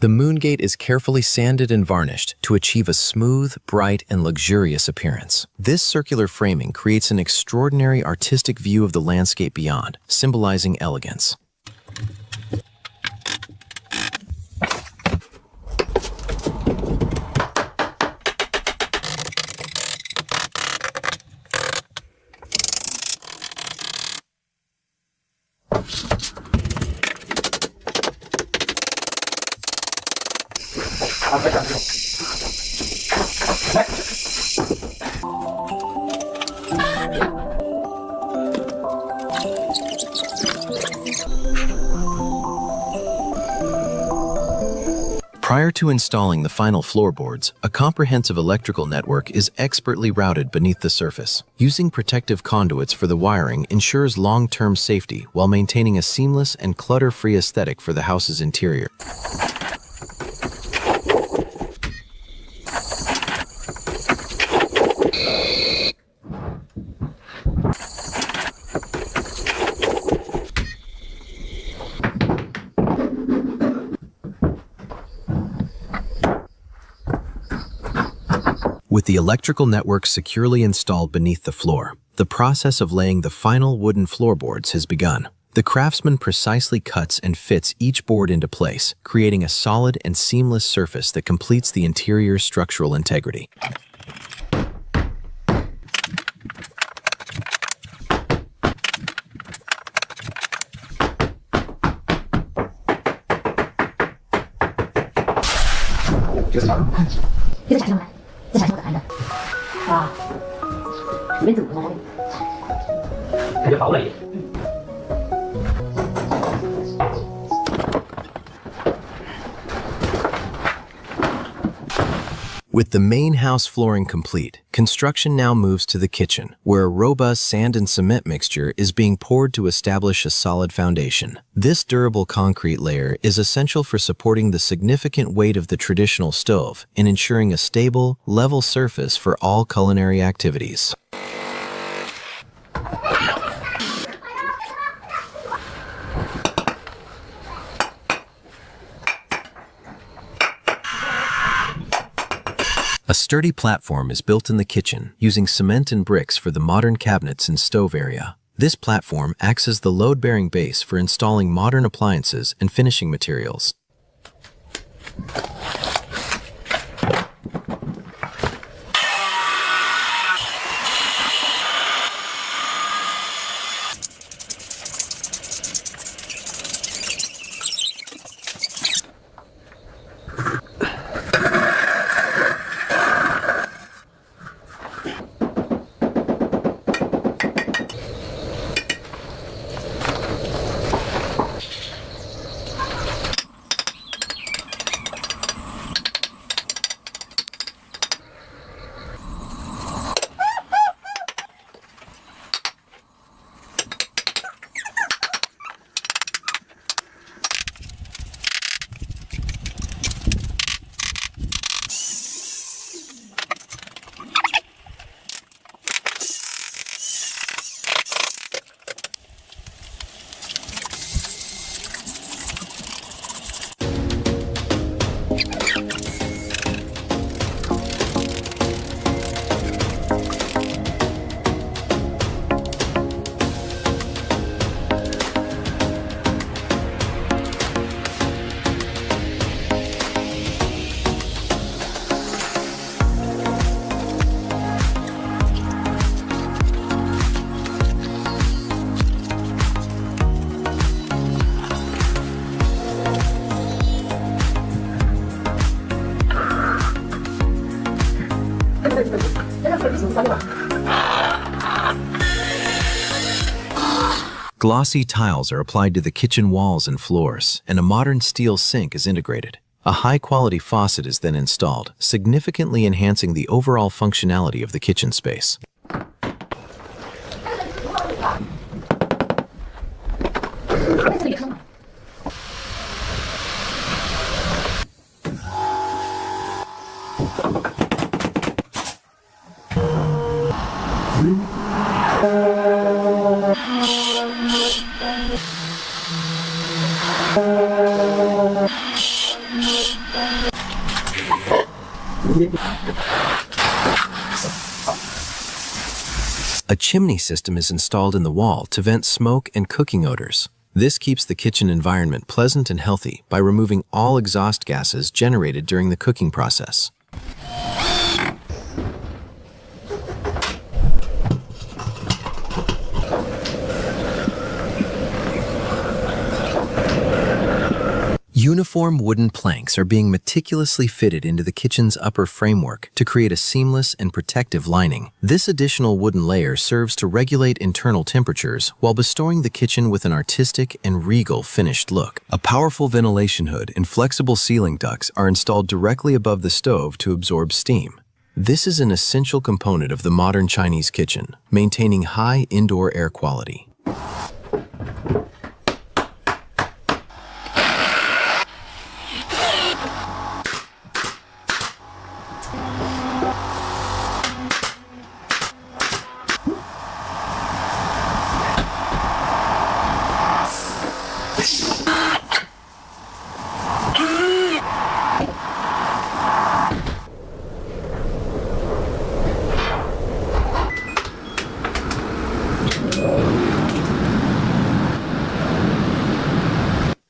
The Moongate is carefully sanded and varnished to achieve a smooth, bright, and luxurious appearance. This circular framing creates an extraordinary artistic view of the landscape beyond, symbolizing elegance. Prior to installing the final floorboards, a comprehensive electrical network is expertly routed beneath the surface. Using protective conduits for the wiring ensures long-term safety while maintaining a seamless and clutter-free aesthetic for the house's interior. With the electrical network securely installed beneath the floor, the process of laying the final wooden floorboards has begun. The craftsman precisely cuts and fits each board into place, creating a solid and seamless surface that completes the interior's structural integrity. With the main house flooring complete, construction now moves to the kitchen, where a robust sand and cement mixture is being poured to establish a solid foundation. This durable concrete layer is essential for supporting the significant weight of the traditional stove and ensuring a stable, level surface for all culinary activities. A sturdy platform is built in the kitchen, using cement and bricks for the modern cabinets and stove area. This platform acts as the load-bearing base for installing modern appliances and finishing materials. Glossy tiles are applied to the kitchen walls and floors, and a modern steel sink is integrated. A high-quality faucet is then installed, significantly enhancing the overall functionality of the kitchen space. A chimney system is installed in the wall to vent smoke and cooking odors. This keeps the kitchen environment pleasant and healthy by removing all exhaust gases generated during the cooking process. Uniform wooden planks are being meticulously fitted into the kitchen's upper framework to create a seamless and protective lining. This additional wooden layer serves to regulate internal temperatures while bestowing the kitchen with an artistic and regal finished look. A powerful ventilation hood and flexible ceiling ducts are installed directly above the stove to absorb steam. This is an essential component of the modern Chinese kitchen, maintaining high indoor air quality.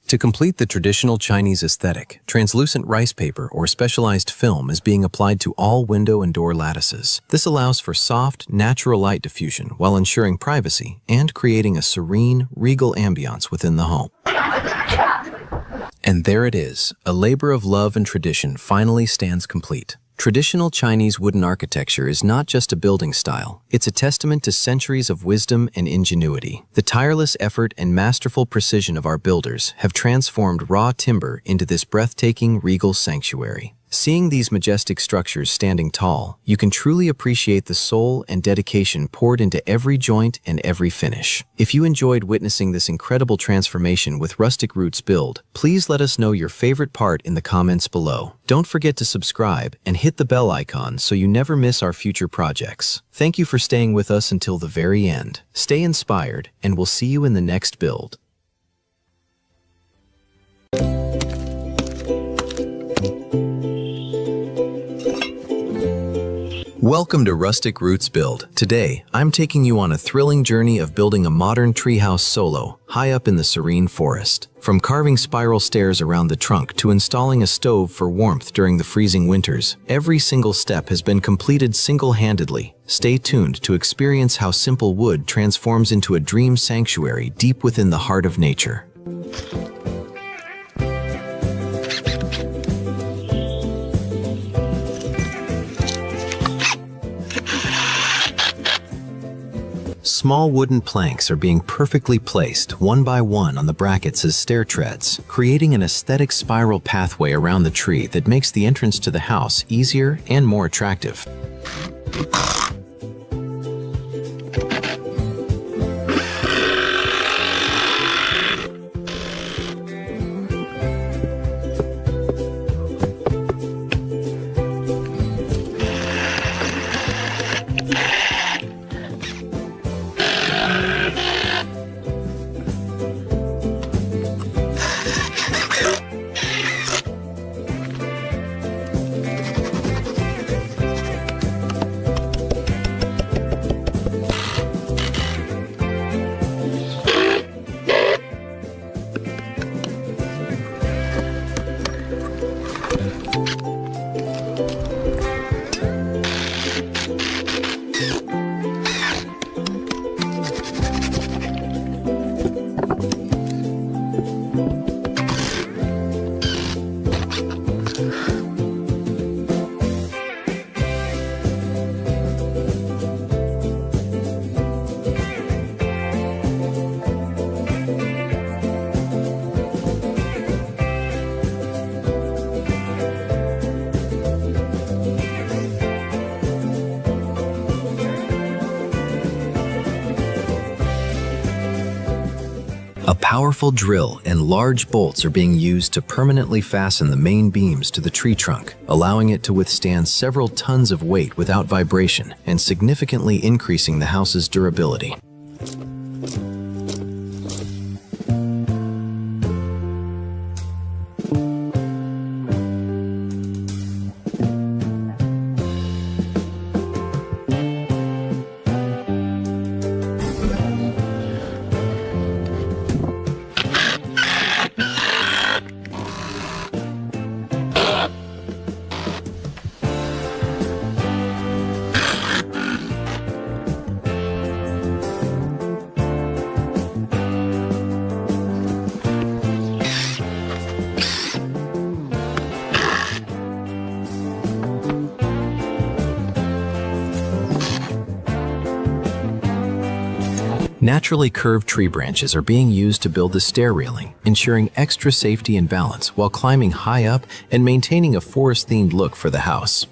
To complete the traditional Chinese aesthetic, translucent rice paper or specialized film is being applied to all window and door lattices. This allows for soft, natural light diffusion while ensuring privacy and creating a serene, regal ambiance within the home. And there it is, a labor of love and tradition finally stands complete. Traditional Chinese wooden architecture is not just a building style, it's a testament to centuries of wisdom and ingenuity. The tireless effort and masterful precision of our builders have transformed raw timber into this breathtaking, regal sanctuary. Seeing these majestic structures standing tall, you can truly appreciate the soul and dedication poured into every joint and every finish. If you enjoyed witnessing this incredible transformation with Rustic Roots Build, please let us know your favorite part in the comments below. Don't forget to subscribe and hit the bell icon so you never miss our future projects. Thank you for staying with us until the very end. Stay inspired, and we'll see you in the next build. Welcome to Rustic Roots Build. Today, I'm taking you on a thrilling journey of building a modern treehouse solo, high up in the serene forest. From carving spiral stairs around the trunk to installing a stove for warmth during the freezing winters, every single step has been completed single-handedly. Stay tuned to experience how simple wood transforms into a dream sanctuary deep within the heart of nature. Small wooden planks are being perfectly placed one by one on the brackets as stair treads, creating an aesthetic spiral pathway around the tree that makes the entrance to the house easier and more attractive. A powerful drill and large bolts are being used to permanently fasten the main beams to the tree trunk, allowing it to withstand several tons of weight without vibration and significantly increasing the house's durability. Naturally curved tree branches are being used to build the stair railing, ensuring extra safety and balance while climbing high up and maintaining a forest-themed look for the house.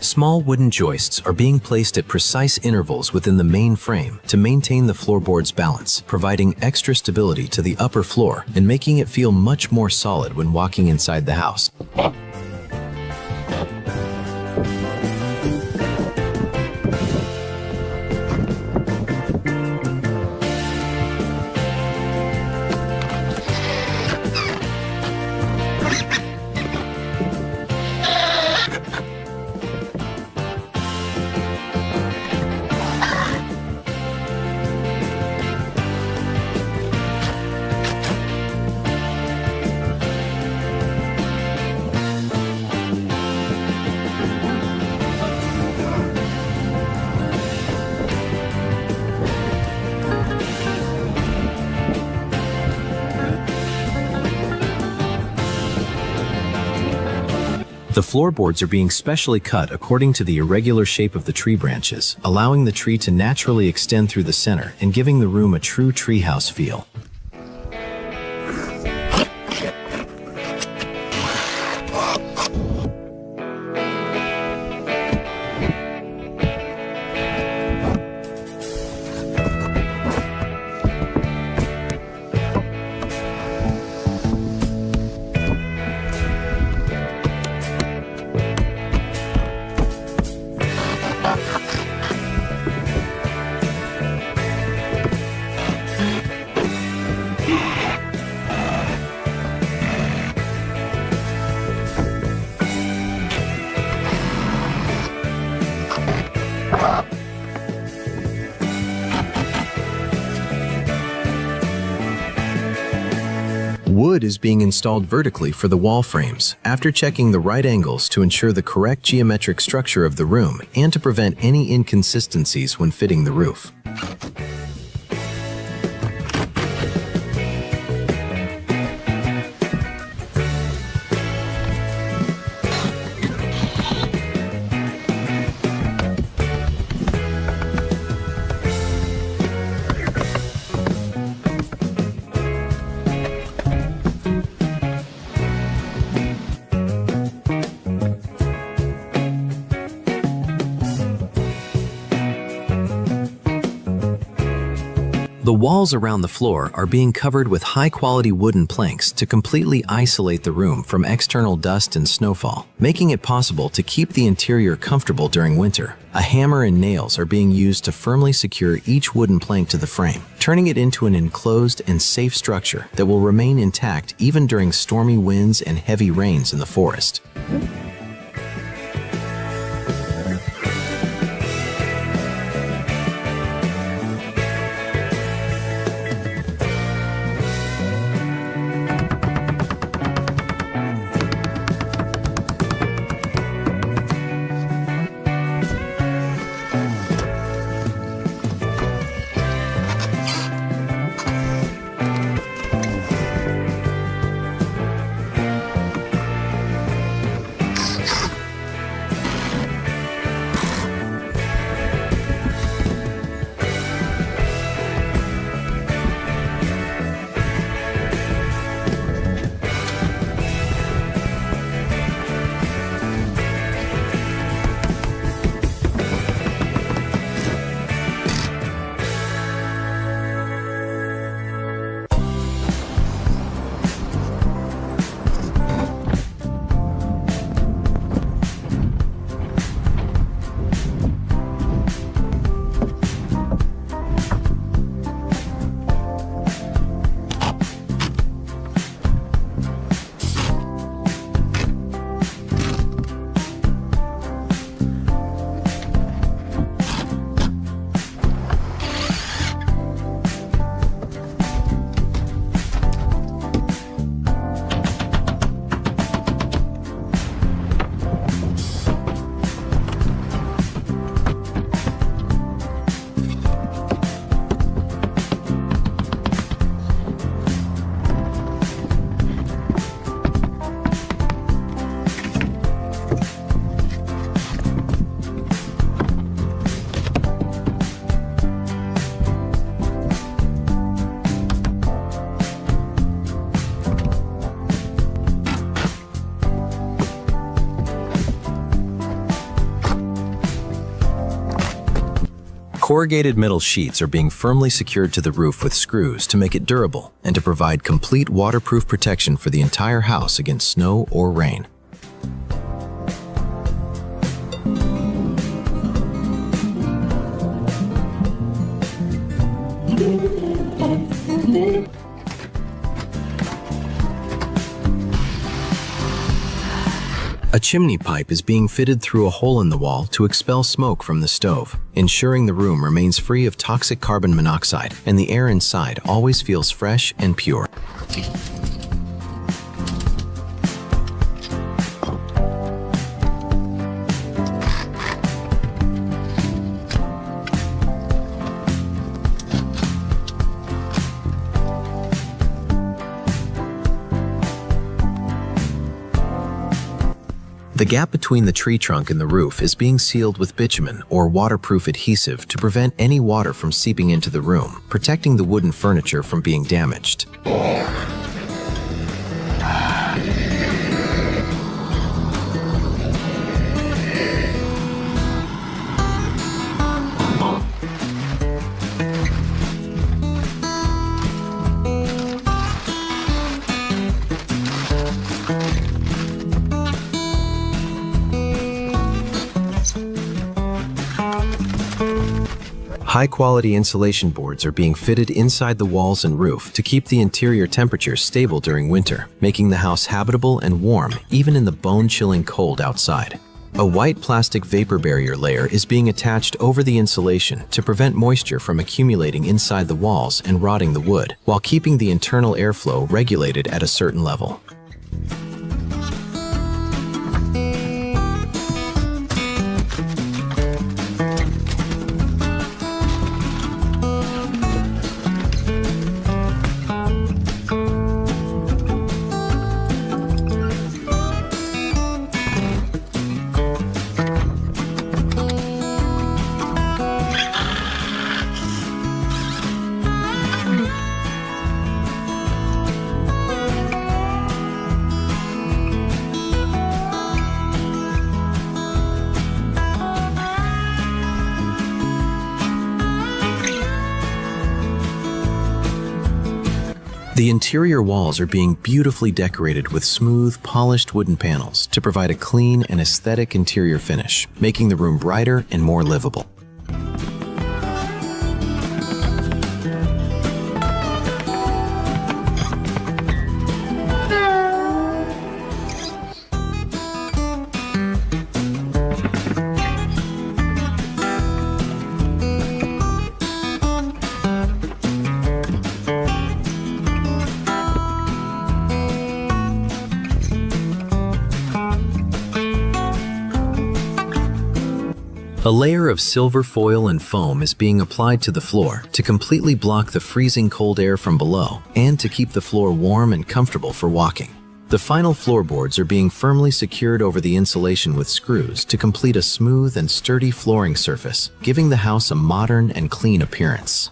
Small wooden joists are being placed at precise intervals within the main frame to maintain the floorboard's balance, providing extra stability to the upper floor and making it feel much more solid when walking inside the house. The floorboards are being specially cut according to the irregular shape of the tree branches, allowing the tree to naturally extend through the center and giving the room a true treehouse feel. Wood is being installed vertically for the wall frames, after checking the right angles to ensure the correct geometric structure of the room and to prevent any inconsistencies when fitting the roof. The walls around the floor are being covered with high-quality wooden planks to completely isolate the room from external dust and snowfall, making it possible to keep the interior comfortable during winter. A hammer and nails are being used to firmly secure each wooden plank to the frame, turning it into an enclosed and safe structure that will remain intact even during stormy winds and heavy rains in the forest. Corrugated metal sheets are being firmly secured to the roof with screws to make it durable and to provide complete waterproof protection for the entire house against snow or rain. A chimney pipe is being fitted through a hole in the wall to expel smoke from the stove, ensuring the room remains free of toxic carbon monoxide and the air inside always feels fresh and pure. The gap between the tree trunk and the roof is being sealed with bitumen or waterproof adhesive to prevent any water from seeping into the room, protecting the wooden furniture from being damaged. High-quality insulation boards are being fitted inside the walls and roof to keep the interior temperature stable during winter, making the house habitable and warm even in the bone-chilling cold outside. A white plastic vapor barrier layer is being attached over the insulation to prevent moisture from accumulating inside the walls and rotting the wood, while keeping the internal airflow regulated at a certain level. The interior walls are being beautifully decorated with smooth, polished wooden panels to provide a clean and aesthetic interior finish, making the room brighter and more livable. A layer of silver foil and foam is being applied to the floor to completely block the freezing cold air from below and to keep the floor warm and comfortable for walking. The final floorboards are being firmly secured over the insulation with screws to complete a smooth and sturdy flooring surface, giving the house a modern and clean appearance.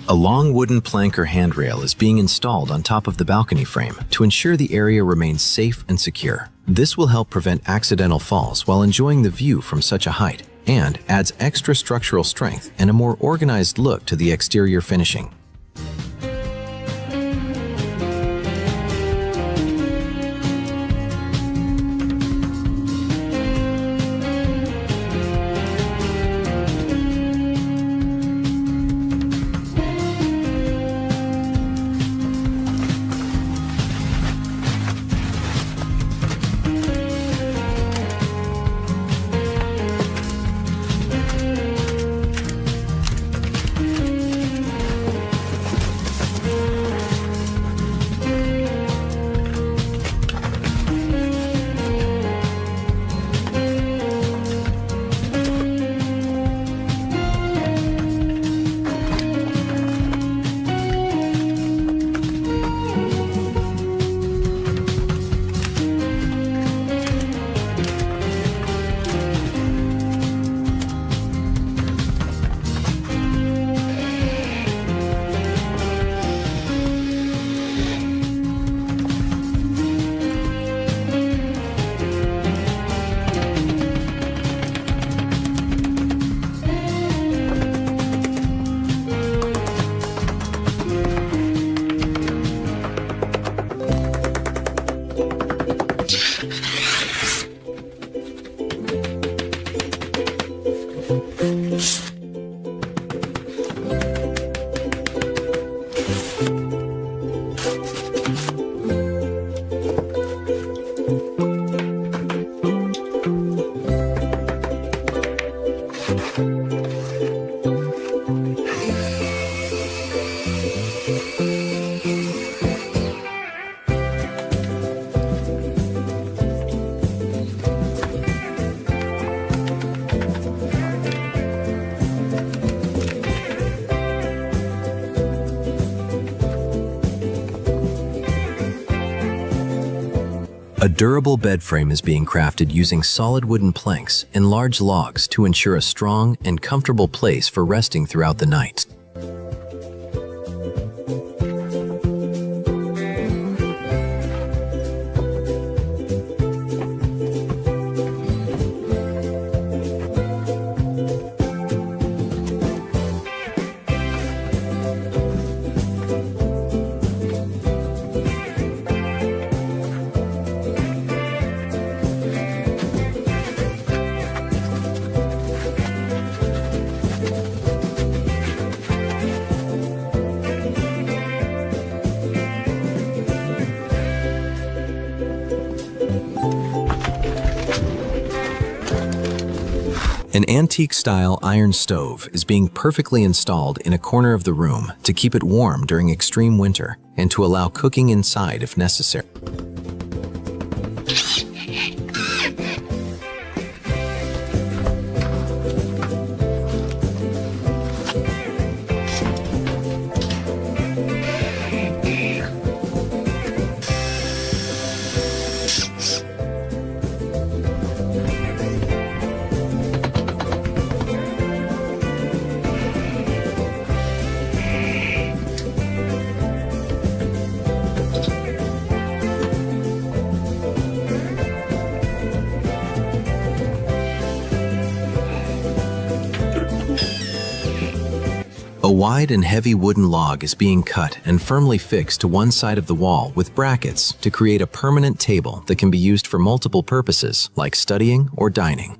A long wooden plank or handrail is being installed on top of the balcony frame to ensure the area remains safe and secure. This will help prevent accidental falls while enjoying the view from such a height and adds extra structural strength and a more organized look to the exterior finishing. A durable bed frame is being crafted using solid wooden planks and large logs to ensure a strong and comfortable place for resting throughout the night. An antique-style iron stove is being perfectly installed in a corner of the room to keep it warm during extreme winter and to allow cooking inside if necessary. A wide and heavy wooden log is being cut and firmly fixed to one side of the wall with brackets to create a permanent table that can be used for multiple purposes, like studying or dining.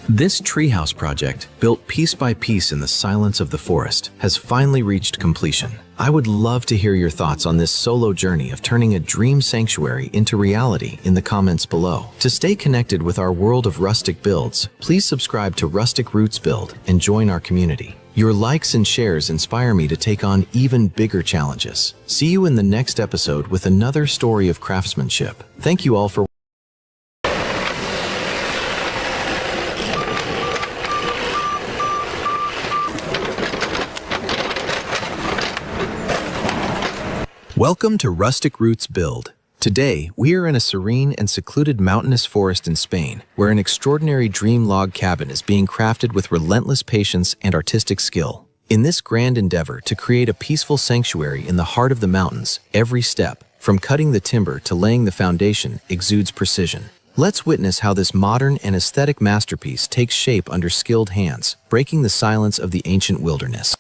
This treehouse project, built piece by piece in the silence of the forest, has finally reached completion. I would love to hear your thoughts on this solo journey of turning a dream sanctuary into reality in the comments below. To stay connected with our world of rustic builds, please subscribe to Rustic Roots Build and join our community. Your likes and shares inspire me to take on even bigger challenges. See you in the next episode with another story of craftsmanship. Thank you all for Welcome to Rustic Roots Build. Today, we are in a serene and secluded mountainous forest in Spain, where an extraordinary dream log cabin is being crafted with relentless patience and artistic skill. In this grand endeavor to create a peaceful sanctuary in the heart of the mountains, every step, from cutting the timber to laying the foundation, exudes precision. Let's witness how this modern and aesthetic masterpiece takes shape under skilled hands, breaking the silence of the ancient wilderness.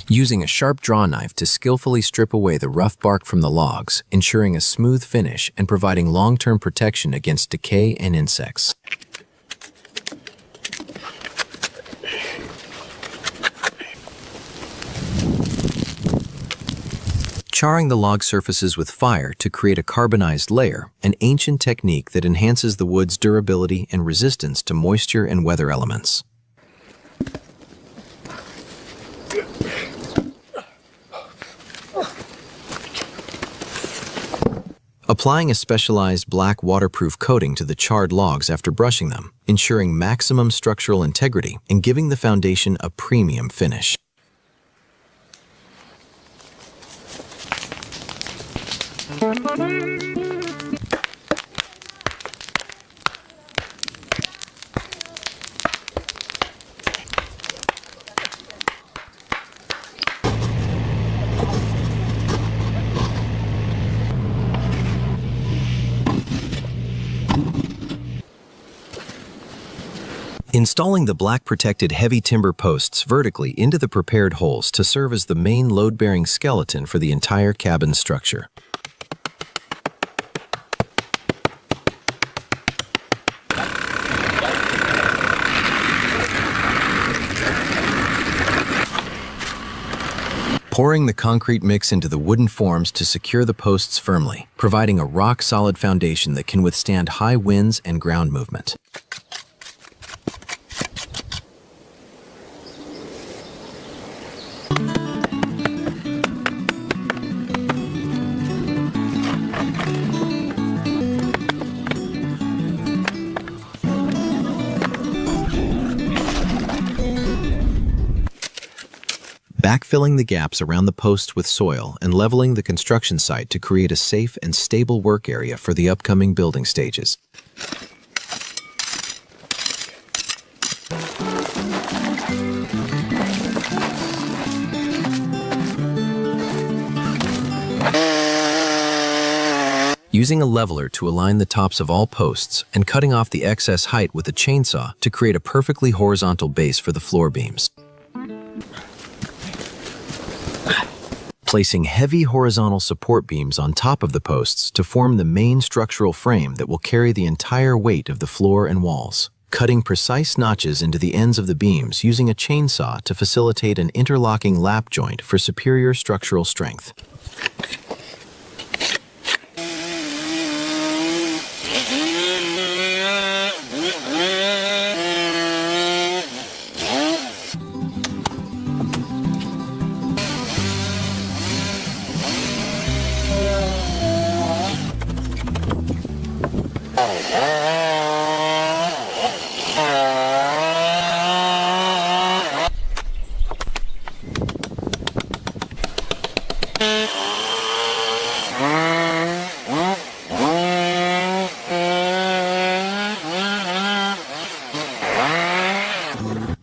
Using a sharp draw knife to skillfully strip away the rough bark from the logs, ensuring a smooth finish and providing long-term protection against decay and insects. Charring the log surfaces with fire to create a carbonized layer, an ancient technique that enhances the wood's durability and resistance to moisture and weather elements. Applying a specialized black waterproof coating to the charred logs after brushing them, ensuring maximum structural integrity and giving the foundation a premium finish. Installing the black-protected heavy timber posts vertically into the prepared holes to serve as the main load-bearing skeleton for the entire cabin structure. Pouring the concrete mix into the wooden forms to secure the posts firmly, providing a rock-solid foundation that can withstand high winds and ground movement. backfilling the gaps around the posts with soil and leveling the construction site to create a safe and stable work area for the upcoming building stages. Using a leveler to align the tops of all posts and cutting off the excess height with a chainsaw to create a perfectly horizontal base for the floor beams. Placing heavy horizontal support beams on top of the posts to form the main structural frame that will carry the entire weight of the floor and walls. Cutting precise notches into the ends of the beams using a chainsaw to facilitate an interlocking lap joint for superior structural strength.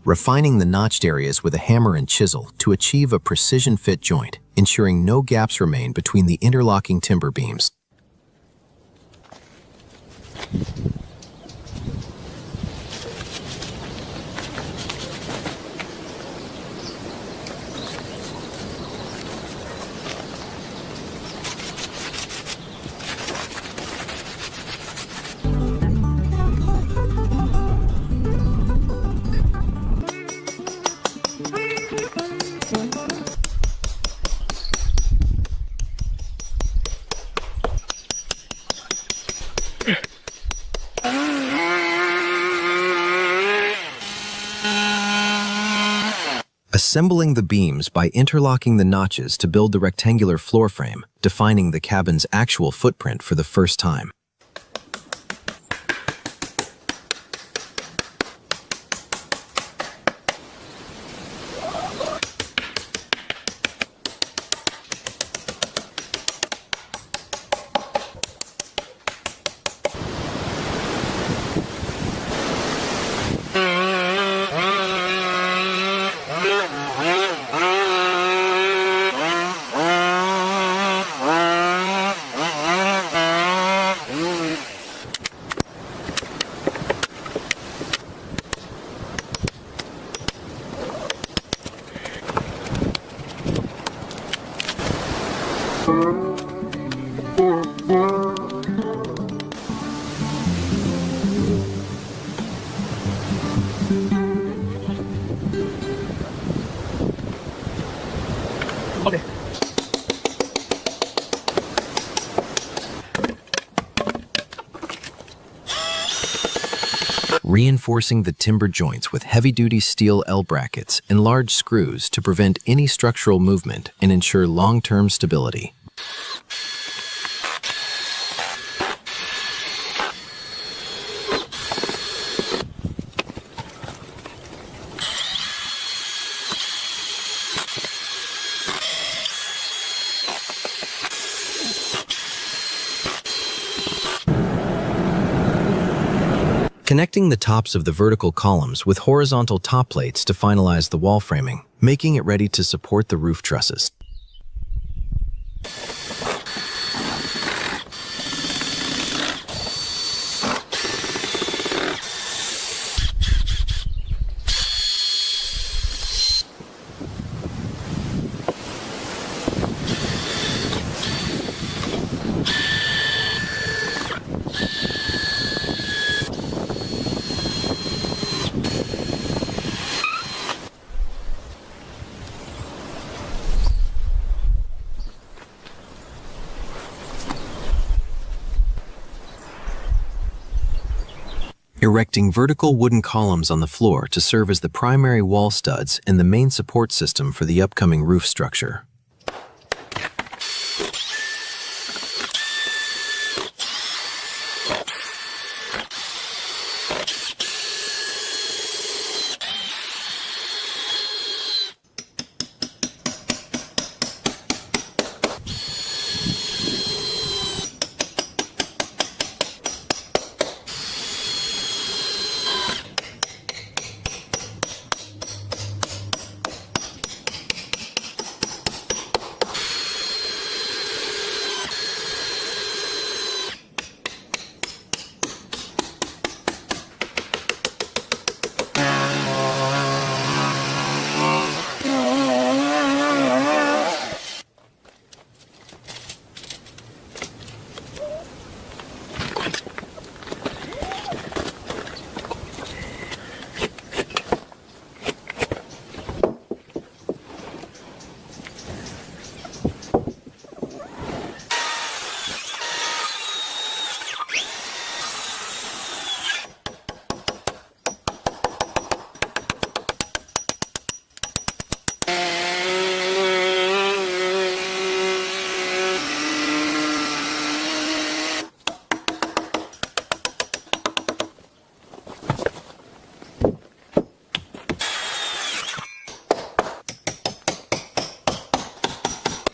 Refining the notched areas with a hammer and chisel to achieve a precision fit joint, ensuring no gaps remain between the interlocking timber beams. Assembling the beams by interlocking the notches to build the rectangular floor frame, defining the cabin's actual footprint for the first time. Okay. Reinforcing the timber joints with heavy-duty steel L-brackets and large screws to prevent any structural movement and ensure long-term stability. Connecting the tops of the vertical columns with horizontal top plates to finalize the wall framing, making it ready to support the roof trusses. Erecting vertical wooden columns on the floor to serve as the primary wall studs and the main support system for the upcoming roof structure.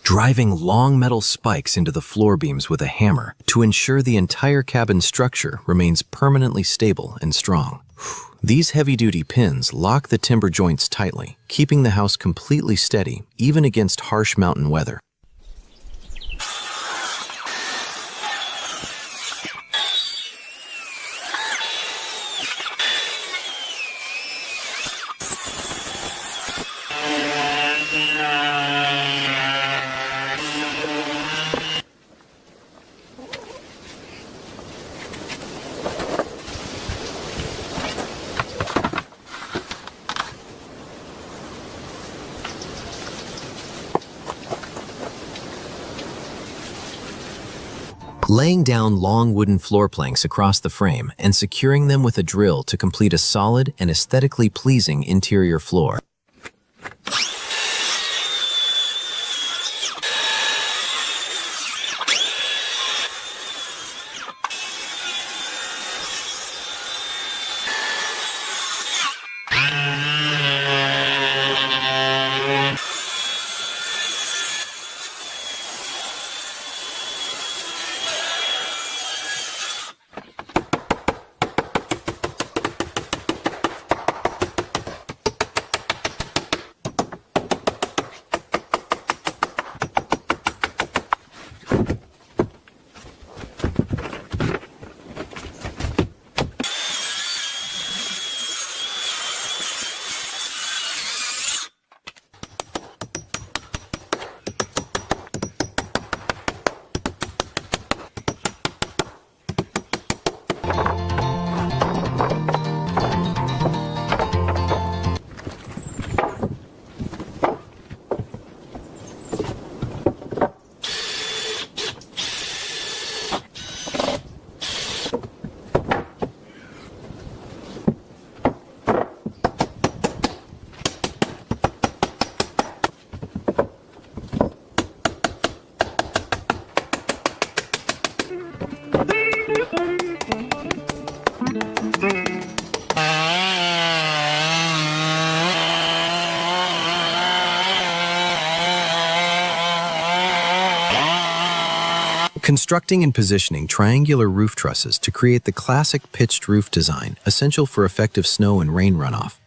driving long metal spikes into the floor beams with a hammer to ensure the entire cabin structure remains permanently stable and strong. These heavy-duty pins lock the timber joints tightly, keeping the house completely steady, even against harsh mountain weather. Laying down long wooden floor planks across the frame and securing them with a drill to complete a solid and aesthetically pleasing interior floor. Constructing and positioning triangular roof trusses to create the classic pitched roof design, essential for effective snow and rain runoff.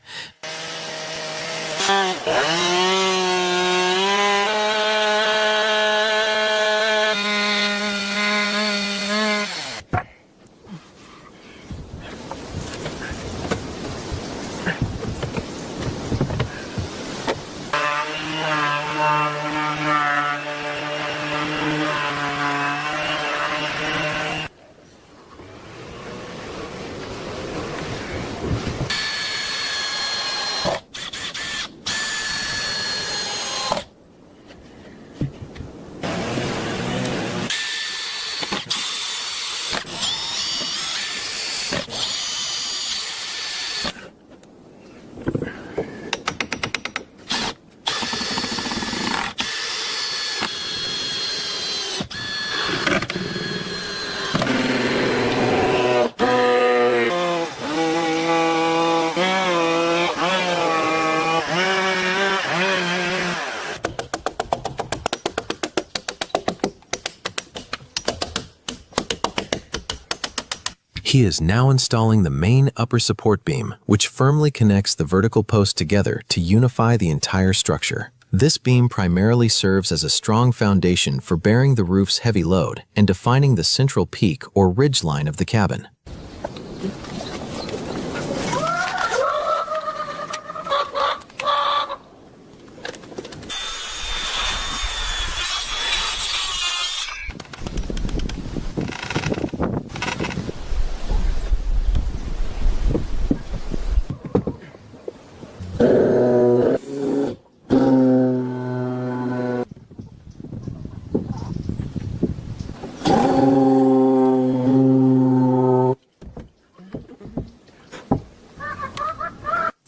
He is now installing the main upper support beam, which firmly connects the vertical posts together to unify the entire structure. This beam primarily serves as a strong foundation for bearing the roof's heavy load and defining the central peak or ridge line of the cabin.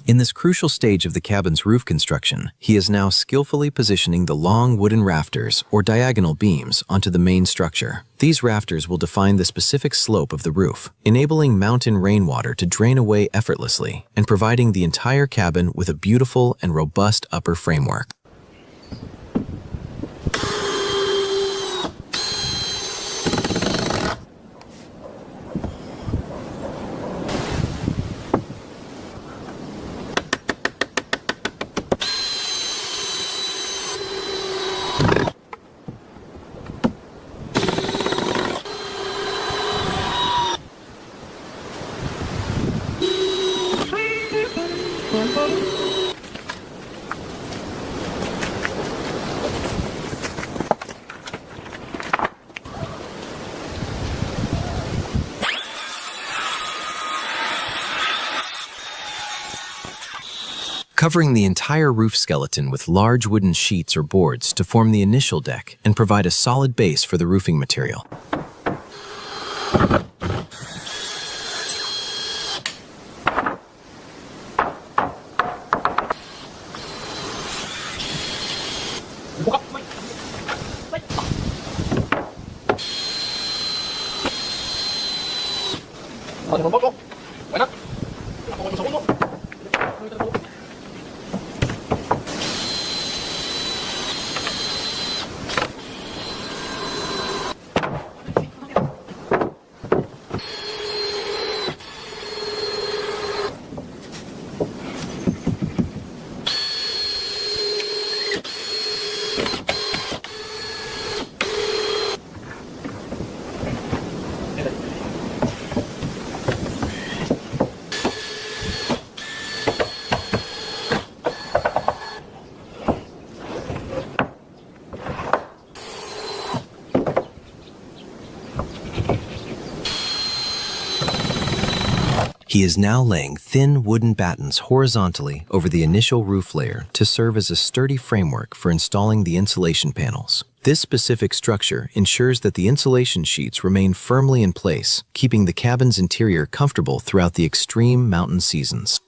In this crucial stage of the cabin's roof construction, he is now skillfully positioning the long wooden rafters or diagonal beams onto the main structure. These rafters will define the specific slope of the roof, enabling mountain rainwater to drain away effortlessly and providing the entire cabin with a beautiful and robust upper framework. Covering the entire roof skeleton with large wooden sheets or boards to form the initial deck and provide a solid base for the roofing material. He is now laying thin wooden battens horizontally over the initial roof layer to serve as a sturdy framework for installing the insulation panels. This specific structure ensures that the insulation sheets remain firmly in place, keeping the cabin's interior comfortable throughout the extreme mountain seasons.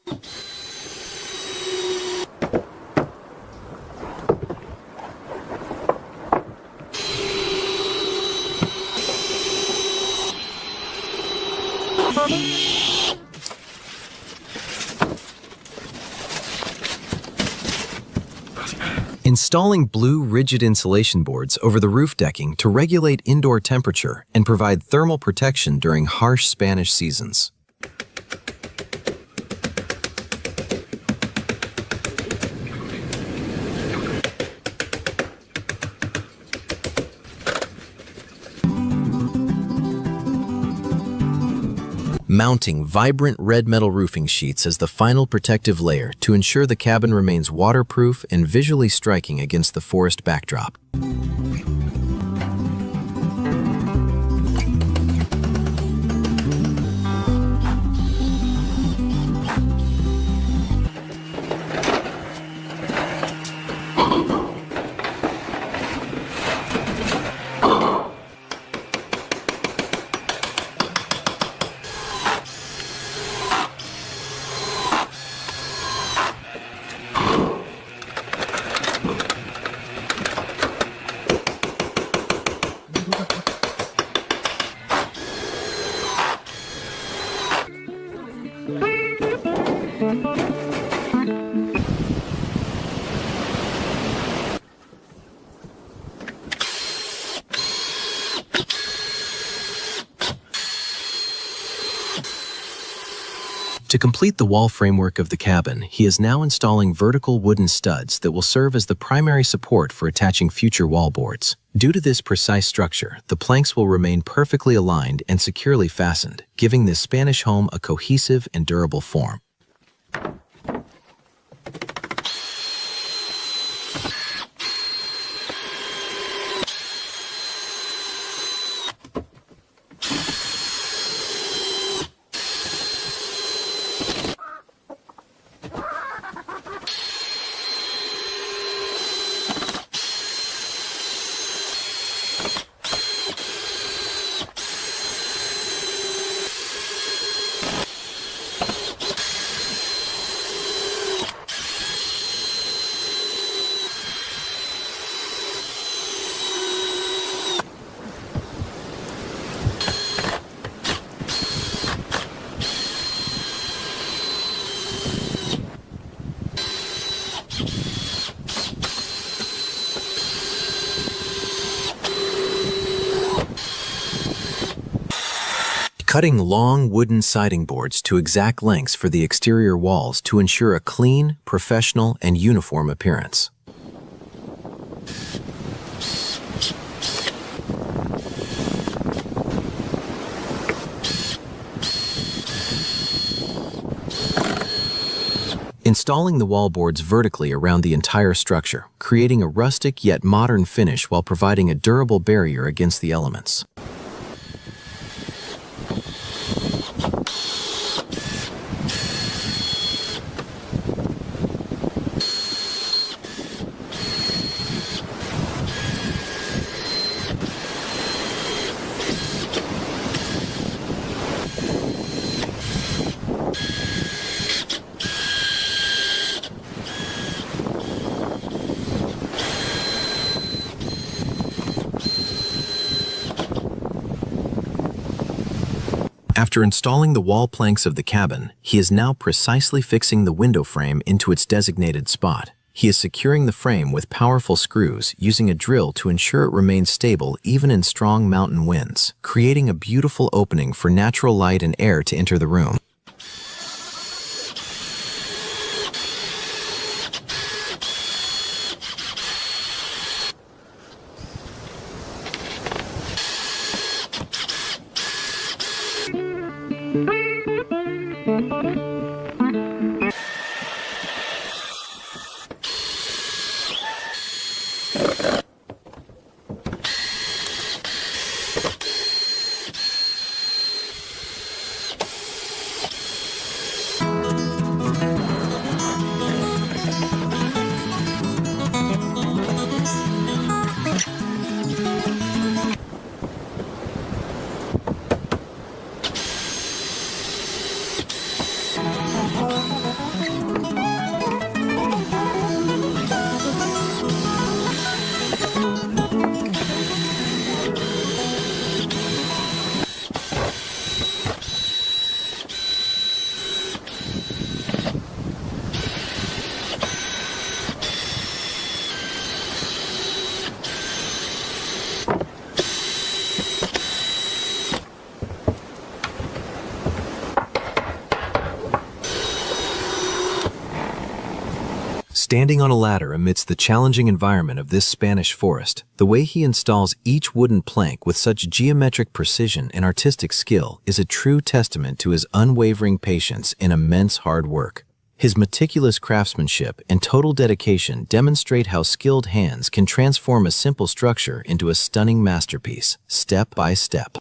Installing blue rigid insulation boards over the roof decking to regulate indoor temperature and provide thermal protection during harsh Spanish seasons. Mounting vibrant red metal roofing sheets as the final protective layer to ensure the cabin remains waterproof and visually striking against the forest backdrop. To complete the wall framework of the cabin, he is now installing vertical wooden studs that will serve as the primary support for attaching future wall boards. Due to this precise structure, the planks will remain perfectly aligned and securely fastened, giving this Spanish home a cohesive and durable form. Cutting long wooden siding boards to exact lengths for the exterior walls to ensure a clean, professional, and uniform appearance. installing the wall boards vertically around the entire structure, creating a rustic yet modern finish while providing a durable barrier against the elements. After installing the wall planks of the cabin, he is now precisely fixing the window frame into its designated spot. He is securing the frame with powerful screws using a drill to ensure it remains stable even in strong mountain winds, creating a beautiful opening for natural light and air to enter the room. Standing on a ladder amidst the challenging environment of this Spanish forest, the way he installs each wooden plank with such geometric precision and artistic skill is a true testament to his unwavering patience and immense hard work. His meticulous craftsmanship and total dedication demonstrate how skilled hands can transform a simple structure into a stunning masterpiece, step by step.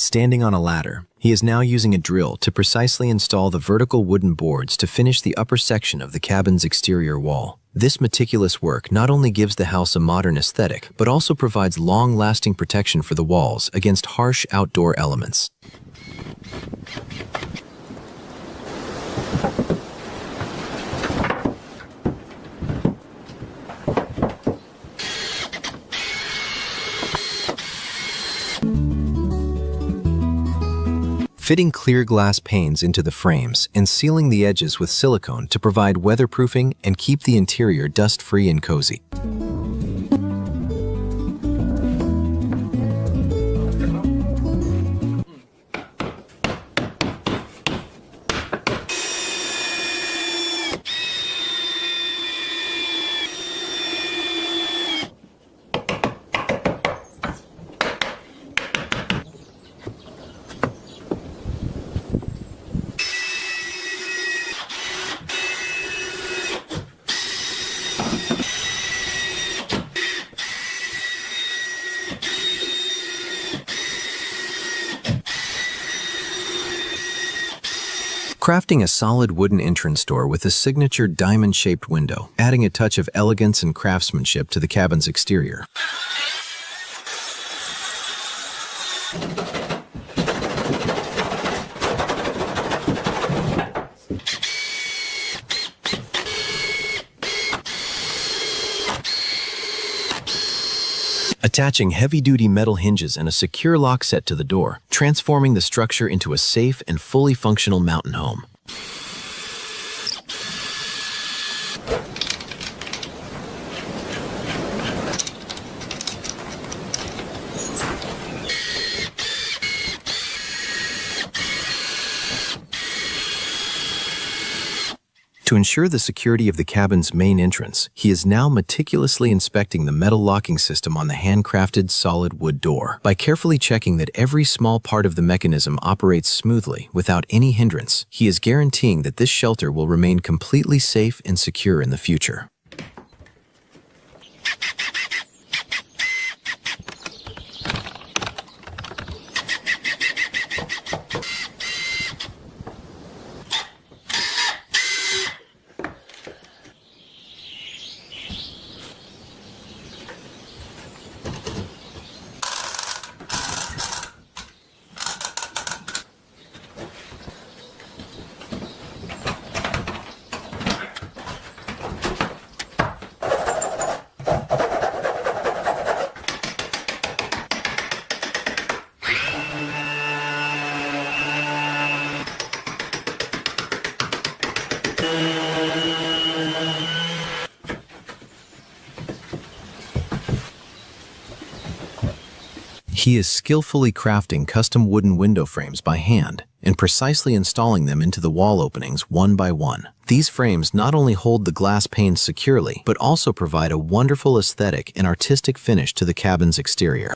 Standing on a ladder, he is now using a drill to precisely install the vertical wooden boards to finish the upper section of the cabin's exterior wall. This meticulous work not only gives the house a modern aesthetic, but also provides long-lasting protection for the walls against harsh outdoor elements. Fitting clear glass panes into the frames and sealing the edges with silicone to provide weatherproofing and keep the interior dust-free and cozy. Crafting a solid wooden entrance door with a signature diamond-shaped window, adding a touch of elegance and craftsmanship to the cabin's exterior. Attaching heavy-duty metal hinges and a secure lock set to the door, transforming the structure into a safe and fully functional mountain home. To ensure the security of the cabin's main entrance, he is now meticulously inspecting the metal locking system on the handcrafted solid wood door. By carefully checking that every small part of the mechanism operates smoothly without any hindrance, he is guaranteeing that this shelter will remain completely safe and secure in the future. He is skillfully crafting custom wooden window frames by hand and precisely installing them into the wall openings one by one. These frames not only hold the glass panes securely, but also provide a wonderful aesthetic and artistic finish to the cabin's exterior.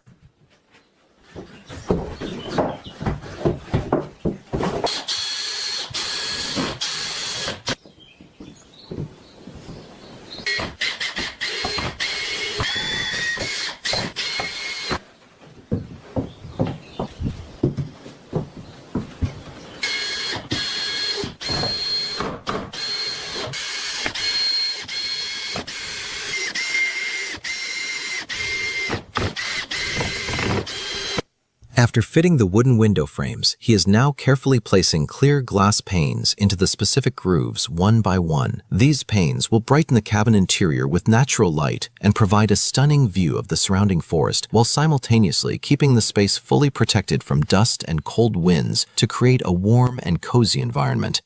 After fitting the wooden window frames, he is now carefully placing clear glass panes into the specific grooves one by one. These panes will brighten the cabin interior with natural light and provide a stunning view of the surrounding forest, while simultaneously keeping the space fully protected from dust and cold winds to create a warm and cozy environment.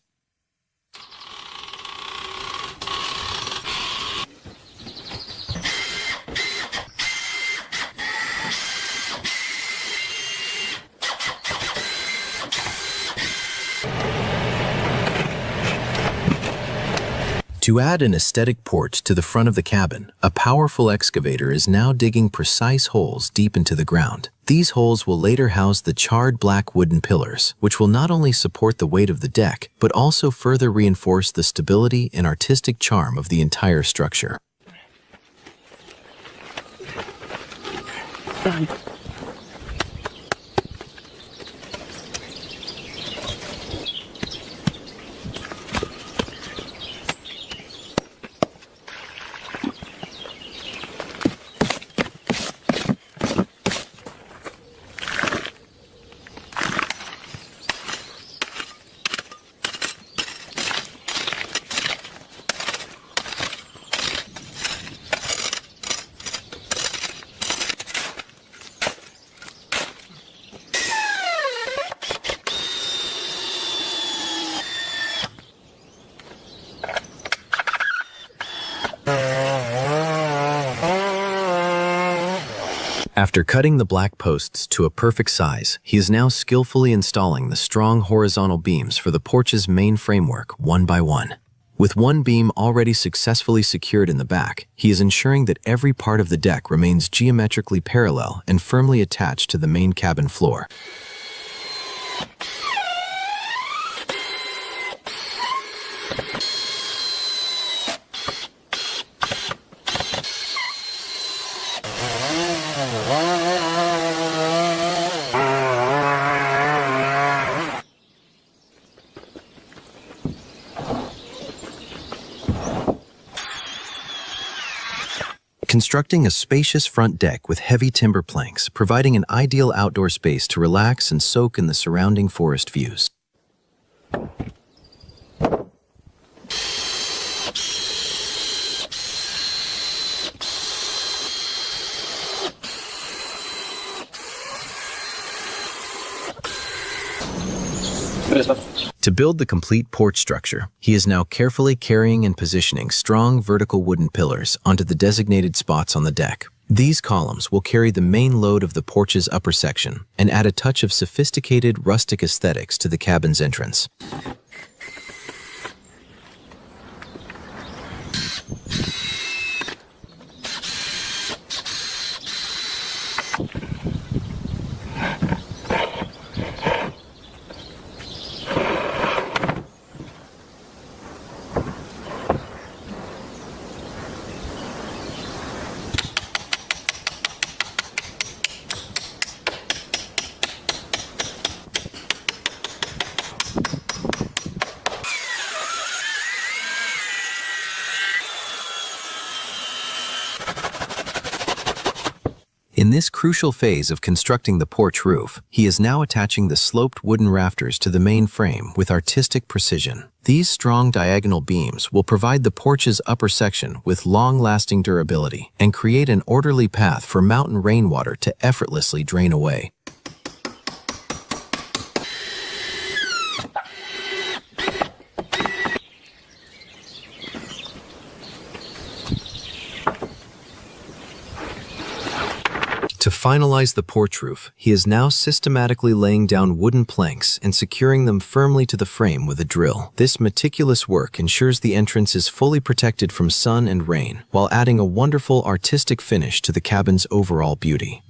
To add an aesthetic porch to the front of the cabin, a powerful excavator is now digging precise holes deep into the ground. These holes will later house the charred black wooden pillars, which will not only support the weight of the deck, but also further reinforce the stability and artistic charm of the entire structure. After cutting the black posts to a perfect size, he is now skillfully installing the strong horizontal beams for the porch's main framework one by one. With one beam already successfully secured in the back, he is ensuring that every part of the deck remains geometrically parallel and firmly attached to the main cabin floor. Constructing a spacious front deck with heavy timber planks, providing an ideal outdoor space to relax and soak in the surrounding forest views. To build the complete porch structure, he is now carefully carrying and positioning strong vertical wooden pillars onto the designated spots on the deck. These columns will carry the main load of the porch's upper section and add a touch of sophisticated rustic aesthetics to the cabin's entrance. In this crucial phase of constructing the porch roof, he is now attaching the sloped wooden rafters to the main frame with artistic precision. These strong diagonal beams will provide the porch's upper section with long-lasting durability and create an orderly path for mountain rainwater to effortlessly drain away. To finalize the porch roof, he is now systematically laying down wooden planks and securing them firmly to the frame with a drill. This meticulous work ensures the entrance is fully protected from sun and rain, while adding a wonderful artistic finish to the cabin's overall beauty.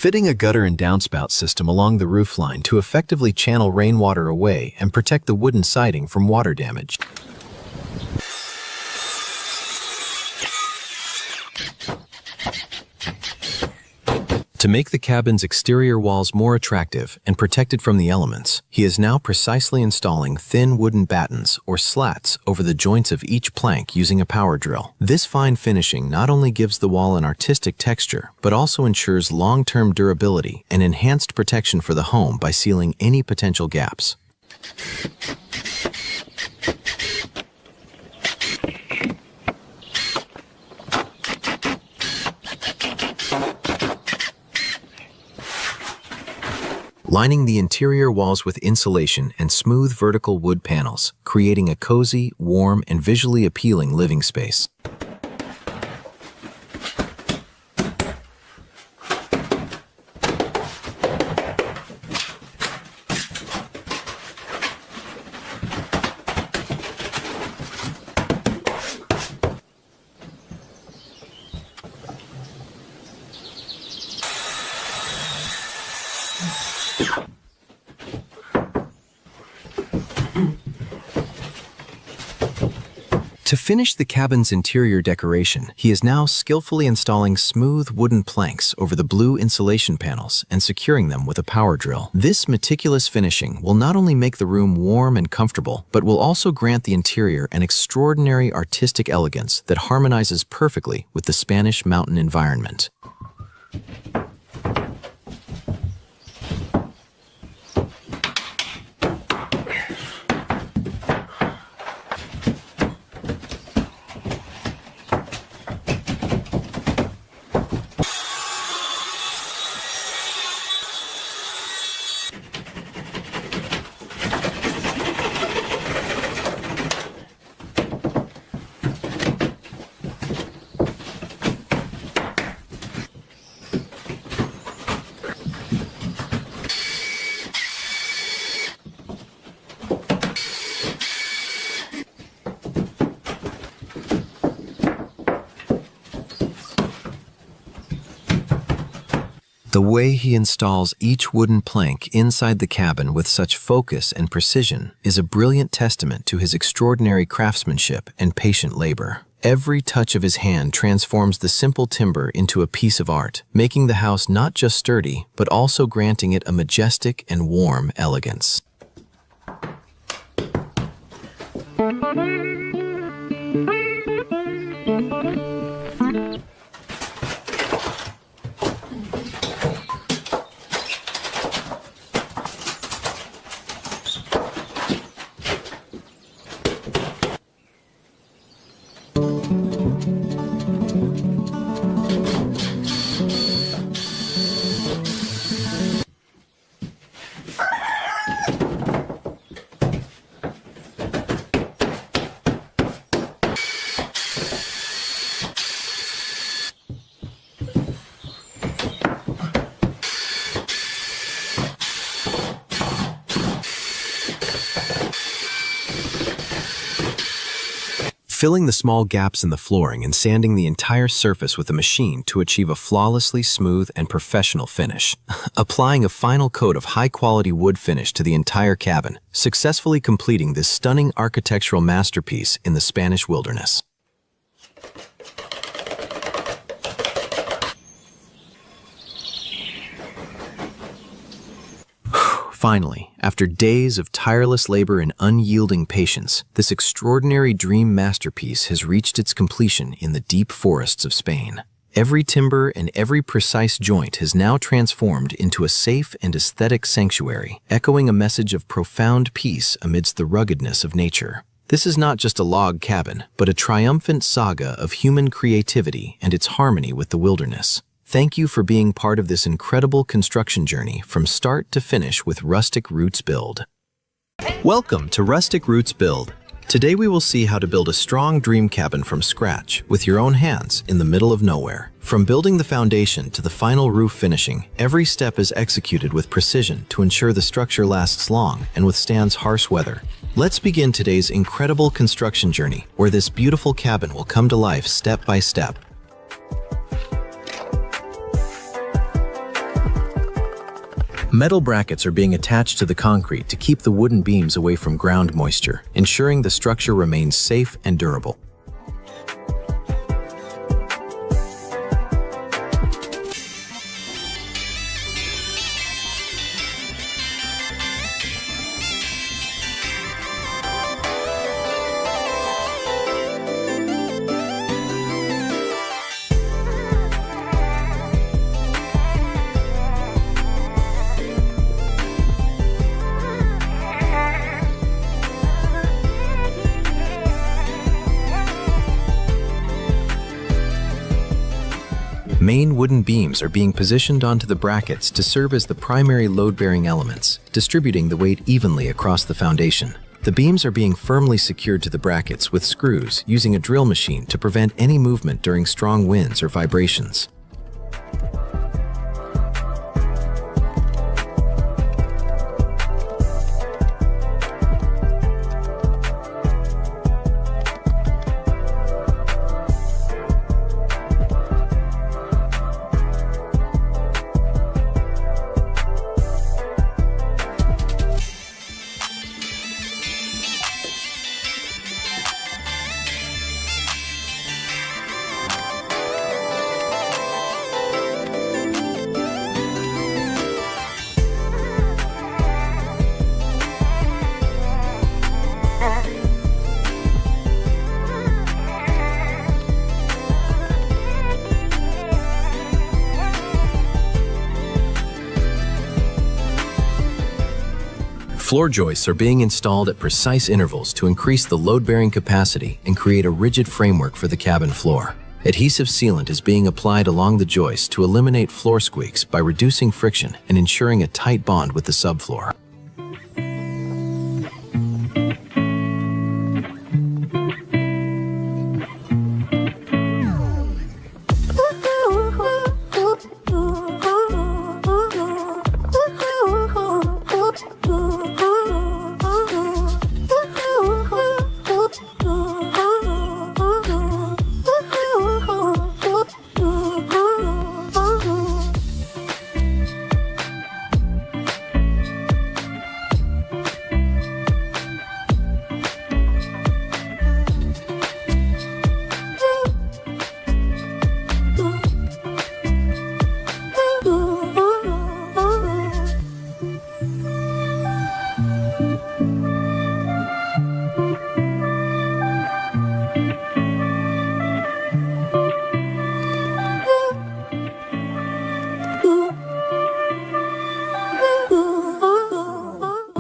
Fitting a gutter and downspout system along the roofline to effectively channel rainwater away and protect the wooden siding from water damage. To make the cabin's exterior walls more attractive and protected from the elements, he is now precisely installing thin wooden battens or slats over the joints of each plank using a power drill. This fine finishing not only gives the wall an artistic texture, but also ensures long-term durability and enhanced protection for the home by sealing any potential gaps. Lining the interior walls with insulation and smooth vertical wood panels, creating a cozy, warm, and visually appealing living space. To finish the cabin's interior decoration, he is now skillfully installing smooth wooden planks over the blue insulation panels and securing them with a power drill. This meticulous finishing will not only make the room warm and comfortable, but will also grant the interior an extraordinary artistic elegance that harmonizes perfectly with the Spanish mountain environment. The way he installs each wooden plank inside the cabin with such focus and precision is a brilliant testament to his extraordinary craftsmanship and patient labor. Every touch of his hand transforms the simple timber into a piece of art, making the house not just sturdy, but also granting it a majestic and warm elegance. filling the small gaps in the flooring and sanding the entire surface with a machine to achieve a flawlessly smooth and professional finish. Applying a final coat of high-quality wood finish to the entire cabin, successfully completing this stunning architectural masterpiece in the Spanish wilderness. Finally, after days of tireless labor and unyielding patience, this extraordinary dream masterpiece has reached its completion in the deep forests of Spain. Every timber and every precise joint has now transformed into a safe and aesthetic sanctuary, echoing a message of profound peace amidst the ruggedness of nature. This is not just a log cabin, but a triumphant saga of human creativity and its harmony with the wilderness. Thank you for being part of this incredible construction journey from start to finish with Rustic Roots Build. Welcome to Rustic Roots Build. Today we will see how to build a strong dream cabin from scratch with your own hands in the middle of nowhere. From building the foundation to the final roof finishing, every step is executed with precision to ensure the structure lasts long and withstands harsh weather. Let's begin today's incredible construction journey, where this beautiful cabin will come to life step by step. Metal brackets are being attached to the concrete to keep the wooden beams away from ground moisture, ensuring the structure remains safe and durable. Main wooden beams are being positioned onto the brackets to serve as the primary load-bearing elements, distributing the weight evenly across the foundation. The beams are being firmly secured to the brackets with screws using a drill machine to prevent any movement during strong winds or vibrations. Floor joists are being installed at precise intervals to increase the load-bearing capacity and create a rigid framework for the cabin floor. Adhesive sealant is being applied along the joists to eliminate floor squeaks by reducing friction and ensuring a tight bond with the subfloor.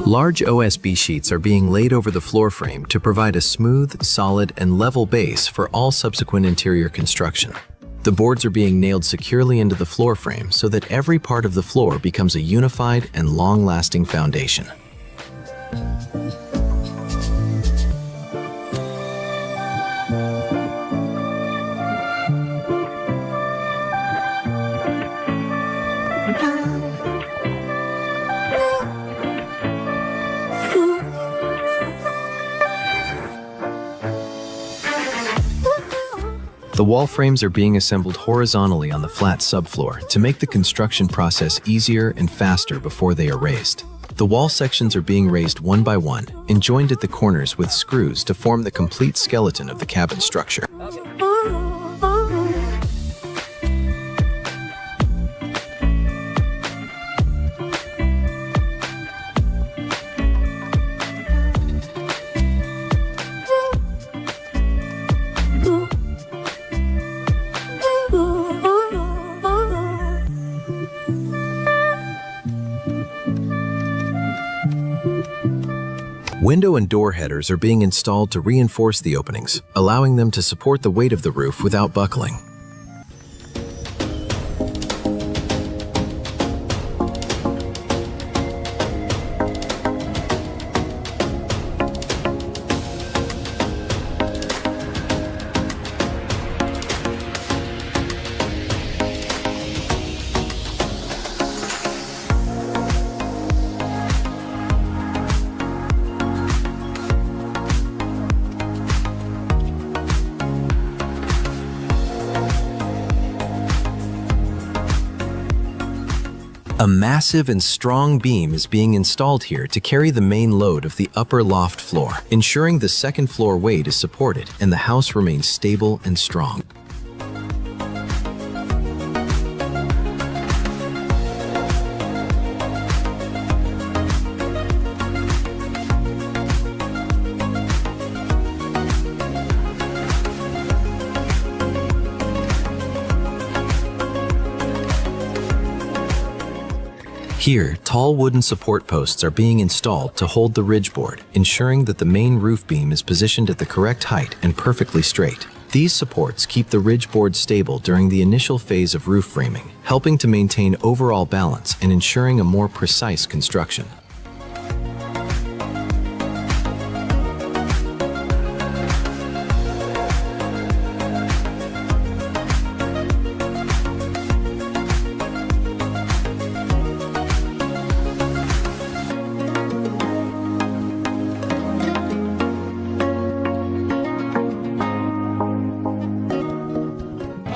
Large OSB sheets are being laid over the floor frame to provide a smooth, solid, and level base for all subsequent interior construction. The boards are being nailed securely into the floor frame so that every part of the floor becomes a unified and long-lasting foundation. The wall frames are being assembled horizontally on the flat subfloor to make the construction process easier and faster before they are raised. The wall sections are being raised one by one and joined at the corners with screws to form the complete skeleton of the cabin structure. Window and door headers are being installed to reinforce the openings, allowing them to support the weight of the roof without buckling. A massive and strong beam is being installed here to carry the main load of the upper loft floor, ensuring the second floor weight is supported and the house remains stable and strong. Here, tall wooden support posts are being installed to hold the ridge board, ensuring that the main roof beam is positioned at the correct height and perfectly straight. These supports keep the ridge board stable during the initial phase of roof framing, helping to maintain overall balance and ensuring a more precise construction.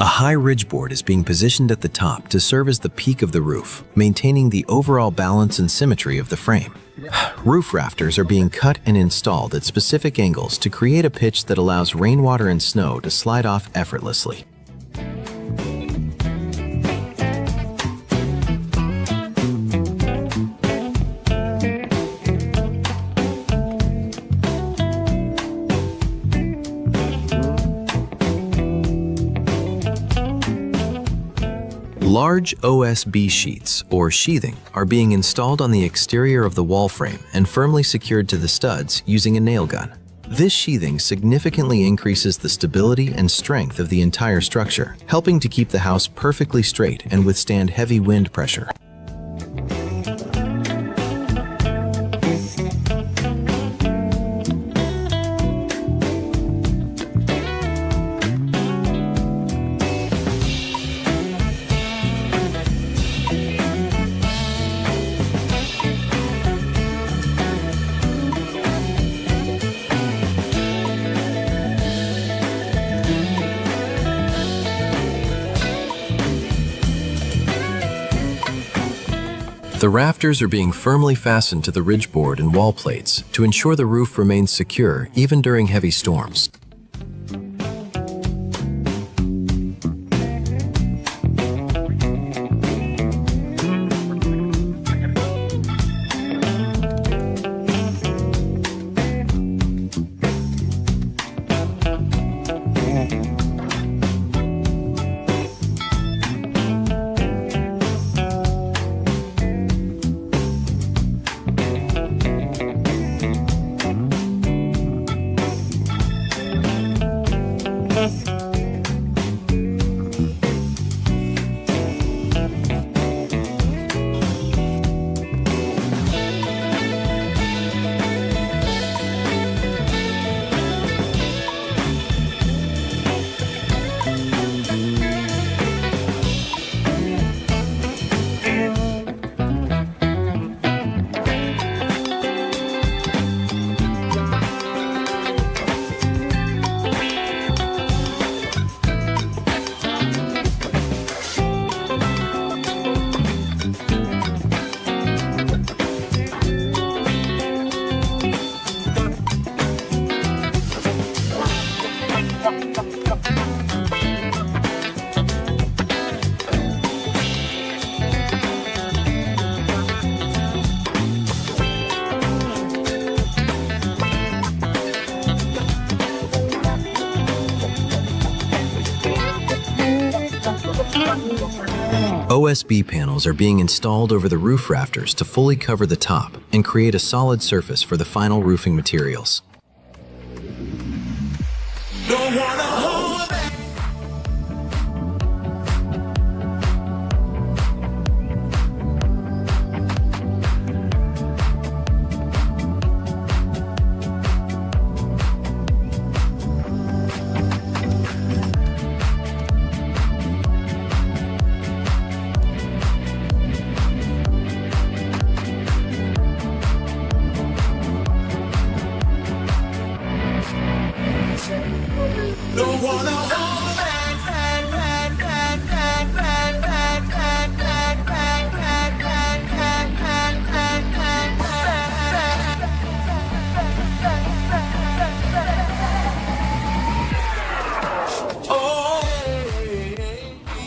A high ridge board is being positioned at the top to serve as the peak of the roof, maintaining the overall balance and symmetry of the frame. Roof rafters are being cut and installed at specific angles to create a pitch that allows rainwater and snow to slide off effortlessly. Large OSB sheets, or sheathing, are being installed on the exterior of the wall frame and firmly secured to the studs using a nail gun. This sheathing significantly increases the stability and strength of the entire structure, helping to keep the house perfectly straight and withstand heavy wind pressure. The rafters are being firmly fastened to the ridge board and wall plates to ensure the roof remains secure even during heavy storms. OSB panels are being installed over the roof rafters to fully cover the top and create a solid surface for the final roofing materials.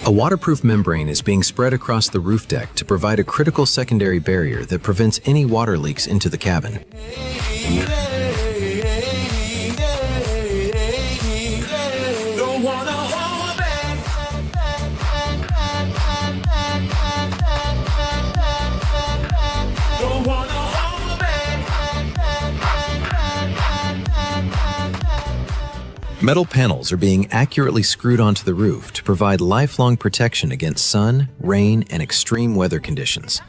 A waterproof membrane is being spread across the roof deck to provide a critical secondary barrier that prevents any water leaks into the cabin. Metal panels are being accurately screwed onto the roof to provide lifelong protection against sun, rain, and extreme weather conditions.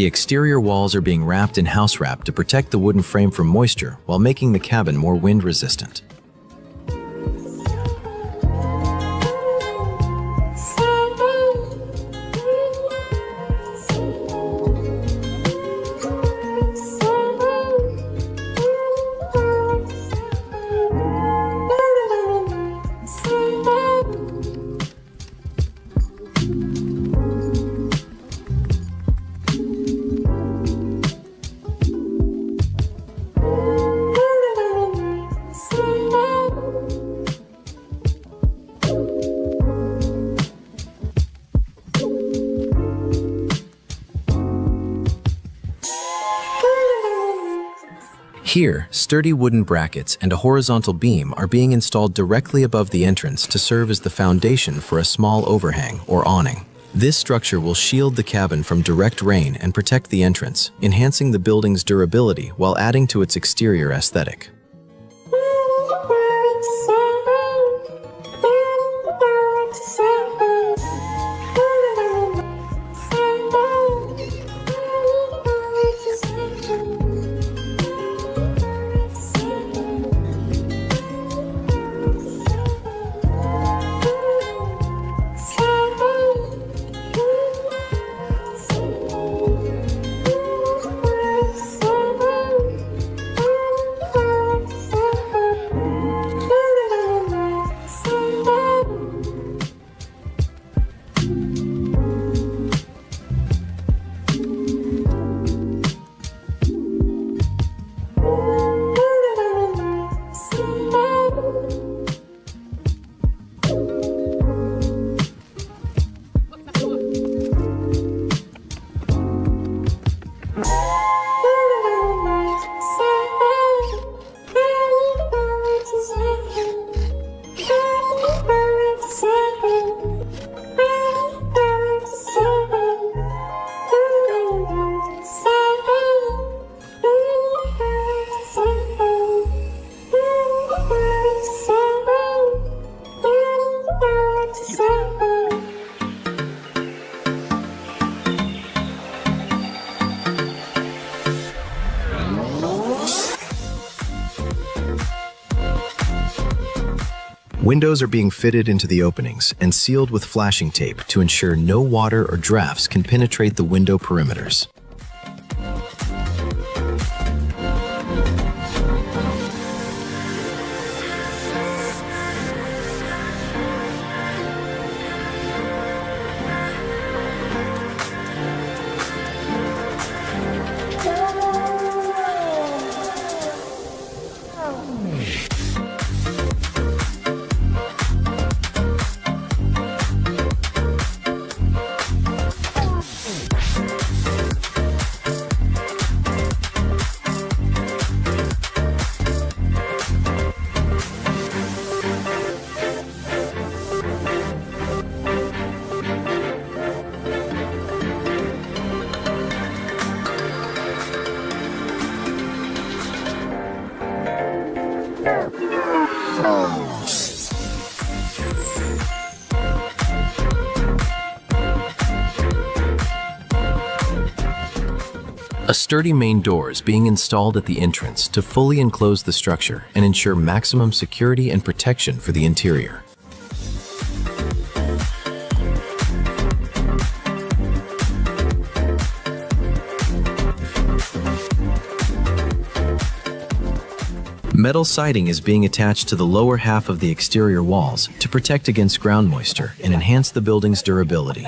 The exterior walls are being wrapped in house wrap to protect the wooden frame from moisture while making the cabin more wind resistant. Here, sturdy wooden brackets and a horizontal beam are being installed directly above the entrance to serve as the foundation for a small overhang or awning. This structure will shield the cabin from direct rain and protect the entrance, enhancing the building's durability while adding to its exterior aesthetic. Windows are being fitted into the openings and sealed with flashing tape to ensure no water or drafts can penetrate the window perimeters. A sturdy main door is being installed at the entrance to fully enclose the structure and ensure maximum security and protection for the interior. Metal siding is being attached to the lower half of the exterior walls to protect against ground moisture and enhance the building's durability.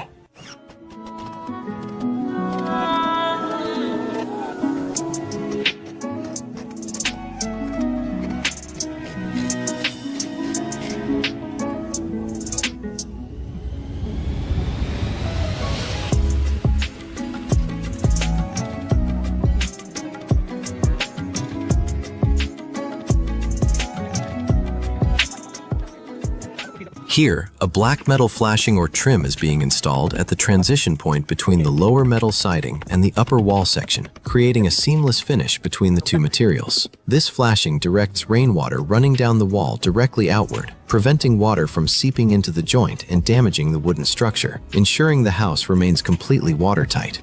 Here, a black metal flashing or trim is being installed at the transition point between the lower metal siding and the upper wall section, creating a seamless finish between the two materials. This flashing directs rainwater running down the wall directly outward, preventing water from seeping into the joint and damaging the wooden structure, ensuring the house remains completely watertight.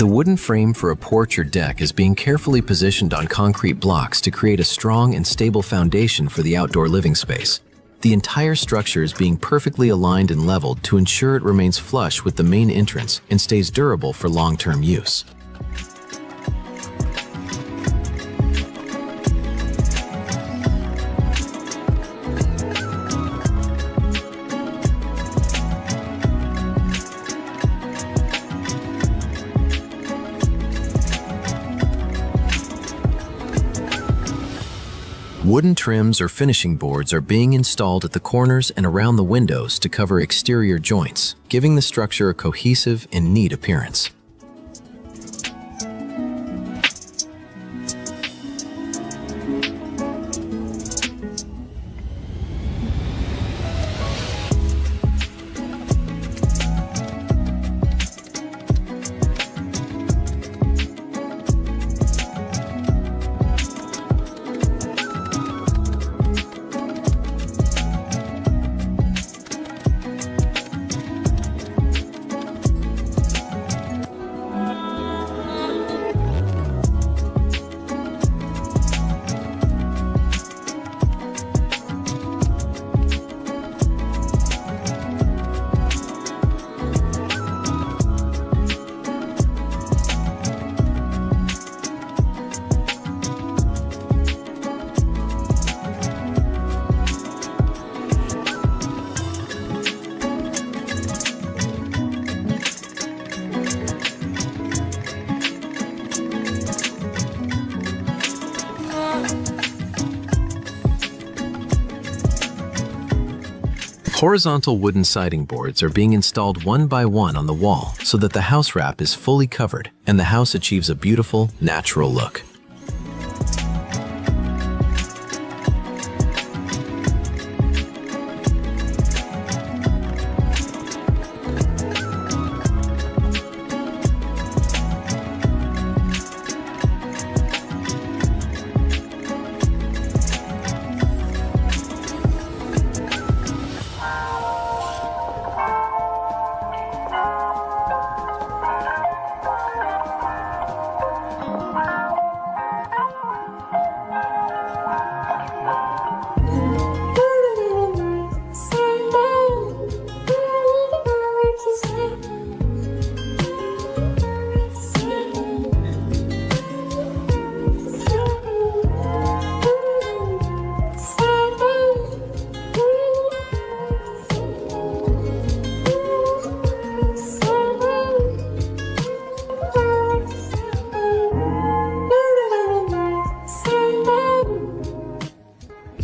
The wooden frame for a porch or deck is being carefully positioned on concrete blocks to create a strong and stable foundation for the outdoor living space. The entire structure is being perfectly aligned and leveled to ensure it remains flush with the main entrance and stays durable for long-term use. Wooden trims or finishing boards are being installed at the corners and around the windows to cover exterior joints, giving the structure a cohesive and neat appearance. Horizontal wooden siding boards are being installed one by one on the wall so that the house wrap is fully covered and the house achieves a beautiful, natural look.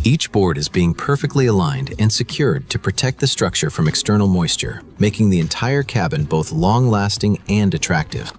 Each board is being perfectly aligned and secured to protect the structure from external moisture, making the entire cabin both long-lasting and attractive.